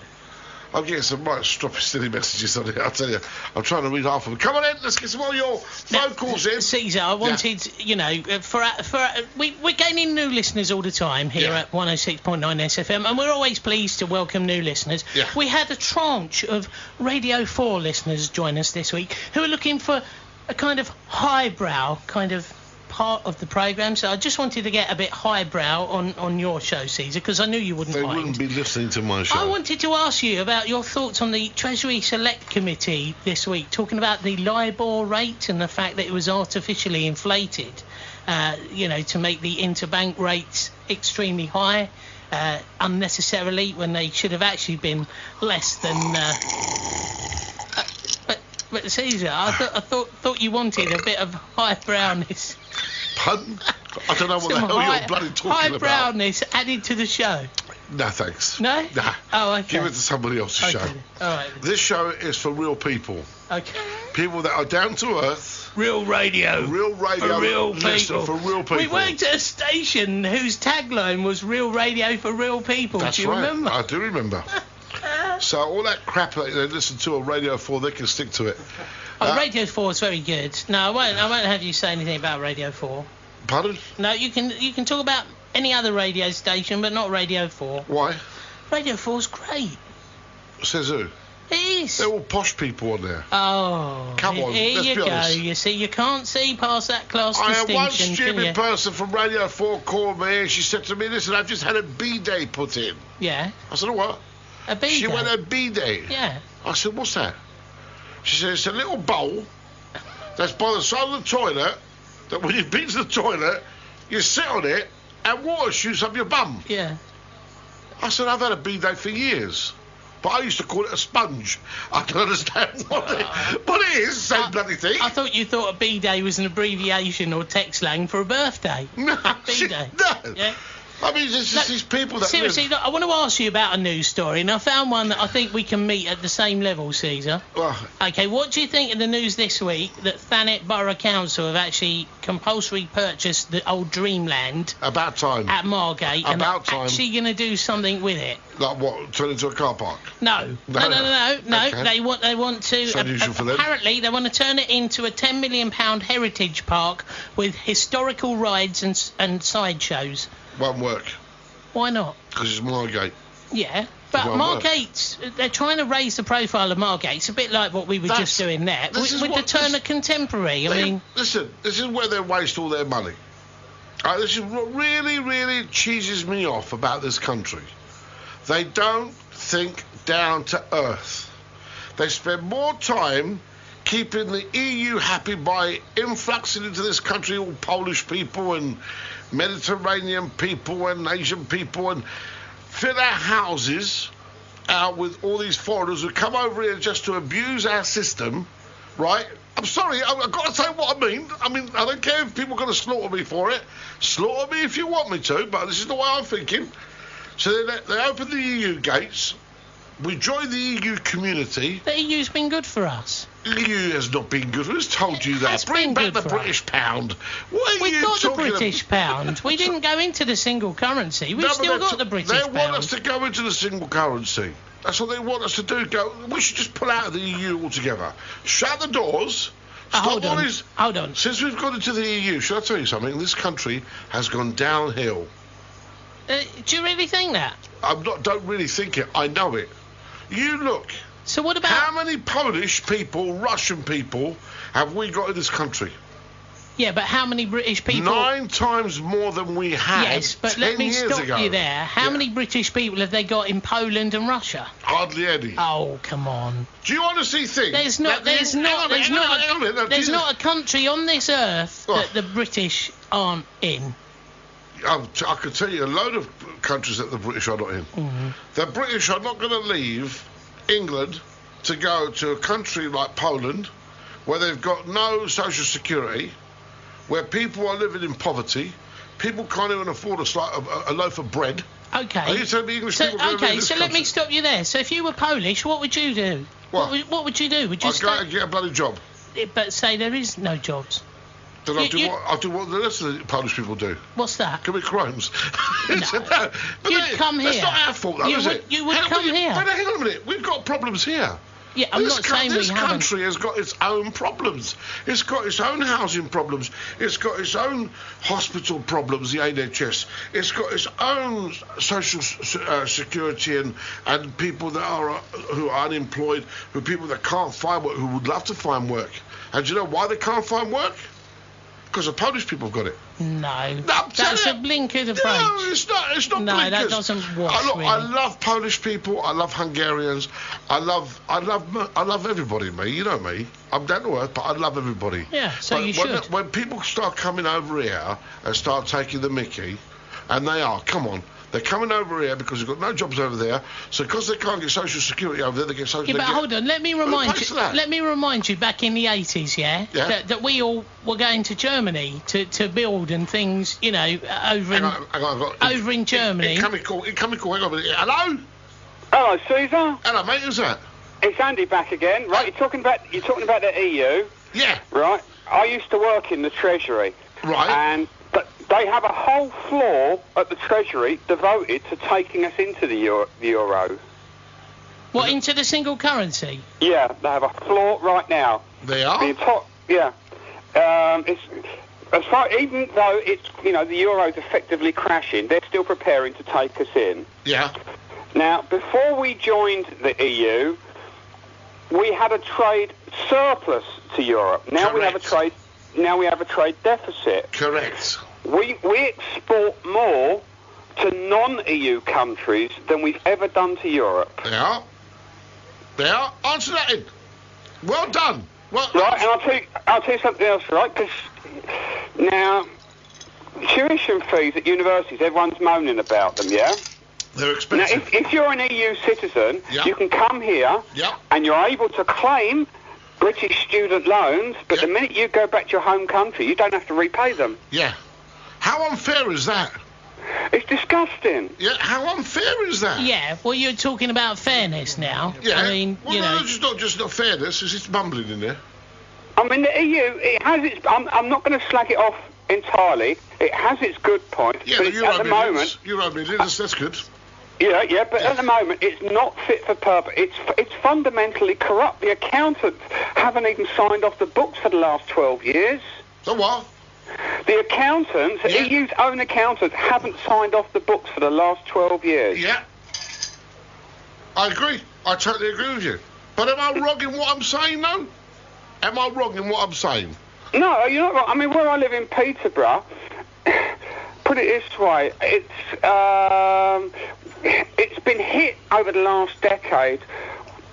I'm getting some right stroppy, silly messages on here, I'll tell you. I'm trying to read half of them. Come on in, let's get some more of your phone calls in. Caesar, I wanted, we're gaining new listeners all the time here at 106.9 SFM, and we're always pleased to welcome new listeners. Yeah. We had a tranche of Radio 4 listeners join us this week who are looking for a kind of highbrow kind of part of the programme, so I just wanted to get a bit highbrow on your show, Caesar, because I knew you wouldn't mind. They wouldn't be listening to my show. I wanted to ask you about your thoughts on the Treasury Select Committee this week, talking about the LIBOR rate and the fact that it was artificially inflated, to make the interbank rates extremely high, unnecessarily, when they should have actually been less than... But Caesar, I thought you wanted a bit of highbrowness. Pardon? I don't know what the hell you're bloody talking about. Highbrowness added to the show. No, thanks. No? Nah. Oh, okay. Give it to somebody else's show. All right. This show is for real people. Okay. People that are down to earth. Real radio. Real radio. For real listen, people. For real people. We worked at a station whose tagline was "Real radio for real people." That's Do you right. remember? I do remember. So all that crap that they listen to on Radio 4, they can stick to it. Radio 4 is very good. No, I won't have you say anything about Radio 4. Pardon? No, you can talk about any other radio station, but not Radio 4. Why? Radio 4's great. Says who? It is. They're all posh people on there. Oh, come on, here let's you be go. honest. You see, you can't see past that class I had distinction. one can stupid you? person from Radio 4 called me and she said to me, listen, I've just had a B-day put in. Yeah. I said, what? A B-day? She went a B-day. Yeah. I said, what's that? She said, it's a little bowl that's by the side of the toilet that when you've been to the toilet, you sit on it and water shoots up your bum. Yeah. I said, I've had a B-day for years. But I used to call it a sponge. I don't understand what it is, same bloody thing. I thought you thought a B-day was an abbreviation or text slang for a birthday. No. B-day. No. Yeah. I mean, there's just these people that seriously, look, I want to ask you about a news story, and I found one that I think we can meet at the same level, Caesar. Okay, what do you think of the news this week that Thanet Borough Council have actually compulsory purchased the old Dreamland? About time. At Margate. About time. And actually going to do something with it. Like what? Turn it into a car park? No. Okay. They want to. It's unusual for them. Apparently, they want to turn it into a £10 million heritage park with historical rides and sideshows. Won't work. Why not? Because it's Margate. Yeah, but Margate's, they're trying to raise the profile of Margate. It's a bit like what we were just doing there. With the turn of contemporary, Listen, this is where they waste all their money. This is what really, really cheeses me off about this country. They don't think down to earth. They spend more time keeping the EU happy by influxing into this country all Polish people and Mediterranean people and Asian people and fill our houses out with all these foreigners who come over here just to abuse our system, right? I'm sorry, I've got to say what I mean. I don't care if people are going to slaughter me for it. Slaughter me if you want me to, but this is the way I'm thinking. So they open the EU gates. We join the EU community. The EU's been good for us. The EU has not been good. Who's told you that? Bring back the British pound. What are We've you got the talking British pound. We didn't go into the single currency. We've still got the British pound. They want us to go into the single currency. That's what they want us to do. We should just pull out of the EU altogether. Shut the doors. Hold on. Since we've gone into the EU, should I tell you something? This country has gone downhill. Do you really think that? Don't really think it. I know it. You look. So what about... How many Polish people, Russian people, have we got in this country? Yeah, but how many British people... 9 times more than we had. Yes, but 10 let me years stop ago. you there. How many British people have they got in Poland and Russia? Hardly any. Oh, come on. Do you honestly think... There's not a country on this earth that the British aren't in. I can tell you a load of countries that the British are not in. Mm-hmm. The British are not going to leave England to go to a country like Poland, where they've got no social security, where people are living in poverty, people can't even afford a loaf of bread. Okay. Are you telling me English people are going to live in this let me stop you there. So if you were Polish, what would you do? What would you do? Would you I'd go and get a bloody job. But say there is no jobs. Then I'll do what the rest of the Polish people do. What's that? Commit crimes. No. But You'd come here. That's not our fault, though, is it? You would come here. But hang on a minute. We've got problems here. Yeah, I'm not saying we This haven't. country has got its own problems. It's got its own housing problems. It's got its own hospital problems, the NHS. It's got its own social security and people that are who are unemployed, who people that can't find work, who would love to find work. And do you know why they can't find work? Because the Polish people have got it. No, that's a blinkered approach. No, it's not No, blinkers. that doesn't wash, really. I love Polish people. I love Hungarians. I love everybody. Me, you know me. I'm down to earth, but I love everybody. Yeah, so but you should. When people start coming over here and start taking the mickey, and they are, come on. They're coming over here because they've got no jobs over there. So because they can't get social security over there, they get social. Yeah, but hold on. Let me remind you. Back in the 80s, that we all were going to Germany to build and things. You know, over in Germany. Incoming call. Hang on a minute. Hello. Hello, Caesar. Hello, mate. Who's that? It's Andy back again. Right, you're talking about the EU. Yeah. Right. I used to work in the Treasury. Right. But they have a whole floor at the Treasury devoted to taking us into the euro. What, into the single currency? Yeah, they have a floor right now. They are? Yeah. It's as far, even though it's, the euro's effectively crashing, they're still preparing to take us in. Yeah. Now, before we joined the EU, we had a trade surplus to Europe. Now we have a trade deficit. Correct. We export more to non-EU countries than we've ever done to Europe. They are. Answer that in. Well done. Well, right, and I'll tell you something else, right? Because now, tuition fees at universities, everyone's moaning about them, yeah? They're expensive. Now, if you're an EU citizen, you can come here and you're able to claim British student loans, but the minute you go back to your home country, you don't have to repay them. Yeah. How unfair is that? It's disgusting. Yeah, how unfair is that? Yeah, well, you're talking about fairness now. Yeah. I mean, no, it's not just not fairness, it's mumbling in there. I mean, the EU, it has its... I'm not going to slag it off entirely. It has its good points, Yeah, but at the moment... Euro millions, that's good. Yeah, but at the moment, it's not fit for purpose. It's fundamentally corrupt. The accountants haven't even signed off the books for the last 12 years. The what? The accountants, the EU's own accountants, haven't signed off the books for the last 12 years. Yeah. I agree. I totally agree with you. But am I wrong in what I'm saying, though? Am I wrong in what I'm saying? No, you're not wrong. I mean, where I live in Peterborough, put it this way, it's been hit over the last decade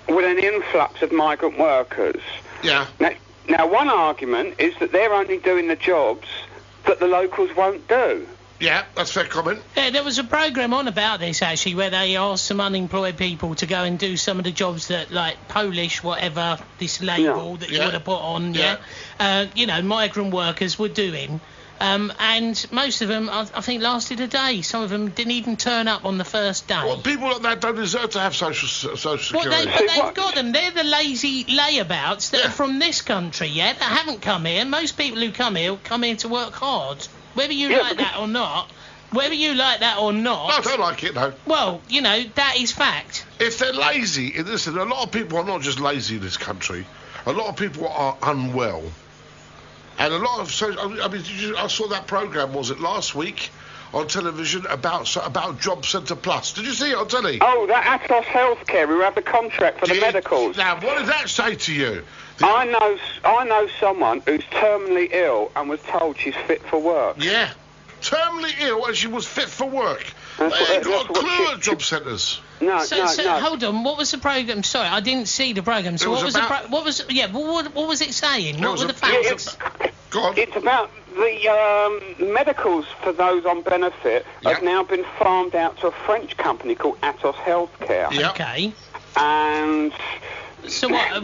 with an influx of migrant workers. Yeah. Now, one argument is that they're only doing the jobs that the locals won't do. Yeah, that's a fair comment. Yeah, there was a programme on about this, actually, where they asked some unemployed people to go and do some of the jobs that, like, Polish, whatever, this label that you would have put on, migrant workers were doing. And most of them, I think, lasted a day. Some of them didn't even turn up on the first day. Well, people like that don't deserve to have social security. Well, they've got them. They're the lazy layabouts that are from this country, that haven't come here. Most people who come here to work hard. Whether you like that or not. No, I don't like it, no. Well, that is fact. If they're lazy, listen, a lot of people are not just lazy in this country. A lot of people are unwell. And a lot of... I saw that programme, was it last week, on television, about Job Centre Plus. Did you see it on telly? Oh, that Atos Healthcare, we have the contract for the medicals. Now, what did that say to you? I know someone who's terminally ill and was told she's fit for work. Yeah. Terminally ill and she was fit for work. They ain't got a clue at job centres. No. Hold on. What was the programme? Sorry, I didn't see the programme. So what was it saying? What were the facts? Go on. It's about the medicals for those on benefit have now been farmed out to a French company called Atos Healthcare. Yep. Okay. And... So what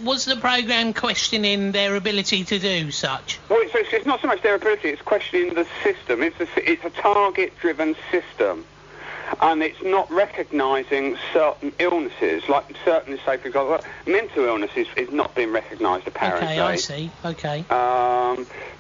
was the programme questioning their ability to do such? Well, it's not so much their ability, it's questioning the system. It's a target-driven system. and it's not recognising certain illnesses, like certain, say, for example, mental illness is not being recognised, apparently. Okay, I see. Okay.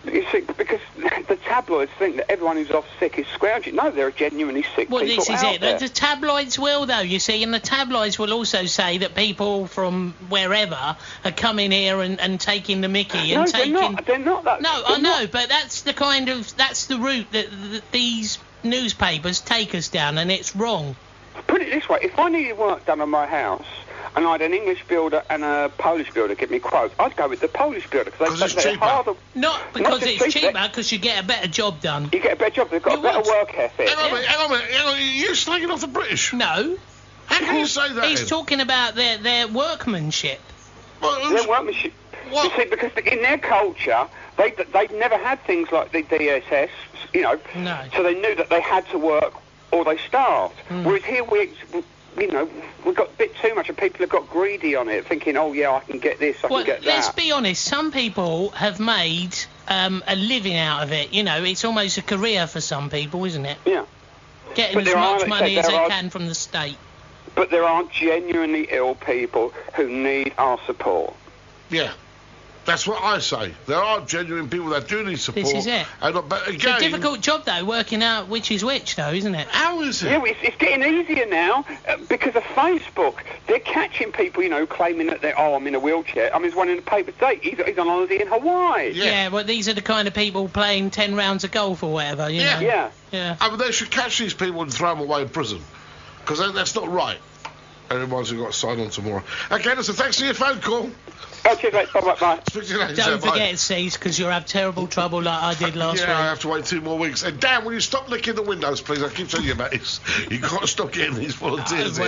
You see, because the tabloids think that everyone who's off sick is scrounging. No, there are genuinely sick Well, people this is out it. there. The tabloids will, though, you see, and the tabloids will also say that people from wherever are coming here and taking the mickey and No, taking... they're not that... No, they're I know, not. but that's the route that these newspapers take us down, and it's wrong. Put it this way, if I needed work done on my house, and I had an English builder and a Polish builder give me quotes, I'd go with the Polish builder, because they're harder... Not because just it's cheaper, because you get a better job done. You get a better job, they've got a better work ethic. Hang on a minute. You're slagging off the British. No. How can you say that? He's talking about their workmanship. Their workmanship. You see, because in their culture, they've never had things like the DSS, you know, so they knew that they had to work or they starved. Whereas here we've got a bit too much, and people have got greedy on it, thinking, oh yeah, I can get this, I can get that. Let's be honest, some people have made a living out of it. You know, it's almost a career for some people, isn't it? Yeah. Getting as much money as they can from the state. But there are genuinely ill people who need our support. Yeah. That's what I say. There are genuine people that do need support. This is it. But again, It's a difficult job, though, working out which is which, though, isn't it? How is it? Yeah, it's getting easier now because of Facebook. They're catching people, claiming that I'm in a wheelchair. I mean, there's one in the paper today. He's on holiday in Hawaii. Yeah, well, these are the kind of people playing 10 rounds of golf or whatever, you know. Yeah. I mean, they should catch these people and throw them away in prison. Because that's not right. Everyone's got to sign on tomorrow. Okay, listen, thanks for your phone call. Oh, cheers, mate. Bye-bye. Speak to you later. Don't Bye. forget, Cease, because you'll have terrible trouble like I did last week. Yeah, I have to wait 2 more weeks. And Dan, will you stop licking the windows, please? I keep telling you about this. You've got to stop getting these volunteers in.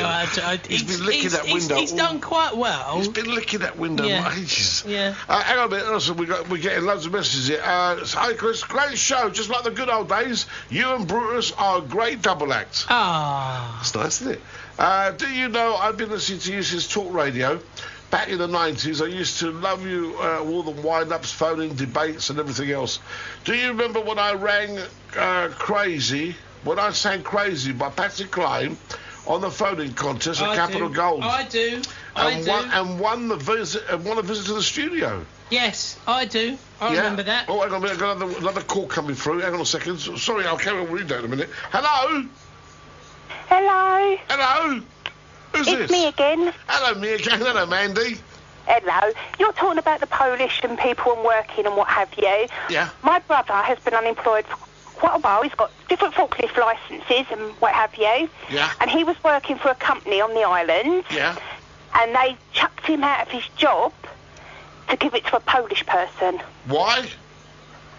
He's been licking that window. He's done quite well. He's been licking that window for ages. Yeah. Hang on a minute. Listen, we're getting loads of messages here. Hi, Chris. Great show. Just like the good old days. You and Brutus are a great double act. Ah. That's nice, isn't it? Do you know I've been listening to you since talk radio? Back in the 90s, I used to love you, all the wind-ups, phoning, debates and everything else. Do you remember when I rang Crazy, when I sang Crazy by Patsy Cline on the phoning contest at Capital Gold? I do. And won a visit to the studio. Yes, I do. I remember that. Oh, hang on a minute, I've got another call coming through. Hang on a second. Sorry, I'll carry on reading that in a minute. Hello? Hello. Hello? Who's this? It's me again. Hello, me again. Hello, Mandy. Hello. You're talking about the Polish and people and working and what have you. Yeah. My brother has been unemployed for quite a while. He's got different forklift licences and what have you. Yeah. And he was working for a company on the island. Yeah. And they chucked him out of his job to give it to a Polish person. Why?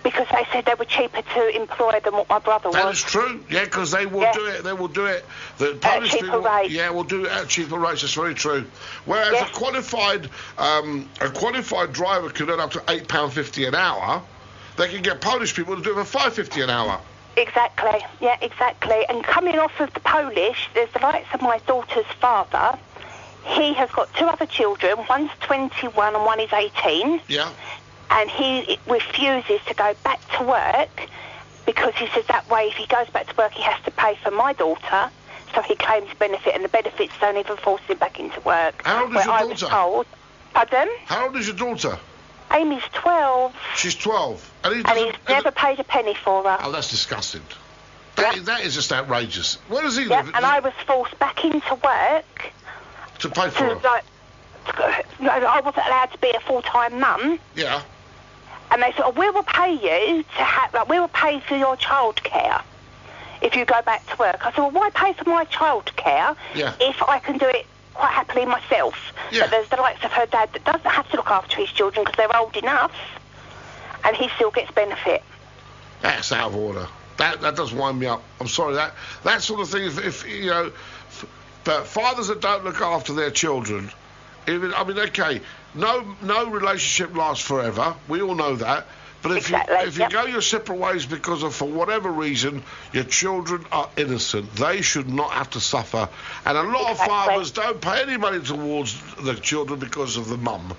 Because they said they were cheaper to employ than what my brother was. That is true. Yeah, because they will do it. They will do it. The Polish cheaper people, rate. yeah, will do it at cheaper rates. That's very true. Whereas a qualified driver could earn up to £8.50 an hour. They can get Polish people to do it for £5.50 an hour. Exactly. Yeah, exactly. And coming off of the Polish, there's the likes of my daughter's father. He has got 2 other children. One's 21 and one is 18. Yeah. And he refuses to go back to work because he says that way if he goes back to work he has to pay for my daughter, so he claims benefit, and the benefits don't even force him back into work. How old is your I daughter? was told, pardon? How old is your daughter? Amy's 12. She's 12. And he's never paid a penny for her. Oh, that's disgusting. That is just outrageous. Where does he Yeah, live? and I was forced back into work To pay for her? I wasn't allowed to be a full-time mum. Yeah. And they said, oh, we will pay you to have, we will pay for your childcare if you go back to work. I said, well, why pay for my childcare if I can do it quite happily myself? Yeah. But there's the likes of her dad that doesn't have to look after his children because they're old enough, and he still gets benefit. That's out of order. That does wind me up. I'm sorry. That sort of thing. If you know, but fathers that don't look after their children. Okay, no relationship lasts forever. We all know that. But if you go your separate ways because of, for whatever reason, your children are innocent, they should not have to suffer. And a lot of fathers don't pay any money towards the children because of the mum.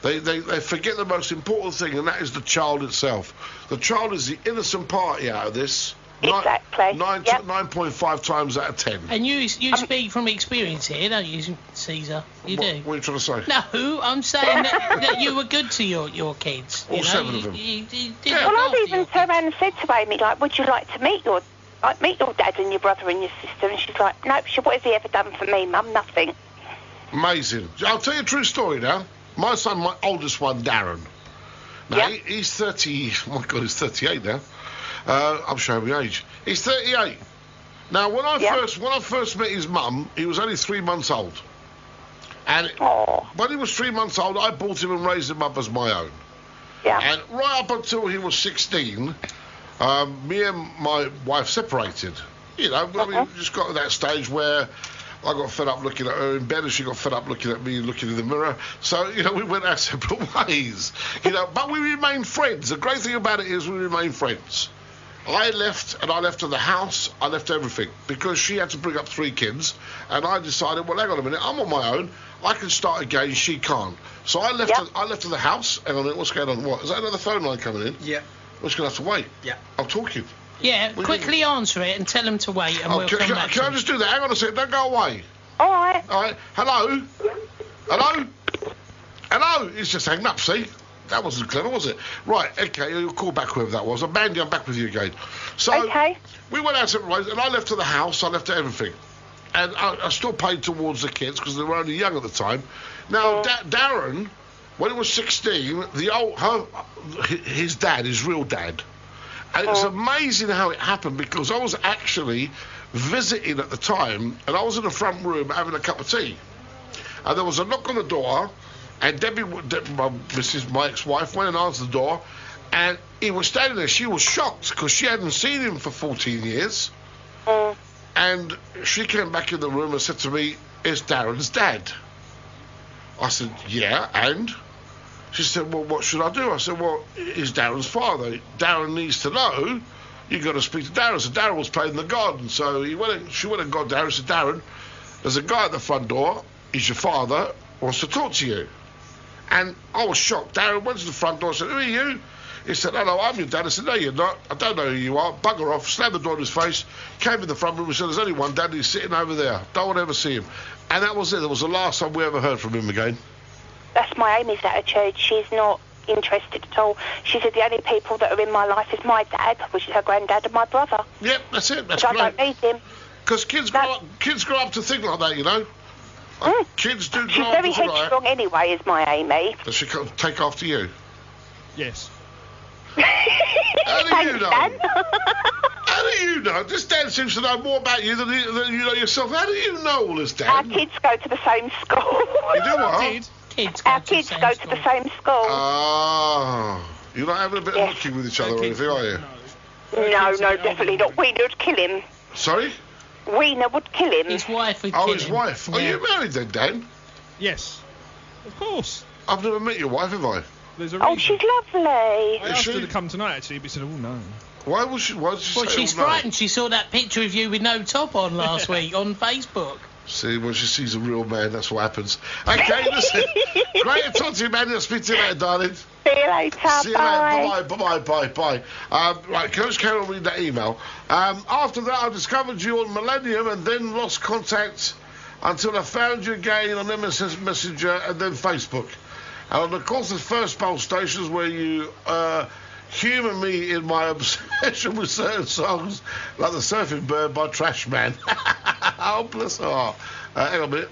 They forget the most important thing, and that is the child itself. The child is the innocent party out of this. Exactly. 9.5 times out of 10. And you speak from experience here, don't you, Caesar? You do. What are you trying to say? No, I'm saying that you were good to your kids. All you know? 7 of them. You did Well, I've even turned around and said to Amy, like, would you like to meet your dad and your brother and your sister? And she's like, nope, what has he ever done for me, Mum? Nothing. Amazing. I'll tell you a true story now. My son, my oldest one, Darren. Now, he's 30... Oh, my God, he's 38 now. I'm showing my age. He's 38. Now, when I first met his mum, he was only 3 months old. And when he was 3 months old, I bought him and raised him up as my own. Yeah. And right up until he was 16, me and my wife separated. You know, I mean, just got to that stage where I got fed up looking at her in bed and she got fed up looking at me looking in the mirror. So, you know, we went our separate ways. You know, but we remained friends. The great thing about it is we remained friends. I left her the house, I left everything, because she had to bring up 3 kids, and I decided, well, hang on a minute, I'm on my own, I can start again, she can't. So I left her the house. Hang on a minute, what's going on? What? Is that another phone line coming in? Yeah. We're just going to have to wait. Yeah. I'm talking. Yeah, quickly answer it and tell them to wait, and we'll come back. Can I just do that? Hang on a second, don't go away. All right. All right. Hello? Hello? Hello? He's just hanging up, see? That wasn't clever, was it? Right, okay, you'll call back whoever that was. Mandy, I'm back with you again. So, we went out separate ways, and I left her the house, I left her everything. And I still paid towards the kids, because they were only young at the time. Now, Darren, when he was 16, his dad, his real dad, and it's amazing how it happened, because I was actually visiting at the time, and I was in the front room having a cup of tea. And there was a knock on the door, and Debbie, my ex-wife, went and answered the door, and he was standing there. She was shocked, because she hadn't seen him for 14 years. And she came back in the room and said to me, it's Darren's dad. I said, yeah, and? She said, well, what should I do? I said, well, he's Darren's father. Darren needs to know. You've got to speak to Darren. So Darren was playing in the garden. So she went and got Darren and said, Darren, there's a guy at the front door. He's your father, wants to talk to you. And I was shocked. Darren went to the front door and said, who are you? He said, hello, I'm your dad. I said, no, you're not. I don't know who you are. Bugger off. Slammed the door in his face. Came in the front room and said, there's only one dad. He's sitting over there. Don't want to ever see him. And that was it. That was the last time we ever heard from him again. That's my Amy's attitude. She's not interested at all. She said the only people that are in my life is my dad, which is her granddad, and my brother. Yep, that's it. That's great. great. I don't need him. Because kids grow up to think like that, you know. Kids do grow up to She's very think like that. headstrong anyway, is my Amy. Does she take after you? Yes. How do you know? How do you know? This dad seems to know more about you than you know yourself. How do you know all this, Dad? Our kids go to the same school. You do what? Our kids go to the same school. Oh. You're not having a bit of looking with each other or anything, are you? No, definitely not. Wiener would kill him. Sorry? Wiener would kill him. His wife would kill him. Oh, his wife. Yeah. Are you married then, Dan? Yes. Of course. I've never met your wife, have I? There's a Oh, reason. she's lovely. I asked her to come tonight, actually, but she said, oh, no. Why did she Well, say she's no? frightened. She saw that picture of you with no top on last week on Facebook. See, when she sees a real man, that's what happens. Okay, listen. Great to talk to you, man. I'll speak to you later, darling. See you later. See you later. Bye. Right, can I just carry on reading that email? After that, I discovered you on Millennium and then lost contact until I found you again on MSN Messenger and then Facebook. And of course, the first poll stations where you humour me in my obsession with certain songs, like The Surfing Bird by Trash Man. Oh, bless her heart. Hang on a minute.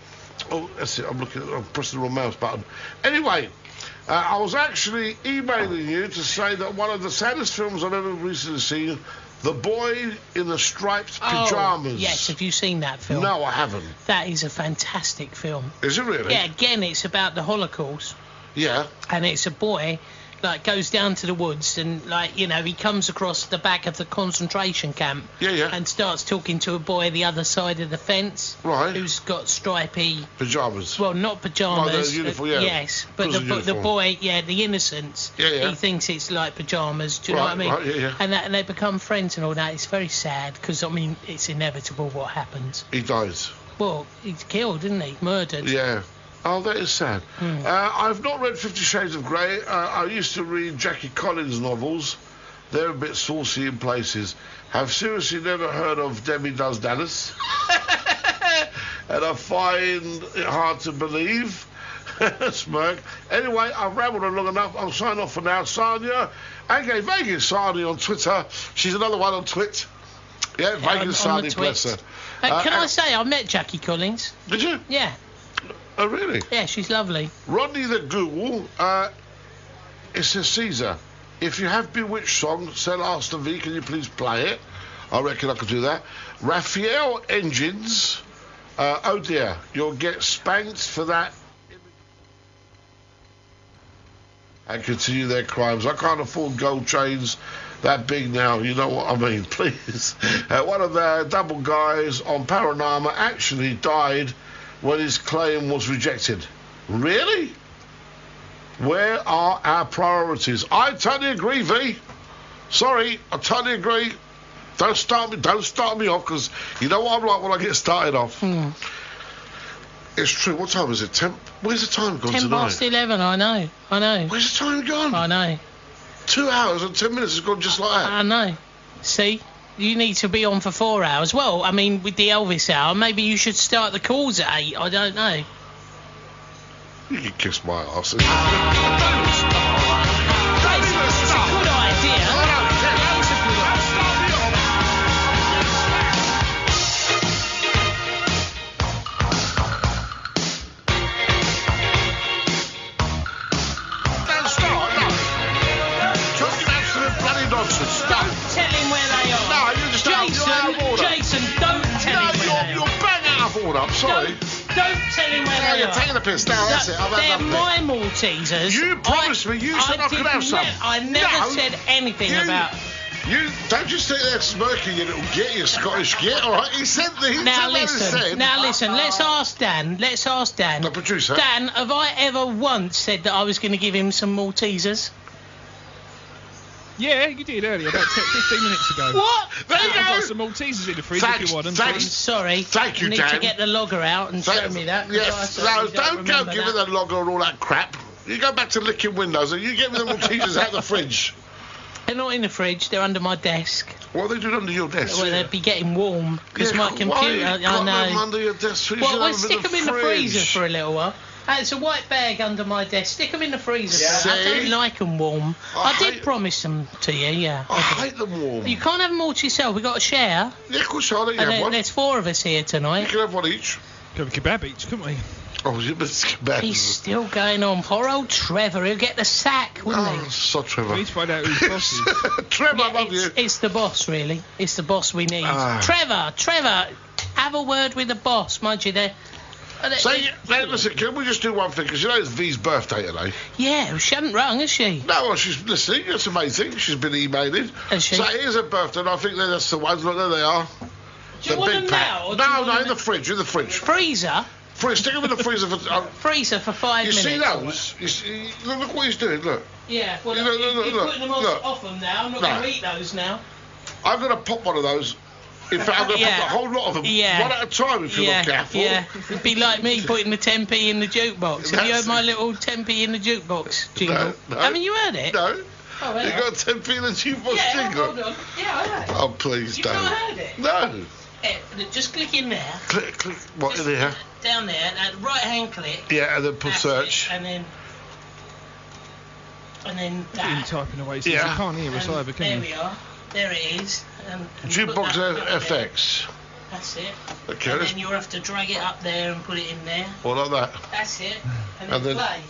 Oh, that's it. I'm pressing the wrong mouse button. Anyway, I was actually emailing you to say that one of the saddest films I've ever recently seen, The Boy in the Striped Pyjamas. Oh, yes, have you seen that film? No, I haven't. That is a fantastic film. Is it really? Yeah, again, it's about the Holocaust. Yeah. And it's a boy, goes down to the woods and, he comes across the back of the concentration camp. Yeah. And starts talking to a boy the other side of the fence. Right. Who's got stripy... Pyjamas. Well, not pyjamas. No, the uniform, yeah. Yes, but the boy, the innocence. Yeah. He thinks it's like pyjamas. Do you know what I mean? Right, yeah. And they become friends and all that. It's very sad because, it's inevitable what happens. He dies. Well, he's killed, isn't he? Murdered. Yeah. Oh, that is sad. I've not read 50 Shades of Grey. I used to read Jackie Collins novels. They're a bit saucy in places. Have seriously never heard of Debbie Does Dallas. And I find it hard to believe. Smirk. Anyway, I've rambled on long enough. I'll sign off for now. Sanya, Angay Vegas Sani on Twitter. She's another one on Twit. Yeah, Vegas Sani, bless her. Can I say, I met Jackie Collins. Did you? Yeah. Oh, really? Yeah, she's lovely. Rodney the Google, it says, Caesar, if you have Bewitched song, sell Ask the V, can you please play it? I reckon I could do that. Raphael Engines, oh dear, you'll get spanked for that. And continue their crimes. I can't afford gold chains that big now, you know what I mean, please. One of the double guys on Panorama actually died when his claim was rejected. Really? Where are our priorities? I totally agree, V. Sorry, I totally agree. Don't start me off, because you know what I'm like when I get started off. It's true. What time is it? Where's the time gone 10 tonight? past 11, I know. Where's the time gone? I know. 2 hours and 10 minutes has gone just like that. I know. See? You need to be on for 4 hours. Well, I mean, with the Elvis Hour, maybe you should start the calls at 8. I don't know. You can kiss my arse. It's a good idea. Nonsense. Don't tell him where they are. No, you just you're out of order. Jason, don't tell him where they are. You're bang out of order. I'm sorry. Don't tell him where they you're are. taking the piss. No, that's it. I've had They're enough my Maltesers. You promised me. You said I could have some. I never said anything about. You don't just sit there smirking, you little git, you Scottish git. All right, he said that. Now listen. Let's ask Dan. The producer. Dan, have I ever once said that I was going to give him some Maltesers? Yeah, you did earlier, about 15 minutes ago. What? There you go. I've got some Maltesers in the fridge if you want them. I'm sorry. Thank you, I need Dan. to get the logger out and show me that. Yes. No, don't go giving the logger and all that crap. You go back to licking windows and you get me the Maltesers out of the fridge. They're not in the fridge. They're under my desk. What are they doing under your desk? Well, they'd be getting warm because my computer. Why got them under your desk? Well, stick them in the freezer for a little while. It's a white bag under my desk. Stick them in the freezer. Yeah. I don't like them warm. I did promise them to you, yeah. I hate them warm. You can't have them all to yourself. We've got to share. Yeah, of course I'll let you have one. There's 4 of us here tonight. You can have one each. Could have a kebab each, couldn't we? Oh, you must kebab. He's still going on. Poor old Trevor. He'll get the sack, wouldn't he? So Trevor. We need to find out who's boss is. Trevor, I love you. It's the boss, really. It's the boss we need. Trevor, have a word with the boss, mind you. Listen, can we just do one thing? Because you know it's V's birthday today. Yeah, she hadn't rung, has she? No, well, she's listening. That's amazing. She's been emailing. Has she? So here's her birthday, and I think that's the ones. Look, there they are. Do you want them now? No, in the fridge. Freezer? Stick them in the freezer for... freezer for 5 minutes. You see those? Look what he's doing, look. Yeah, well, he's putting them off them now. I'm not going to eat those now. I'm going to pop one of those. In fact, I'm going to pop a whole lot of them, one at a time if you're not careful. Yeah, it'd be like me putting the 10p in the jukebox. Have you heard my little 10p in the jukebox jingle? No. Haven't you heard it? No. Oh, you got a 10p in the jukebox jingle? Hold on. Yeah, I heard it. Oh, please you don't. You not heard it? No. Just click in there. Click. What, in here? Down there, right-hand click. Yeah, and then put search. And then that. Been typing away, so you can't hear us either, can you? There we are. There it is. Jukebox FX. That's it. Okay. And then you'll have to drag it up there and put it in there. Or like that. That's it. And then play.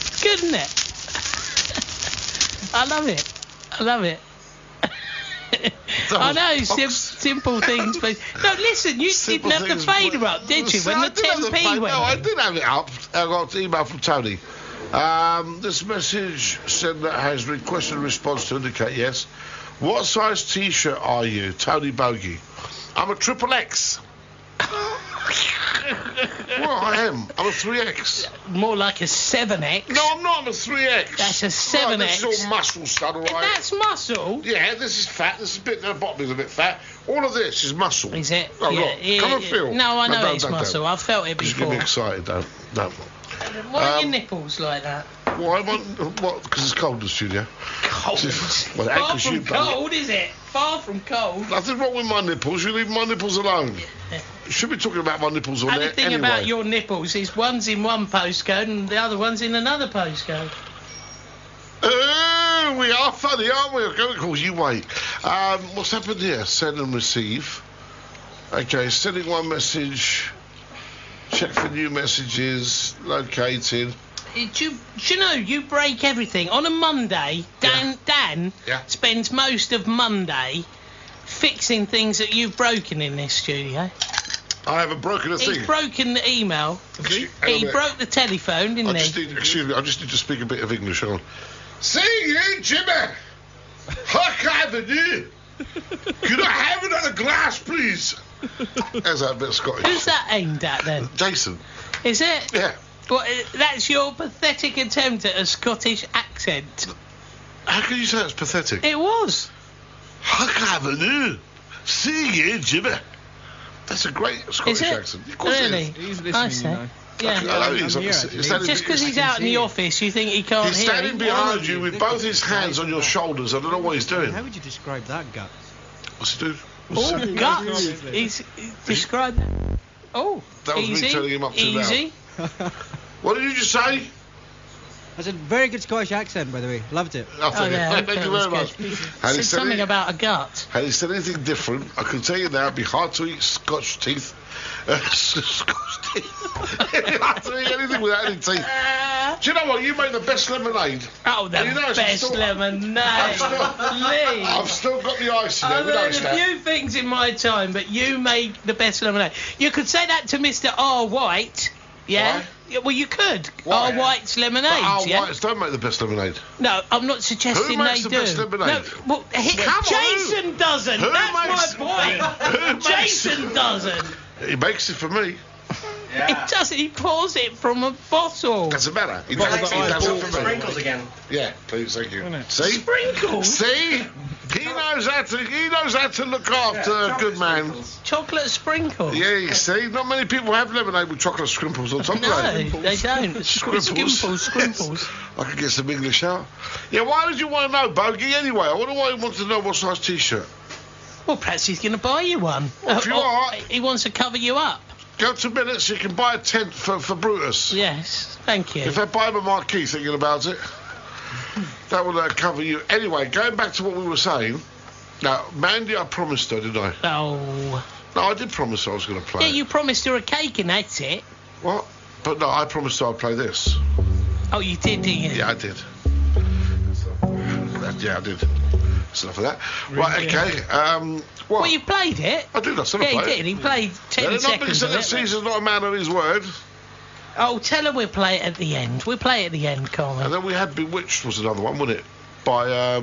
It's good, isn't it? I love it. I know, simple things, but... No, listen, you didn't have the fader up, did you, when the 10p went? No, I did have it up. I got an email from Tony. This message said that has requested a response to indicate yes. What size T-shirt are you? Tony Bogey. I'm a XXX. Well, I am. I'm a 3X. More like a 7X. No, I'm not. I'm a 3X. That's a 7X. Right, this is all muscle stud, all right? That's muscle? Yeah, this is fat. This is a bit, the bottom is a bit fat. All of this is muscle. Is it? Oh, Yeah, look. yeah, Come and yeah. feel. No, I know don't, it's don't, muscle. don't. I've felt it Just get before. me excited, don't. Why are your nipples like that? Why? What? Because it's cold in the studio. Cold? Well, Far from cold, is it? Far from cold. Nothing wrong with my nipples. You leave my nipples alone. You should be talking about my nipples on And there the thing anyway. about your nipples is one's in one postcode and the other one's in another postcode. Oh, we are funny, aren't we? Of course, you wait. What's happened here? Send and receive. Okay, sending one message. Check for new messages. Located. Do you know, you break everything. On a Monday, Dan spends most of Monday fixing things that you've broken in this studio. I haven't broken a thing. He's broken the email. He broke the telephone, didn't he? Excuse me, I just need to speak a bit of English. Hang on. See you, Jimmy. Hook Avenue. Could I have another glass, please? How's that, a bit of Scottish? Who's that aimed at then? Jason. Is it? Yeah. Well, that's your pathetic attempt at a Scottish accent. How can you say that's pathetic? It was. Hook Avenue. See you, Jimmy. That's a great Scottish accent. Of course really? it is. He's listening, I say. you know. Yeah. I know he's Just because he's out in the office, you think he can't He's hear. standing behind you with both his hands on your shoulders. I don't know what he's doing. How would you describe that gut? What's he doing? Oh, guts. He's described that. Oh, That was easy. me telling him up too Easy. What did you just say? That's a very good Scottish accent, by the way. Loved it. Oh, thank you very much. Said something about a gut. Had he said anything different, I can tell you now, it'd be hard to eat Scotch teeth. Scotch teeth. It'd be hard to eat anything without any teeth. Do you know what? You made the best lemonade. Oh, the best lemonade. I've still got the ice in there. I've We know learned it's a that. few things in my time, but you made the best lemonade. You could say that to Mr. R. White. Yeah? Yeah, well, you could. Why? R. White's lemonade, But R. yeah? Whites don't make the best lemonade. No, I'm not suggesting Who makes they the do. best lemonade? No, well, Come on, Jason doesn't. Who That's makes- my point. Jason doesn't. He makes it for me. He doesn't. He pours it from a bottle. Doesn't matter. He But does I it bought for me. sprinkles again. Yeah, please, thank you. See? Sprinkles? See? He knows how to look after a good man. Chocolate sprinkles. Yeah, you see, not many people have lemonade with chocolate sprinkles on top, No, do they don't. Scrimples. Scrimples. I could get some English out. Yeah, why did you want to know, Bogey, anyway? I wonder why you want to know what size T-shirt. Well, perhaps he's going to buy you one. Well, if you are... He wants to cover you up. Go to Minutes, you can buy a tent for Brutus. Yes, thank you. If I buy him a marquee thinking about it, that will cover you. Anyway, going back to what we were saying. Now, Mandy, I promised her, didn't I? Oh. No, I did promise her I was going to play. Yeah, you promised her a cake and that's it. What? But no, I promised her I'd play this. Oh, you did, didn't you? Yeah, I did. Yeah, I did. That's enough of that. Right, okay. What? Well, you played it. I did, I said I Yeah, he played did. it. He played 10 Not seconds because of that it. Caesar's not a man of his word. Oh, tell her we'll play it at the end. We'll play it at the end, Colin. And then we had Bewitched was another one, wasn't it? By,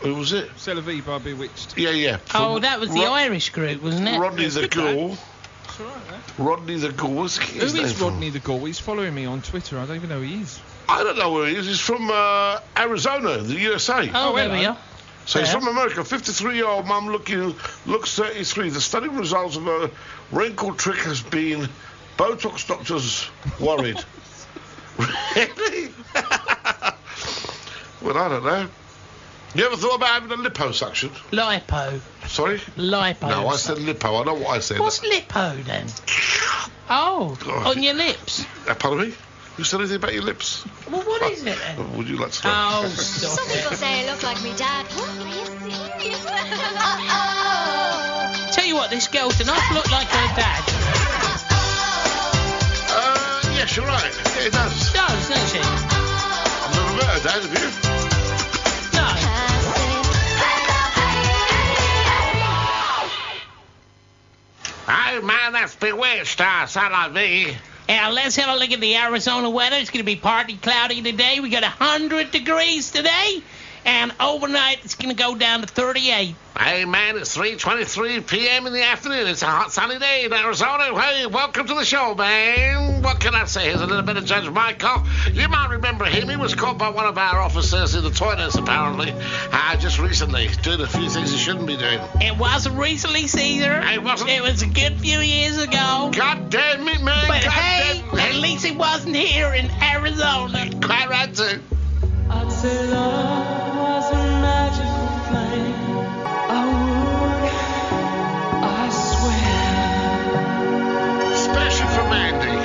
who was it? C'est la vie by Bewitched. Yeah, yeah. Oh, that was the Irish group, wasn't it? Rodney the Ghoul. It's all right, eh? Rodney the Ghoul. What's his Who name is from? Rodney the Ghoul? He's following me on Twitter. I don't even know who he is. I don't know where he is. He's from Arizona, the USA. Oh, there we are. So he's Yeah. from America. 53-year-old mum looks 33. The stunning results of her wrinkle trick has been Botox doctors worried. Really? Well, I don't know. You ever thought about having a liposuction? Lipo. Sorry? Lipo. No, I said lipo. I know what I said. What's lipo then? Oh, on your lips. Pardon me? You said anything about your lips? Well, what is it then? Would you like to know? Oh, stop Some it. people say I look like me dad. What? Are you serious? Uh-oh. Tell you what, this girl does not look like her dad. Yes, you're right. Yeah, it does. Does, doesn't she? I've never met her dad, have you? Oh man, that's Bewitched, son of me. Now, let's have a look at the Arizona weather. It's going to be partly cloudy today. We got 100 degrees today. and overnight it's going to go down to 38. Hey, man, it's 3:23 p.m. in the afternoon. It's a hot, sunny day in Arizona. Hey, welcome to the show, man. What can I say? Here's a little bit of Judge Michael. You might remember him. He was caught by one of our officers in the toilets, apparently. Just recently, doing a few things he shouldn't be doing. It wasn't recently, Caesar. It wasn't? It was a good few years ago. God damn it, man. But God hey, damn it. at least it wasn't here in Arizona. Quite right, too. I'd say love was a magical flame. I would, I swear. Especially for Mandy.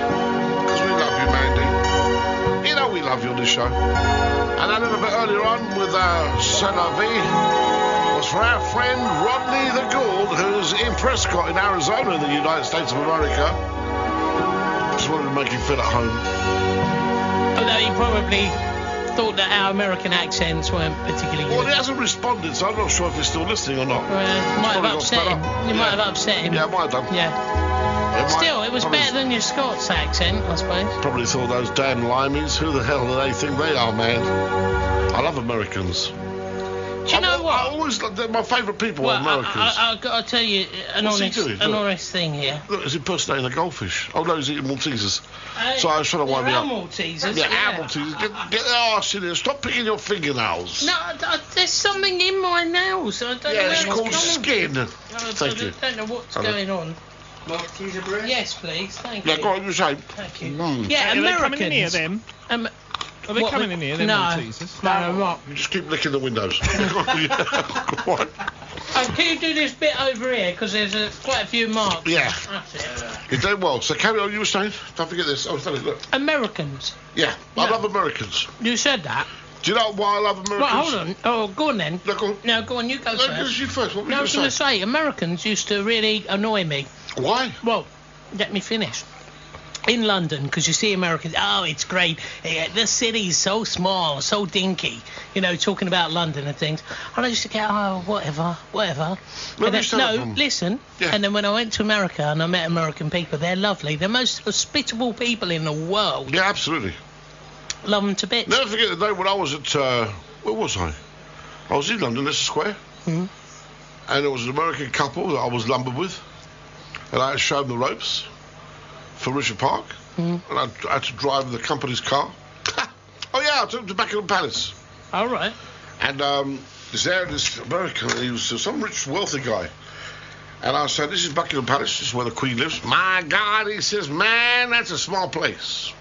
Because we love you, Mandy. You know we love you on this show. And a little bit earlier on with C'est la vie was for our friend Rodney the Gould, who's in Prescott in Arizona in the United States of America. Just wanted to make him feel at home. Although he probably thought that our American accents weren't particularly good. Well, he hasn't responded, so I'm not sure if he's still listening or not. Might have upset him. You might have upset him. Yeah, might have done. Yeah. Still, it was better than your Scots accent, I suppose. Probably thought those damn limeys. Who the hell do they think they are, man? I love Americans. Do you know what? I always they're my favourite people are Americans. I've got to tell you an honest thing here. Look, he's impersonating a goldfish. Oh no, he's eating Maltesers. So I was trying to wind me up. Maltesers. Yeah, Maltesers. Get the arse in here. Stop picking your fingernails. No, there's something in my nails. I don't know it's where called it's skin. Thank you. I don't know what's going on. Malteser bread? Yes, please. Thank you. Yeah, go on, you say. Thank you. Yeah, Americans. Are they coming in here, them? Are they coming in here, them no. Maltesers? No, I'm not. You just keep licking the windows. Go on. Can you do this bit over here? Because there's quite a few marks. Yeah. That's it. You're doing well. So carry on, you were saying? Don't forget this. I was telling you, look. Americans. Yeah, I love Americans. You said that. Do you know why I love Americans? Well, hold on. Oh, go on then. No, go on. No, go on. You go first. You first. What were you I was going to say, Americans used to really annoy me. Why? Well, let me finish. In London, because you see Americans, oh, it's great. The city's so small, so dinky. You know, talking about London and things. And I used to go, oh, whatever. And then, listen. Yeah. And then when I went to America and I met American people, they're lovely. They're the most hospitable people in the world. Yeah, absolutely. Love them to bits. Never forget the day when I was at, where was I? I was in London, Leicester Square. Mm-hmm. And there was an American couple that I was lumbered with. And I had to show them the ropes for Richard Park. Mm-hmm. And I had to drive the company's car. Oh, yeah, I took him to Buckingham Palace. All right. And this American, he was some rich, wealthy guy. And I said, this is Buckingham Palace, this is where the Queen lives. My God, he says, man, that's a small place.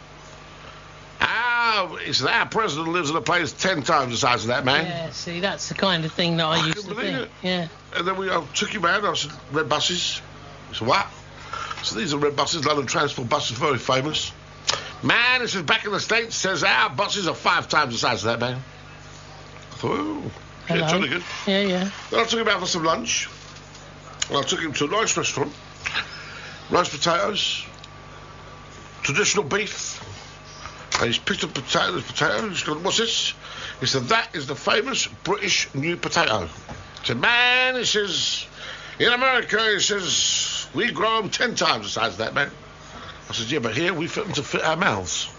He said, our president lives in a place 10 times the size of that, man. Yeah, see, that's the kind of thing that I used to think. It. Yeah. And then I took him out, I said, red buses. He said, what? So these are red buses, London Transport buses, very famous. Man, this is back in the States, says our buses are 5 times the size of that, man. I thought, oh, yeah, jolly good. Yeah. Then I took him out for some lunch. And I took him to a nice restaurant. Roast potatoes, traditional beef. And he's picked up potato. He's gone, what's this? He said, that is the famous British new potato. He said, man, he says, in America, he says, we grow them 10 times the size of that, man. I said, yeah, but here we fit them to fit our mouths.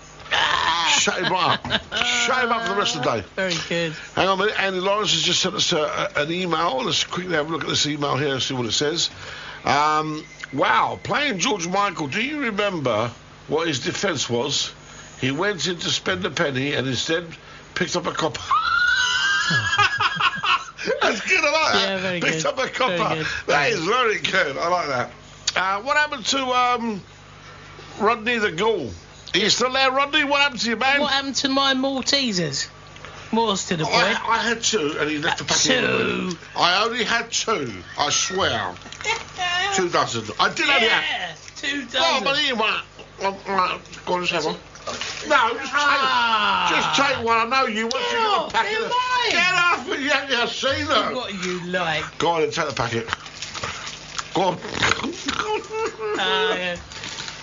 Shut him up. Shut him up for the rest of the day. Very good. Hang on a minute. Andy Lawrence has just sent us an email. Let's quickly have a look at this email here and see what it says. Wow, playing George Michael, do you remember what his defence was? He went in to spend a penny and instead picked up a copper. That's good, I like that. Yeah, very picked good. Up a copper. That is very good. I like that. What happened to Rodney the Gould? Are you still there, Rodney? What happened to you, man? What happened to my Maltesers? More's to the point. I had 2 and he left the packet. 2. I only had 2, I swear. 2 dozen. I did only have 2 dozen. Oh, but here, one. Go on, just have one. No, just take one. I know you. Once you got a packet of... Get off it, you haven't seen them. What you like? Go on and take the packet. Go on.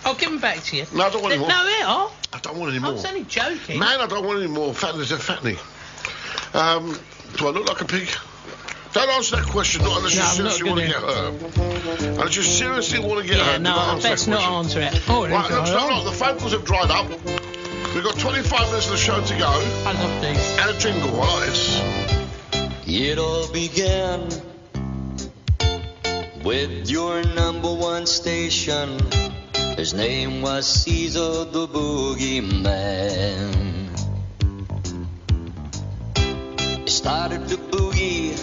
I'll give them back to you. No, I don't want any more. No, here. I don't want any more. I was only joking. Man, I don't want any more. Fatness and fattening. Do I look like a pig? Don't answer that question, not unless you seriously want to get hurt. Unless you seriously want to get hurt. No, best not answer it. Oh, right, look, the phone calls have dried up. We've got 25 minutes of the show to go. I love these. And a jingle, I like this. It all began with your number one station. His name was Caesar the Boogeyman. He started to boogie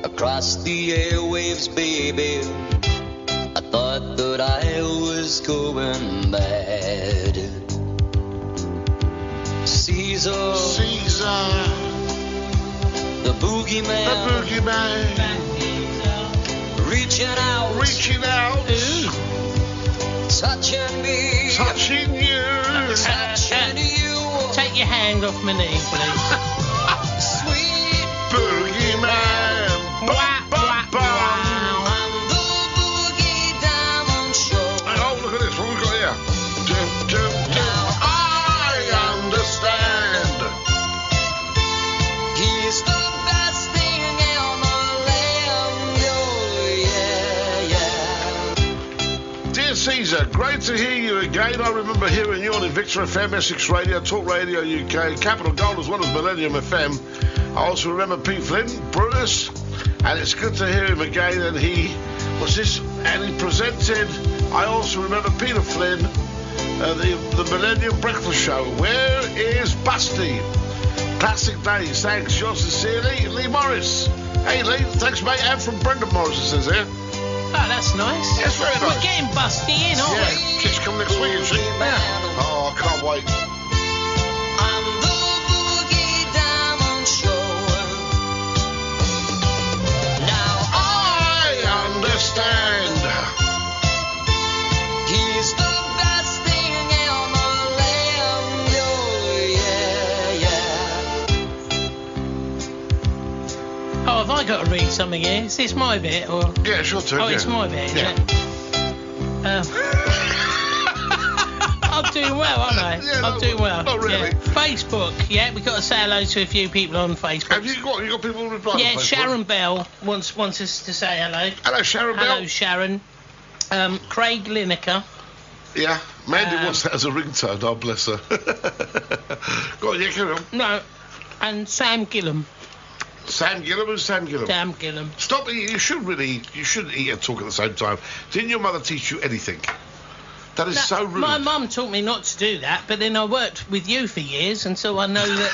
across the airwaves, baby. I thought that I was going mad. Caesar, the boogeyman, reaching out, touching me, touching you. Take your hand off my knee, please. Sweet boogeyman. Oh, look at this. What have we got here? I understand. He's the best thing in the land. Oh, yeah. Dear Caesar, great to hear you again. I remember hearing you on Fixture FM, Essex Radio, Talk Radio UK, Capital Gold, as well as Millennium FM. I also remember Pete Flynn, Brutus, and it's good to hear him again. And he presented. I also remember Peter Flynn, the Millennium Breakfast Show. Where is Busty? Classic days. Thanks, yours sincerely, Lee Morris. Hey Lee, thanks mate. And from Brendan Morris, it says here. Oh, that's nice. Yes, very nice. We're getting Busty in, aren't we? Yeah, she's coming next week, isn't she? Yeah. Oh, I can't wait. I'm the Boogie Diamond Show. Now I understand. He's the best thing in the land. Oh, yeah. Oh, have I got to read something here? Is this my bit, or? Yeah, it's your turn. Oh, it's my bit, is it? I'm doing well, aren't I? Yeah, I'm doing well. not really. Yeah. Facebook, yeah, we've got to say hello to a few people on Facebook. Have you got people replying? Yeah, on Facebook? Sharon Bell wants us to say hello. Hello, Sharon Bell. Hello, Sharon. Craig Lineker. Yeah, Mandy wants that as a ringtone. Oh, bless her. Go on, yeah, carry on. No, and Sam Gillam. Sam Gillam? Who's Sam Gillam? Sam Gillam. Stop eating. You shouldn't eat and talk at the same time. Didn't your mother teach you anything? That is so rude. My mum taught me not to do that, but then I worked with you for years, and so I know that...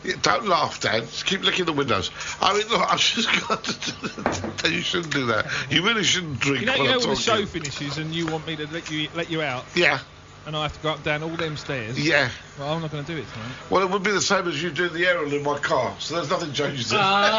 Yeah, don't laugh, Dad. Just keep licking the windows. I mean, look, I've just got to... You shouldn't do that. You really shouldn't drink You know, while I'm when the talking. show finishes and you want me to let you out? Yeah. And I have to go up down all them stairs? Yeah. Well, I'm not going to do it tonight. Well, it would be the same as you doing the aerial in my car, so there's nothing changes there. Someone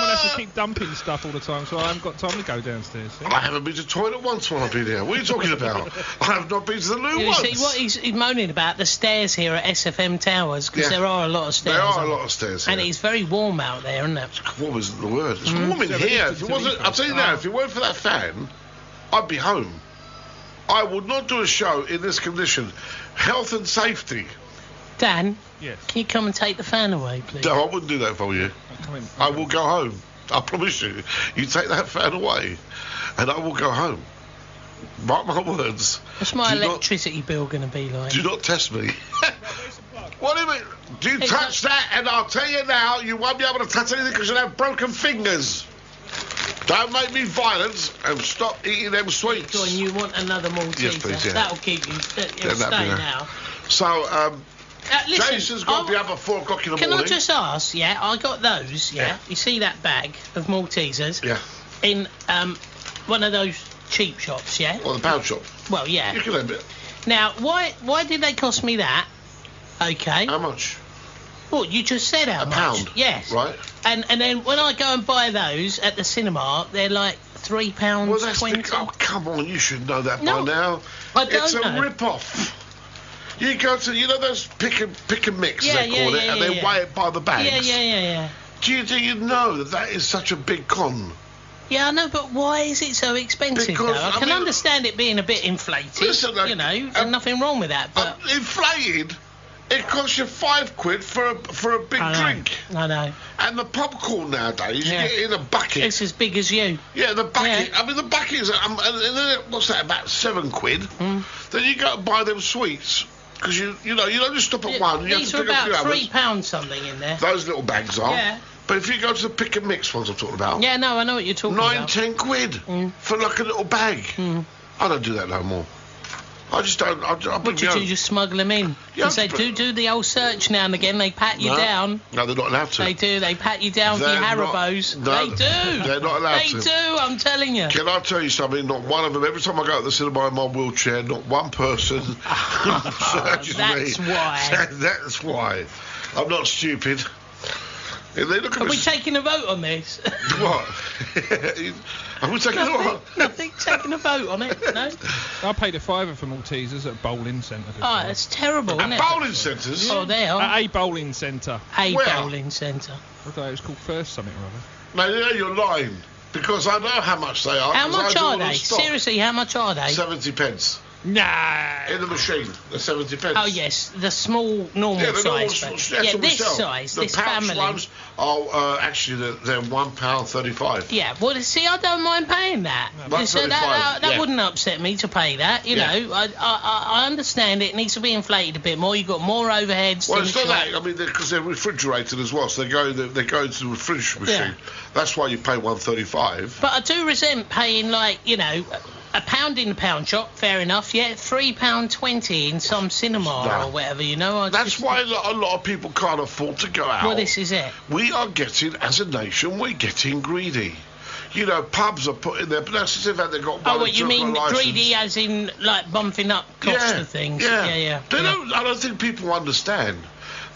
has to keep dumping stuff all the time, so I haven't got time to go downstairs. See? I haven't been to the toilet once while I've been here. What are you talking about? I have not been to the loo You once. see, what he's moaning about, the stairs here at SFM Towers, because there are a lot of stairs. There are a lot of stairs here. And it's very warm out there, isn't it? Warm isn't the word. It's warm in here. If it wasn't, I'll tell you now, if it weren't for that fan, I'd be home. I would not do a show in this condition. Health and safety. Dan? Yes. Can you come and take the fan away, please? No, I wouldn't do that for you. I will go home. I promise you. You take that fan away, and I will go home. Mark my words. What's my electricity bill going to be like? Do not test me. What do you mean? Do you touch that, and I'll tell you now, you won't be able to touch anything because you'll have broken fingers. Don't make me violent and stop eating them sweets. Go on, you want another Malteser? Yes, please, yeah. That'll keep you. It'll stay now. So, listen, Jason's got to be up at 4 o'clock in the Can morning. I just ask, I got those, You see that bag of Maltesers? Yeah. In one of those cheap shops, yeah? Well, the pound shop. Well, yeah. You can have it. Now, why did they cost me that? Okay. How much? Well, you just said how much. £1. Yes. Right. And then when I go and buy those at the cinema, they're like £3.20. Well, that's oh, come on, you should know that No, by now. I don't It's a know. rip-off. You go to, those pick and mix, they call it, and they weigh it by the bags. Yeah. Do you know that is such a big con? Yeah, I know, but why is it so expensive, Because, though? I can understand it being a bit inflated. Listen, there's nothing wrong with that, but... Inflated? It costs you £5 for a big drink. I know. And the popcorn nowadays, you get it in a bucket. It's as big as you. Yeah, the bucket. Yeah. I mean, the bucket is, and then what's that, about £7? Then you go and buy them sweets, Because you don't just stop at one. You have These to are pick a few about others. £3 something in there. Those little bags are. Yeah. But if you go to the pick and mix ones I'm talking about. Yeah, no, I know what you're talking 9, about. 10 quid for like a little bag. I don't do that no more. I just don't. What do you do? Just smuggle them in? Yeah, Because they do the old search now and again. They pat you down. No, they're not allowed to. They do. They pat you down for your Haribos. No, They do. They're not allowed They to. do. I'm telling you. Can I tell you something? Not one of them. Every time I go to the cinema in my wheelchair, not one person searches me. That's why. That's why. I'm not stupid. If they look at Are me we taking a vote on this? What? Are we taking a vote? Nothing. Taking a vote on it. No. I paid £5 for Maltesers at a bowling centre before. Oh, that's terrible, isn't it? Bowling centres? Oh, they are. At a bowling centre. A bowling centre. I thought it was called First something or other. No, yeah, you're lying. Because I know how much they are. How 'cause I much do are all the they? stock. Seriously, how much are they? 70 pence. Nah. In the machine, they're 70 pence. Oh yes, the small normal Yeah, the normal size. that's yeah, what we this sell. size, the this pouch family. ones are actually they're £1.35. Yeah, well, see, I don't mind paying that. So that yeah. wouldn't upset me to pay that. You know, I understand it needs to be inflated a bit more. You've got more overheads. Well, things it's not like- that. I mean, because they're refrigerated as well, so they go into the refrigeration machine. Yeah. That's why you pay £1.35. But I do resent paying £1 in the pound shop. Fair enough. Yeah, £3.20 in some cinema or whatever. You know. That's why a lot of people can't afford to go out. Well, this is it. We are getting, as a nation, we're getting greedy. You know, pubs are putting their. That's as if they've got one. Oh, what you mean greedy, as in like bumping up costs of things? Yeah. I don't think people understand.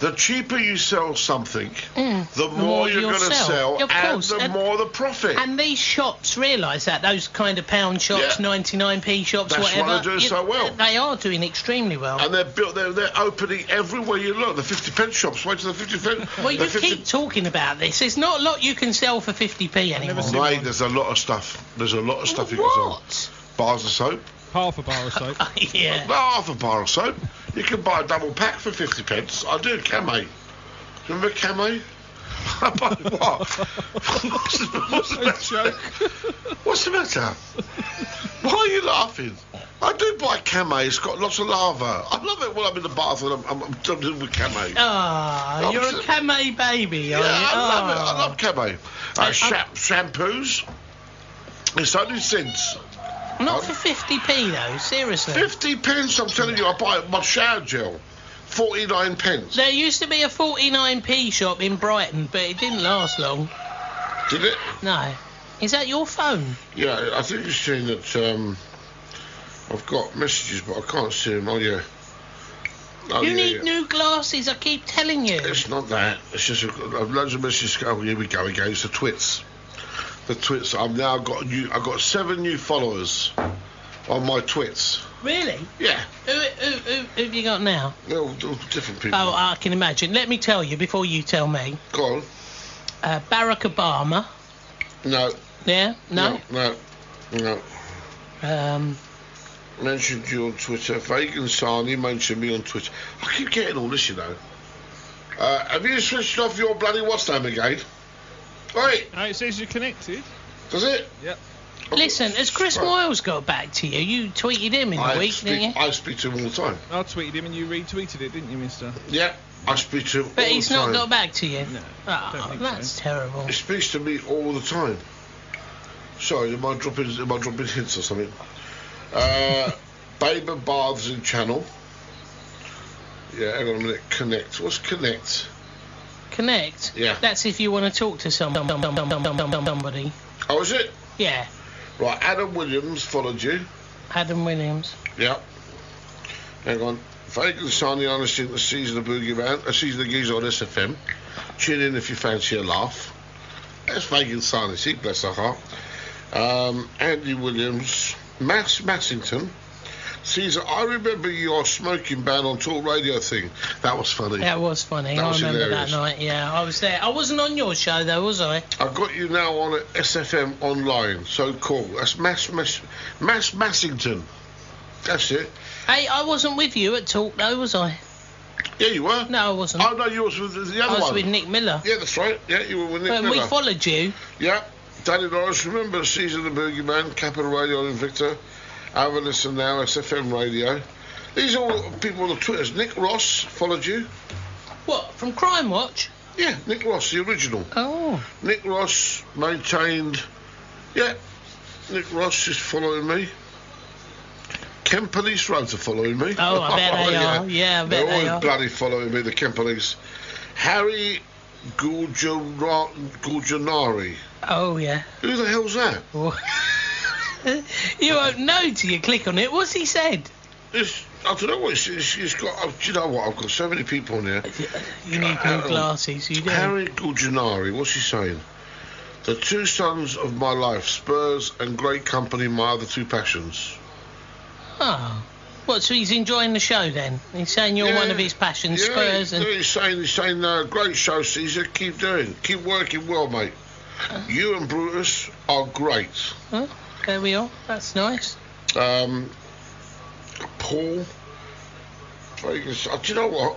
The cheaper you sell something, the more you're going to sell, Of and course. the more the profit. And these shops realise that, those kind of pound shops, 99p shops, That's whatever. why they're doing so well. They are doing extremely well. And they're opening everywhere you look. The 50 pence shops. Wait till the 50 pence. Well, you keep talking about this. There's not a lot you can sell for 50p anymore. Mate, there's a lot of stuff. There's a lot of stuff you can sell. Bars of soap. Half a bar of soap. Yeah. No, half a bar of soap. You can buy a double pack for 50 pence. I do, Camay. Remember Camay? I buy what? What's the matter? Why are you laughing? I do buy Camay. It's got lots of lava. I love it when I'm in the bath and I'm done with Camay. Ah, you're a Camay baby, are you? I love it. I love Camay. Shampoos. It's only since. Not for 50p though, seriously. 50 pence, I'm telling you. I buy my shower gel. 49 pence. There used to be a 49p shop in Brighton, but it didn't last long. Did it? No. Is that your phone? Yeah, I think you've seen that. I've got messages, but I can't see them. Oh, yeah. Oh, you need new glasses, I keep telling you. It's not that. It's just loads of messages. Oh, here we go again. It's the twits. The twits. I've got 7 new followers on my twits. Really? Yeah. Who have you got now? All different people. Oh, I can imagine. Let me tell you before you tell me. Go on. Barack Obama. No. Yeah? No? No. Mentioned you on Twitter. Vegan Sani mentioned me on Twitter. I keep getting all this, you know. Have you switched off your bloody what's name again? Right. It says you're connected. Does it? Yep. Listen, has Chris Miles got back to you? You tweeted him in the week, didn't you? I speak to him all the time. I tweeted him and you retweeted it, didn't you, mister? Yeah, I speak to him all the time. But he's not got back to you? No. Oh, that's terrible. He speaks to me all the time. Sorry, am I dropping hints or something? Babe and Baths in channel. Yeah, hang on a minute. Connect. What's connect? Connect? Yeah. That's if you want to talk to somebody. Oh, is it? Yeah. Right, Adam Williams followed you. Adam Williams. Yeah. Hang on. Vegan Sunny on the season of Boogie Man, a season of GEEZER on SFM. Tune in if you fancy a laugh. That's Vegan Sunny, see, bless her heart. Andy Williams, Massington. Caesar, I remember your smoking ban on Talk Radio thing. That was funny. That was funny. That I was remember hilarious. that night. Yeah, I was there. I wasn't on your show though, was I? I've got you now on at SFM online. So cool. That's Massington. That's it. Hey, I wasn't with you at Talk though, was I? Yeah, you were. No, I wasn't. Oh no, you was with the other one. I was with Nick Miller. Yeah, that's right. Yeah, you were with Nick But Miller. we followed you. Yeah. Danny Norris, remember the season of Boogie Man, Capital Radio and Invicta. Have a listen now, SFM Radio. These are all people on the Twitters. Nick Ross followed you. What, from Crime Watch? Yeah, Nick Ross, the original. Oh. Nick Ross maintained. Yeah, Nick Ross is following me. Kent Police Road are following me. Oh, I bet they are. Yeah, I bet They're they always are. bloody following me, the Kent Police. Harry Guljanari. Oh, yeah. Who the hell's that? You won't know till you click on it. What's he said? I don't know what he's got. Do you know what? I've got so many people on here. You need new glasses, you do. Harry Guljanari, what's he saying? The two sons of my life, Spurs and great company, my other two passions. Oh. What, so he's enjoying the show then? He's saying you're one of his passions, Spurs and... Yeah, he's saying great show, Caesar, keep working well, mate. You and Brutus are great. Oh, there we are. That's nice. Paul. Do you know what?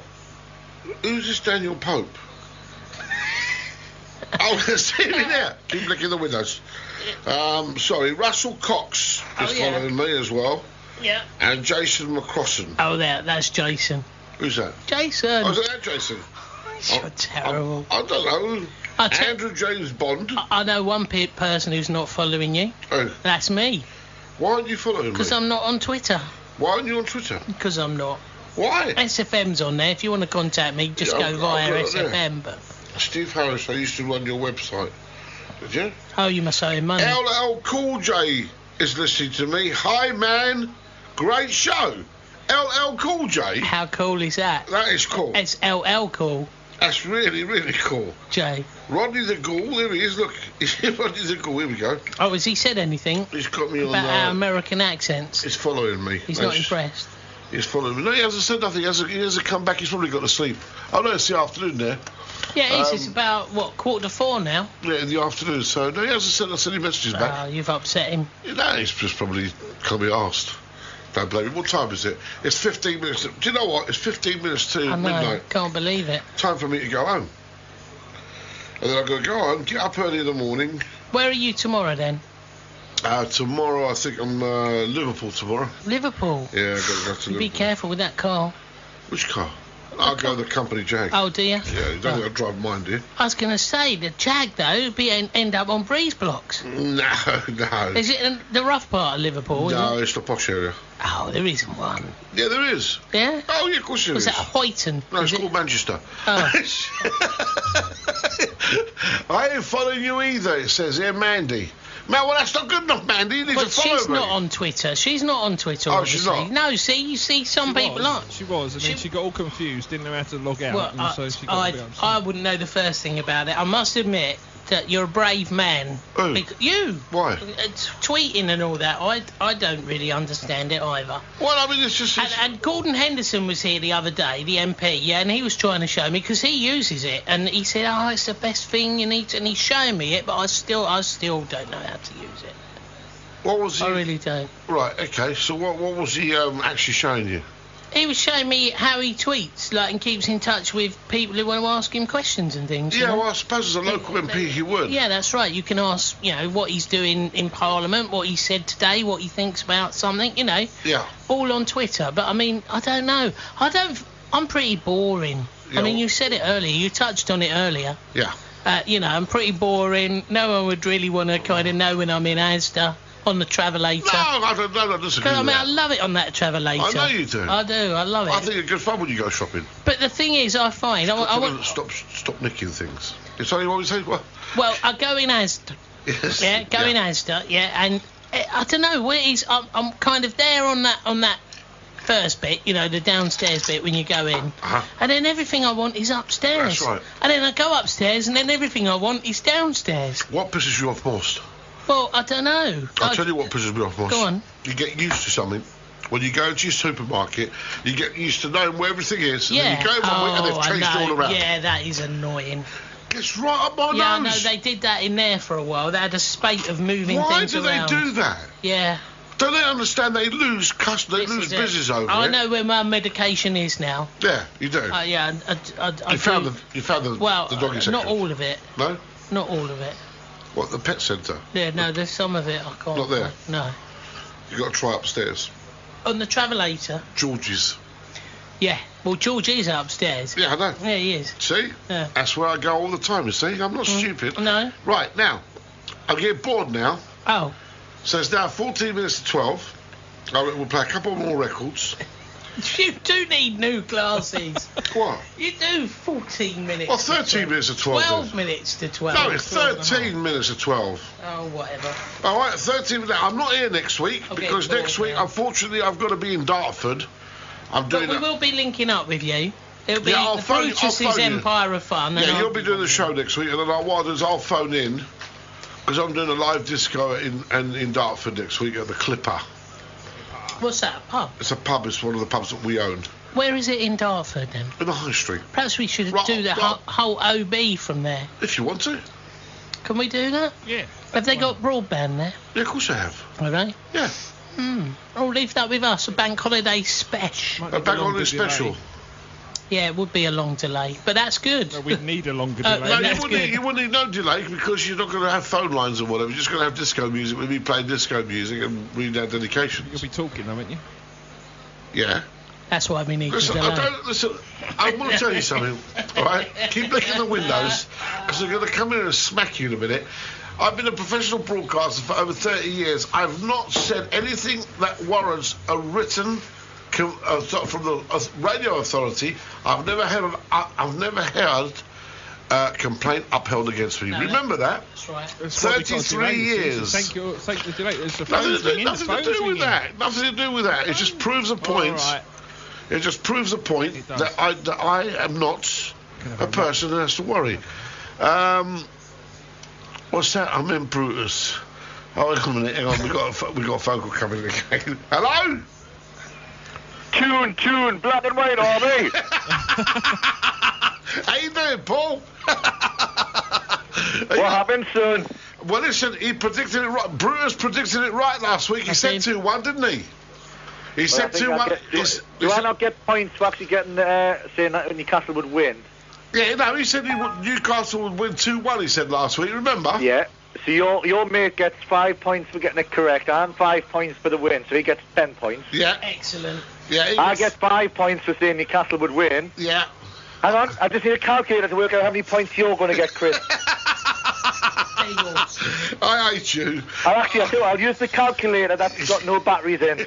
Who's this Daniel Pope? Oh, see me there. Keep looking at the windows. Sorry, Russell Cox is following me as well. Yeah. And Jason McCrossan. Oh, that's Jason. Who's that? Jason. Oh, is that Jason? You're terrible. I don't know. Andrew James Bond. I know one person who's not following you. Who? That's me. Why aren't you following me? Because I'm not on Twitter. Why aren't you on Twitter? Because I'm not. Why? SFM's on there. If you want to contact me, just go via SFM. But Steve Harris, I used to run your website. Did you? Oh, you must owe him money. LL Cool J is listening to me. Hi, man. Great show. LL Cool J. How cool is that? That is cool. It's LL cool. That's really, really cool. Jay. Rodney the Ghoul, here he is, look. Rodney the Ghoul, here we go. Oh, has he said anything? He's got me on... About our American accents? He's following me. He's not impressed? He's following me. No, he hasn't said nothing. He hasn't come back. He's probably got to sleep. Oh, no, it's the afternoon there. Yeah, it is. It's about, 4:45 now? Yeah, in the afternoon. So, no, he hasn't sent any messages back. Oh, you've upset him. No, he's just probably can't be asked. Don't blame him. What time is it? It's 15 minutes. Do you know what? It's 15 minutes to midnight. Can't believe it. Time for me to go home. And then I've got to go home, get up early in the morning. Where are you tomorrow then? Tomorrow, I think I'm Liverpool tomorrow. Liverpool? Yeah, I've got to go to Liverpool. Be careful with that car. Which car? I'll go the company Jag. Oh, do you? Yeah, you don't got to drive mine, do you? I was going to say, the Jag, though, would end up on breeze blocks. No. Is it in the rough part of Liverpool? No, it's the posh area. Oh, there isn't one. Yeah, there is. Yeah? Oh, yeah, of course there is. Was that Hoyton? No, it's called Manchester. Oh. I ain't following you either, it says here, Mandy. Man, well, that's not good enough, Mandy. You need to follow me. She's not on Twitter. She's not on Twitter, Oh, obviously. she's not? No, see, you see some people aren't. She was, and then she got all confused, didn't know how to log out, Well, and so she got a bit upset. I wouldn't know the first thing about it. I must admit that you're a brave man. Who? You. Why? Tweeting and all that, I don't really understand it either. Well, I mean, it's just... And Gordon Henderson was here the other day, the MP, yeah, and he was trying to show me, because he uses it, and he said, oh, it's the best thing you need to, and he's showing me it, but I still don't know how to use it. What was he... I really don't. Right, okay, so what was he actually showing you? He was showing me how he tweets, and keeps in touch with people who want to ask him questions and things. Yeah, well, I suppose as a local MP he would. Yeah, that's right. You can ask, what he's doing in Parliament, what he said today, what he thinks about something, Yeah. all on Twitter. But, I mean, I don't know. I'm pretty boring. Yeah, I mean, you said it earlier. You touched on it earlier. Yeah. I'm pretty boring. No one would really want to kind of know when I'm in Asda. On the Travelator. No, I don't disagree with I love it on that Travelator. I know you do. I do, I love it. I think it's good fun when you go shopping. But the thing is, I find... I want... Stop nicking things. It's only what we say. Well, I go in Asda. Yes. Yeah, go in Asda, and I don't know what it is. I'm kind of there on that first bit, the downstairs bit when you go in. Uh-huh. And then everything I want is upstairs. That's right. And then I go upstairs, and then everything I want is downstairs. What pisses you off most? Well, I don't know. I'll tell you what pisses me off most. Go on. You get used to something. When you go into your supermarket, you get used to knowing where everything is, and then you go one way and they've changed it all around. Yeah, that is annoying. It's right up my nose. Yeah, no, they did that in there for a while. They had a spate of moving things around. Why do they do that? Yeah. Don't they understand they lose business over it? I know where my medication is now. Yeah, you do. Yeah, You found the doggy section? Not all of it. No? Not all of it. What, the pet centre? Yeah, no, there's some of it I can't. Not there? No. You've got to try upstairs. On the travelator? George's. Yeah. Well, George is upstairs. Yeah, I know. Yeah, he is. See? Yeah. That's where I go all the time, you see? I'm not stupid. No. Right, now, I'm getting bored now. Oh. So it's now 14 minutes to 12. We'll play a couple more records. You do need new glasses. What? You do 14 minutes. Well, 13 minutes to 12. 12 minutes to 12. No, it's 13 minutes to 12. Oh, whatever. All right, 13 minutes. I'm not here next week because next week, unfortunately, I've got to be in Dartford. I'm doing But we will be linking up with you. It'll be I'll the phone you- Brutus's I'll phone you. Empire of Fun. and Yeah, I'll you'll be doing the show next week, and then what I'll do is I'll phone in because I'm doing a live disco in Dartford next week at the Clipper. What's that, a pub? It's a pub. It's one of the pubs that we own. Where is it in Dartford, then? In the High Street. Perhaps we should do the whole OB from there. If you want to. Can we do that? Yeah. Have they got broadband there? Yeah, of course I have. Have they? Yeah. Oh, leave that with us. A bank holiday special. A bank holiday special. Yeah, it would be a long delay, but that's good. No, we'd need a longer delay. No, you wouldn't need no delay because you're not going to have phone lines or whatever. You're just going to have disco music with me playing disco music and reading out dedications. You'll be talking, haven't you? Yeah. That's why we need Listen, to delay. I want to tell you something, all right? Keep looking at the windows because they're going to come in and smack you in a minute. I've been a professional broadcaster for over 30 years. I've not said anything that warrants a written from the radio authority. I've never heard complaint upheld against me. Remember that? That's right. 33 years. Thank the delay. There's the Nothing phones ringing. to do with that. Nothing to do with that. It just proves a point. Right. It just proves a point that I am not a person who has to worry. What's that? I'm in Brutus. Oh, hang on a minute. Hang on. We got a phone call coming in again. Hello? Tune, black and white army. How you doing, Paul? What happened, son? Well, listen, he predicted it right. Brutus predicted it right last week. He said 2-1, didn't he? He said 2-1. Do I not get points for actually getting saying that Newcastle would win? Yeah, no, he said Newcastle would win 2-1, he said last week, remember? Yeah. So your mate gets 5 points for getting it correct and 5 points for the win, so he gets 10 points. Yeah. Excellent. Yeah. I get 5 points for saying Newcastle would win. Yeah. Hang on, I just need a calculator to work out how many points you're going to get, Chris. I hate you. I'll use the calculator that's got no batteries in.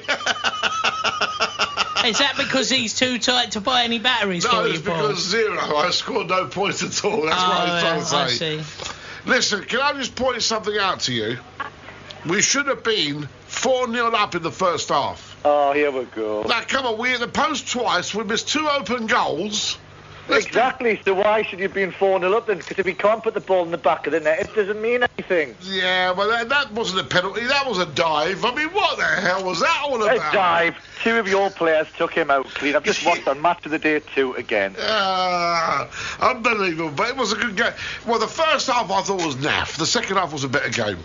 Is that because he's too tight to buy any batteries for you, No, it's because zero. I scored no points at all. That's what I'm trying to say. I see. Listen, can I just point something out to you? We should have been 4-0 up in the first half. Oh, here we go. Now, come on, we hit the post twice. We missed 2 open goals. Exactly, so why should you have been 4-0 up then? Because if you can't put the ball in the back of the net, it doesn't mean anything. Yeah, well, that wasn't a penalty. That was a dive. I mean, what the hell was that all about? A dive. 2 of your players took him out clean. I've just watched on Match of the Day 2 again. Unbelievable, but it was a good game. Well, the first half I thought was naff. The second half was a better game.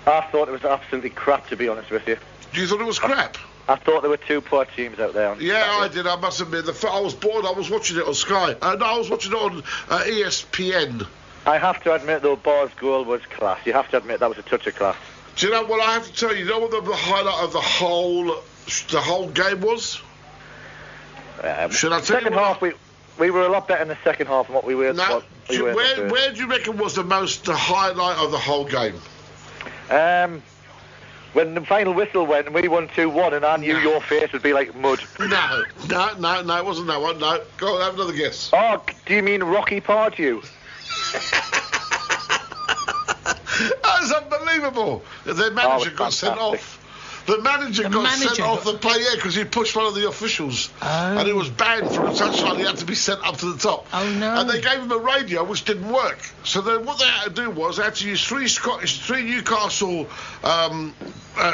I thought it was absolutely crap, to be honest with you. You thought it was crap? I thought there were 2 poor teams out there. Yeah, I did. I must admit. I was bored. I was watching it on Sky. No, I was watching it on ESPN. I have to admit, though, Barr's goal was class. You have to admit that was a touch of class. Do you know what I have to tell you? You know what the highlight of the whole game was? Should I tell second you? Half, we were a lot better in the second half than what we were. No, where do you reckon was the highlight of the whole game? When the final whistle went and we won 2-1 and I knew your face would be like mud. No, it wasn't that one. No, go on, have another guess. Oh, do you mean Rocky Pardew? That's unbelievable. The manager got sent off. The manager got sent off the play, because he pushed one of the officials. And he was banned from the touchline. He had to be sent up to the top. Oh, no. And they gave him a radio, which didn't work. So then what they had to do was they had to use 3 Newcastle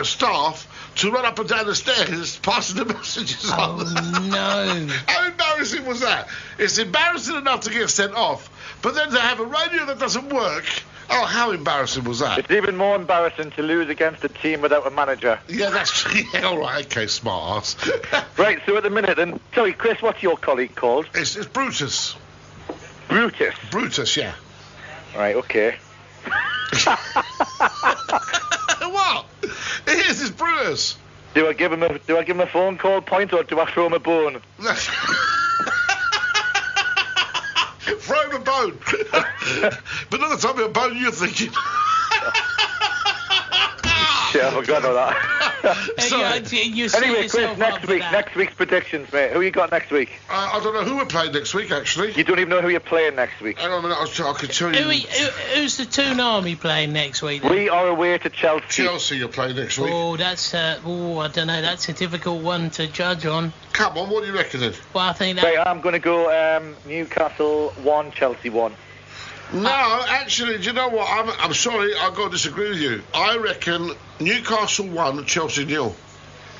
staff to run up and down the stairs passing the messages on. Oh, no. How embarrassing was that? It's embarrassing enough to get sent off, but then to have a radio that doesn't work... Oh, how embarrassing was that? It's even more embarrassing to lose against a team without a manager. Yeah, that's true. Yeah, all right, okay, smart ass. Right, so at the minute then... Sorry, Chris, what's your colleague called? It's Brutus. Brutus? Brutus, yeah. Right, okay. What? It is, it's Brutus. Do I give him a phone call point or do I throw him a bone? Throw him a bone. But not the type of bone you're thinking. Shit, I forgot about that. You Anyway, Chris, next week's predictions, mate. Who you got next week? I don't know who we're playing next week, actually. You don't even know who you're playing next week. Hang on a minute, I can tell you. Who's the Toon Army playing next week? Then? We are away to Chelsea. Chelsea you're playing next week. Oh, that's I don't know. That's a difficult one to judge on. Come on, what do you reckon then? Well, I think that. Right, I'm going to go Newcastle 1, Chelsea 1. No, actually, do you know what? I'm sorry, I've got to disagree with you. I reckon Newcastle 1, Chelsea 0.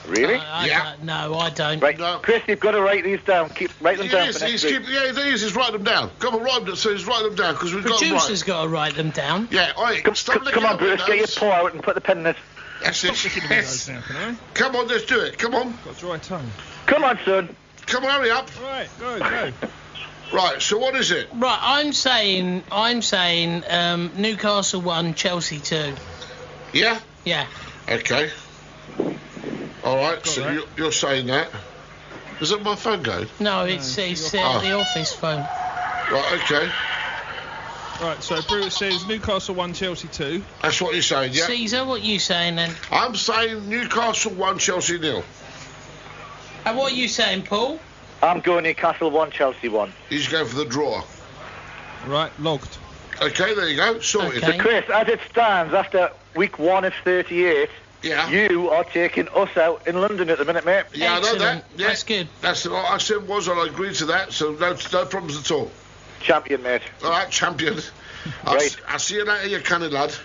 Really? Yeah. No, I don't. Right, no. Chris, you've got to write these down. Write them down for next week. He's write them down. Come on, write them. So he's write them down because we've got them right. Producer's got to write them down. Yeah, come on, Brutus, get your paw out and put the pen in it. That's it. Yes. Come on, let's do it. Come on. Got dry tongue. Come on, son. Come on, hurry up. Right, go. Right, so what is it? Right, I'm saying Newcastle 1, Chelsea 2. Yeah? Yeah. Okay. All right, so you're saying that. Is that my phone going? No, it's the office phone. Right, okay. Right, so Brutus says Newcastle 1, Chelsea 2. That's what you're saying, yeah? Caesar, what are you saying then? I'm saying Newcastle 1, Chelsea 0. And what are you saying, Paul? I'm going Newcastle 1, Chelsea 1. He's going for the draw. Right, logged. Okay, there you go. Sorted. So, Chris, as it stands, after week 1 of 38, you are taking us out in London at the minute, mate. Yeah, I know that. Yeah. That's good. That's what I said was, and I agreed to that, so no problems at all. Champion, mate. All right, champion. Right. I'll see you later, you canny lad.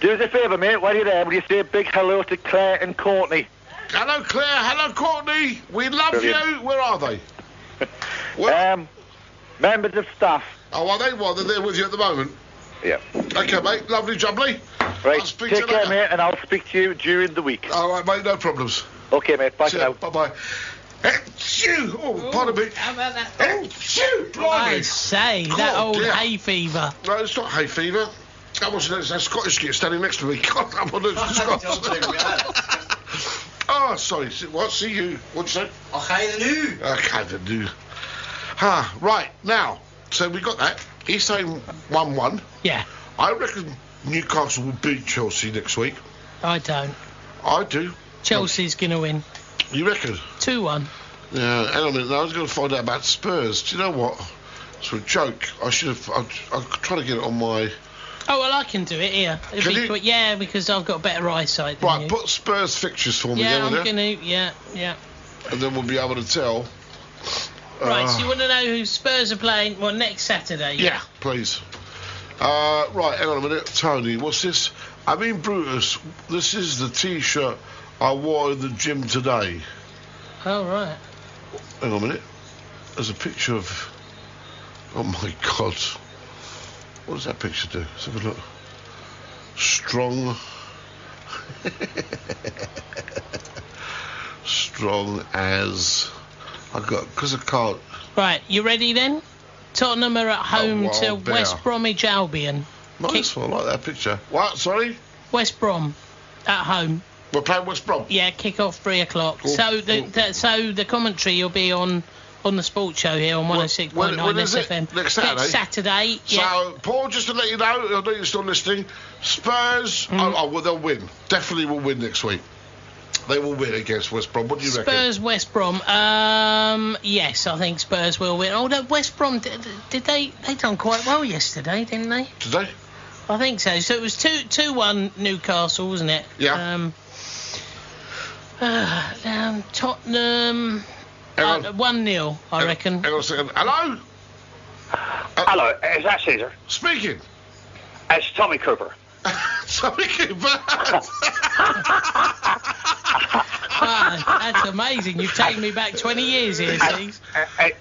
Do us a favour, mate, while you're there, will you say a big hello to Claire and Courtney? Hello, Claire. Hello, Courtney. We love Brilliant. you. Where are they? Members of staff. Oh, are they? Well, they're there with you at the moment. Yeah. Okay, mate. Lovely, jubbly. Right. I'll speak to Take you care, later. mate, and I'll speak to you during the week. All right, mate. No problems. Okay, mate. Bye for now. Bye-bye. Achoo! Oh, pardon me. How about that? Achoo! Blimey. I say, that God, old dear. hay fever. No, it's not hay fever. That wasn't that Scottish kid standing next to me. God, I'm on the Scots. Oh, sorry. What? See you. What'd you say? Okay, the new. Right, now. So we got that. He's saying 1-1. Yeah. I reckon Newcastle will beat Chelsea next week. I don't. I do. Chelsea's going to win. You reckon? 2-1. Yeah, hang on a minute. Now I was going to find out about Spurs. Do you know what? It's a joke. I should have. I'm trying to get it on my. Oh, well, I can do it here. Can you? Quick. Yeah, because I've got better eyesight than Right, you. put Spurs fixtures for me. Yeah, then, I'm will you? going to. Yeah. And then we'll be able to tell. Right, so you want to know who Spurs are playing? Well, next Saturday. Yeah, please. Right, hang on a minute. Tony, what's this? I mean, Brutus, this is the T-shirt I wore in the gym today. Oh, right. Hang on a minute. There's a picture of... Oh, my God. What does that picture do? Let's have a look. Strong... Strong as... Because I can't... Right, you ready then? Tottenham are at home wild to bear. West Bromwich Albion. Nice one, I like that picture. What, sorry? West Brom at home. We're playing West Brom? Yeah, kick off 3 o'clock. Cool, So the commentary will be on the sports show here on 106.9 when is it? SFM. Next Saturday? Next Saturday, yeah. So, Paul, just to let you know, I know you're still listening, Spurs, well, they'll win. Definitely will win next week. They will win against West Brom. What do you reckon? Spurs, West Brom. Yes, I think Spurs will win. Although West Brom, did they done quite well yesterday, didn't they? Did they? I think so. So it was 2-1 Newcastle, wasn't it? Yeah. Tottenham. 1-0, I reckon. Hang on a second. Hello? Hello, is that Caesar? Speaking. It's Tommy Cooper. Tommy Cooper. That's amazing. You've taken me back 20 years here, Steve.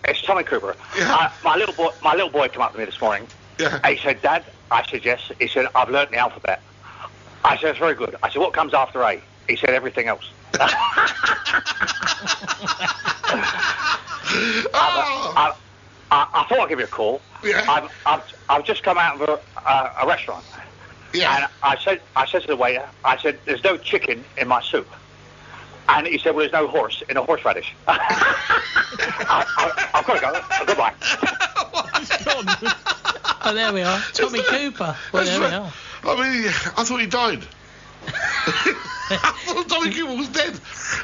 It's Tommy Cooper. Yeah. My little boy came up to me this morning. Yeah. He said, Dad, I said, yes. He said, I've learnt the alphabet. I said, it's very good. I said, what comes after A? He said, everything else. I thought I'd give you a call. Yeah. I've just come out of a restaurant. Yeah. And I said to the waiter, I said, there's no chicken in my soup. And he said, well, there's no horse in a horseradish. I've got to go. Goodbye. Oh, there we are. Tommy Cooper. Well, there we are. I mean, I thought he died. I thought Tommy Cooper was dead.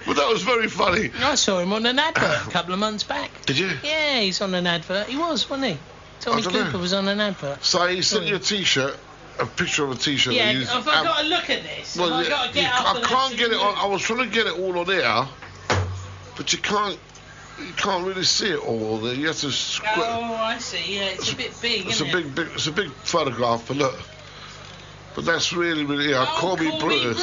But that was very funny. I saw him on an advert a couple of months back. Did you? Yeah, he's on an advert. He was, wasn't he? Tommy Cooper was on an advert. So he sent you a T-shirt, a picture of a T-shirt. Yeah, have I got to look at this? Well, have I got to get up I can't get it on. I was trying to get it all on air, but you can't really see it all there. You have to squint. Oh, I see. Yeah, it's a bit big, isn't it? It's a big photograph, but look. But that's really, yeah, call me Brutus.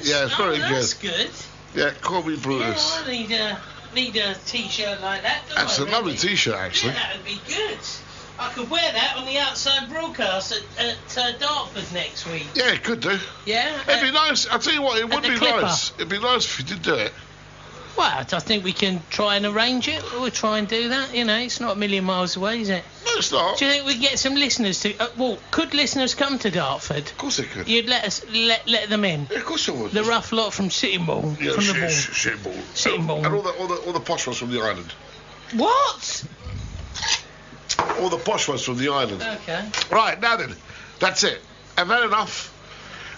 Yeah, it's very good. That's good. Yeah, call me Brutus. Yeah, I need a T-shirt like that, don't That's I, a lovely really? T-shirt, actually. Yeah, that would be good. I could wear that on the outside broadcast at Dartford next week. Yeah, it could do. Yeah? It'd be nice. I'll tell you what, it would be Clipper. nice. It'd be nice if you did do it. Well, I think we can try and arrange it. We'll try and do that. You know, it's not a million miles away, is it? No, it's not. Do you think we can get some listeners to... well, could listeners come to Dartford? Of course they could. You'd let us let them in? Yeah, of course I would. The rough lot from Sittingbourne. Yeah, from the ball. Sittingbourne. And all the posh ones from the island. What? All the posh ones from the island. Okay. Right, now then. That's it. I've had enough.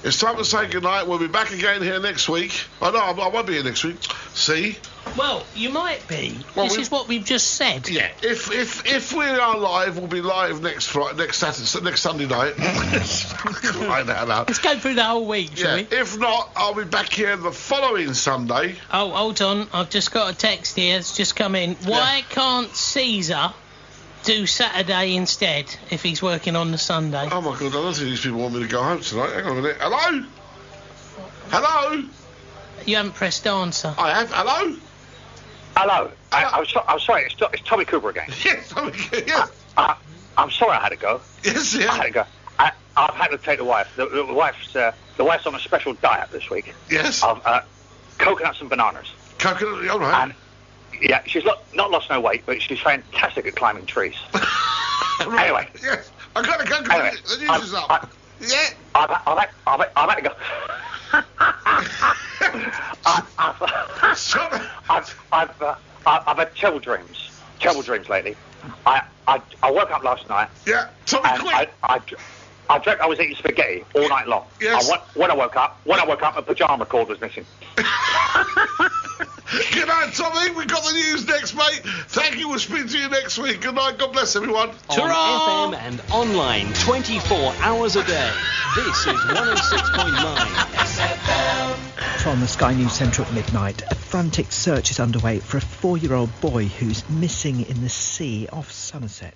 It's time to say goodnight. We'll be back again here next week. Oh, no, I won't be here next week. See? Well, you might be. Well, this is what we've just said. Yeah. If we are live, we'll be live next Sunday night. Right now. Let's go through the whole week, shall we? If not, I'll be back here the following Sunday. Oh, hold on. I've just got a text here. It's just come in. Why can't Caesar do Saturday instead if he's working on the Sunday? Oh, my God. I don't think these people want me to go home tonight. Hang on a minute. Hello? Hello? You haven't pressed answer. I have. Hello? Hello. I'm sorry. It's Tommy Cooper again. Yes, Tommy Cooper. Yes. I'm sorry I had to go. Yes, yeah. I had to go. I've had to take the wife. The wife's on a special diet this week. Yes. Of coconuts and bananas. Coconut, all right. And yeah, she's not lost no weight, but she's fantastic at climbing trees. Right. Anyway. Yes. I got to go. Anyway, the news is up. Yeah. I've had to go. I've had terrible dreams lately. I woke up last night. Yeah. Tell me quick. I dreamt I was eating spaghetti all night long. Yes. When I woke up, a pajama cord was missing. Good night, Tommy. We've got the news next, mate. Thank you. We'll speak to you next week. Good night. God bless everyone. On FM and online 24 hours a day. This is 106.9 SFM. From the Sky News Centre at midnight, a frantic search is underway for a 4-year-old boy who's missing in the sea off Somerset.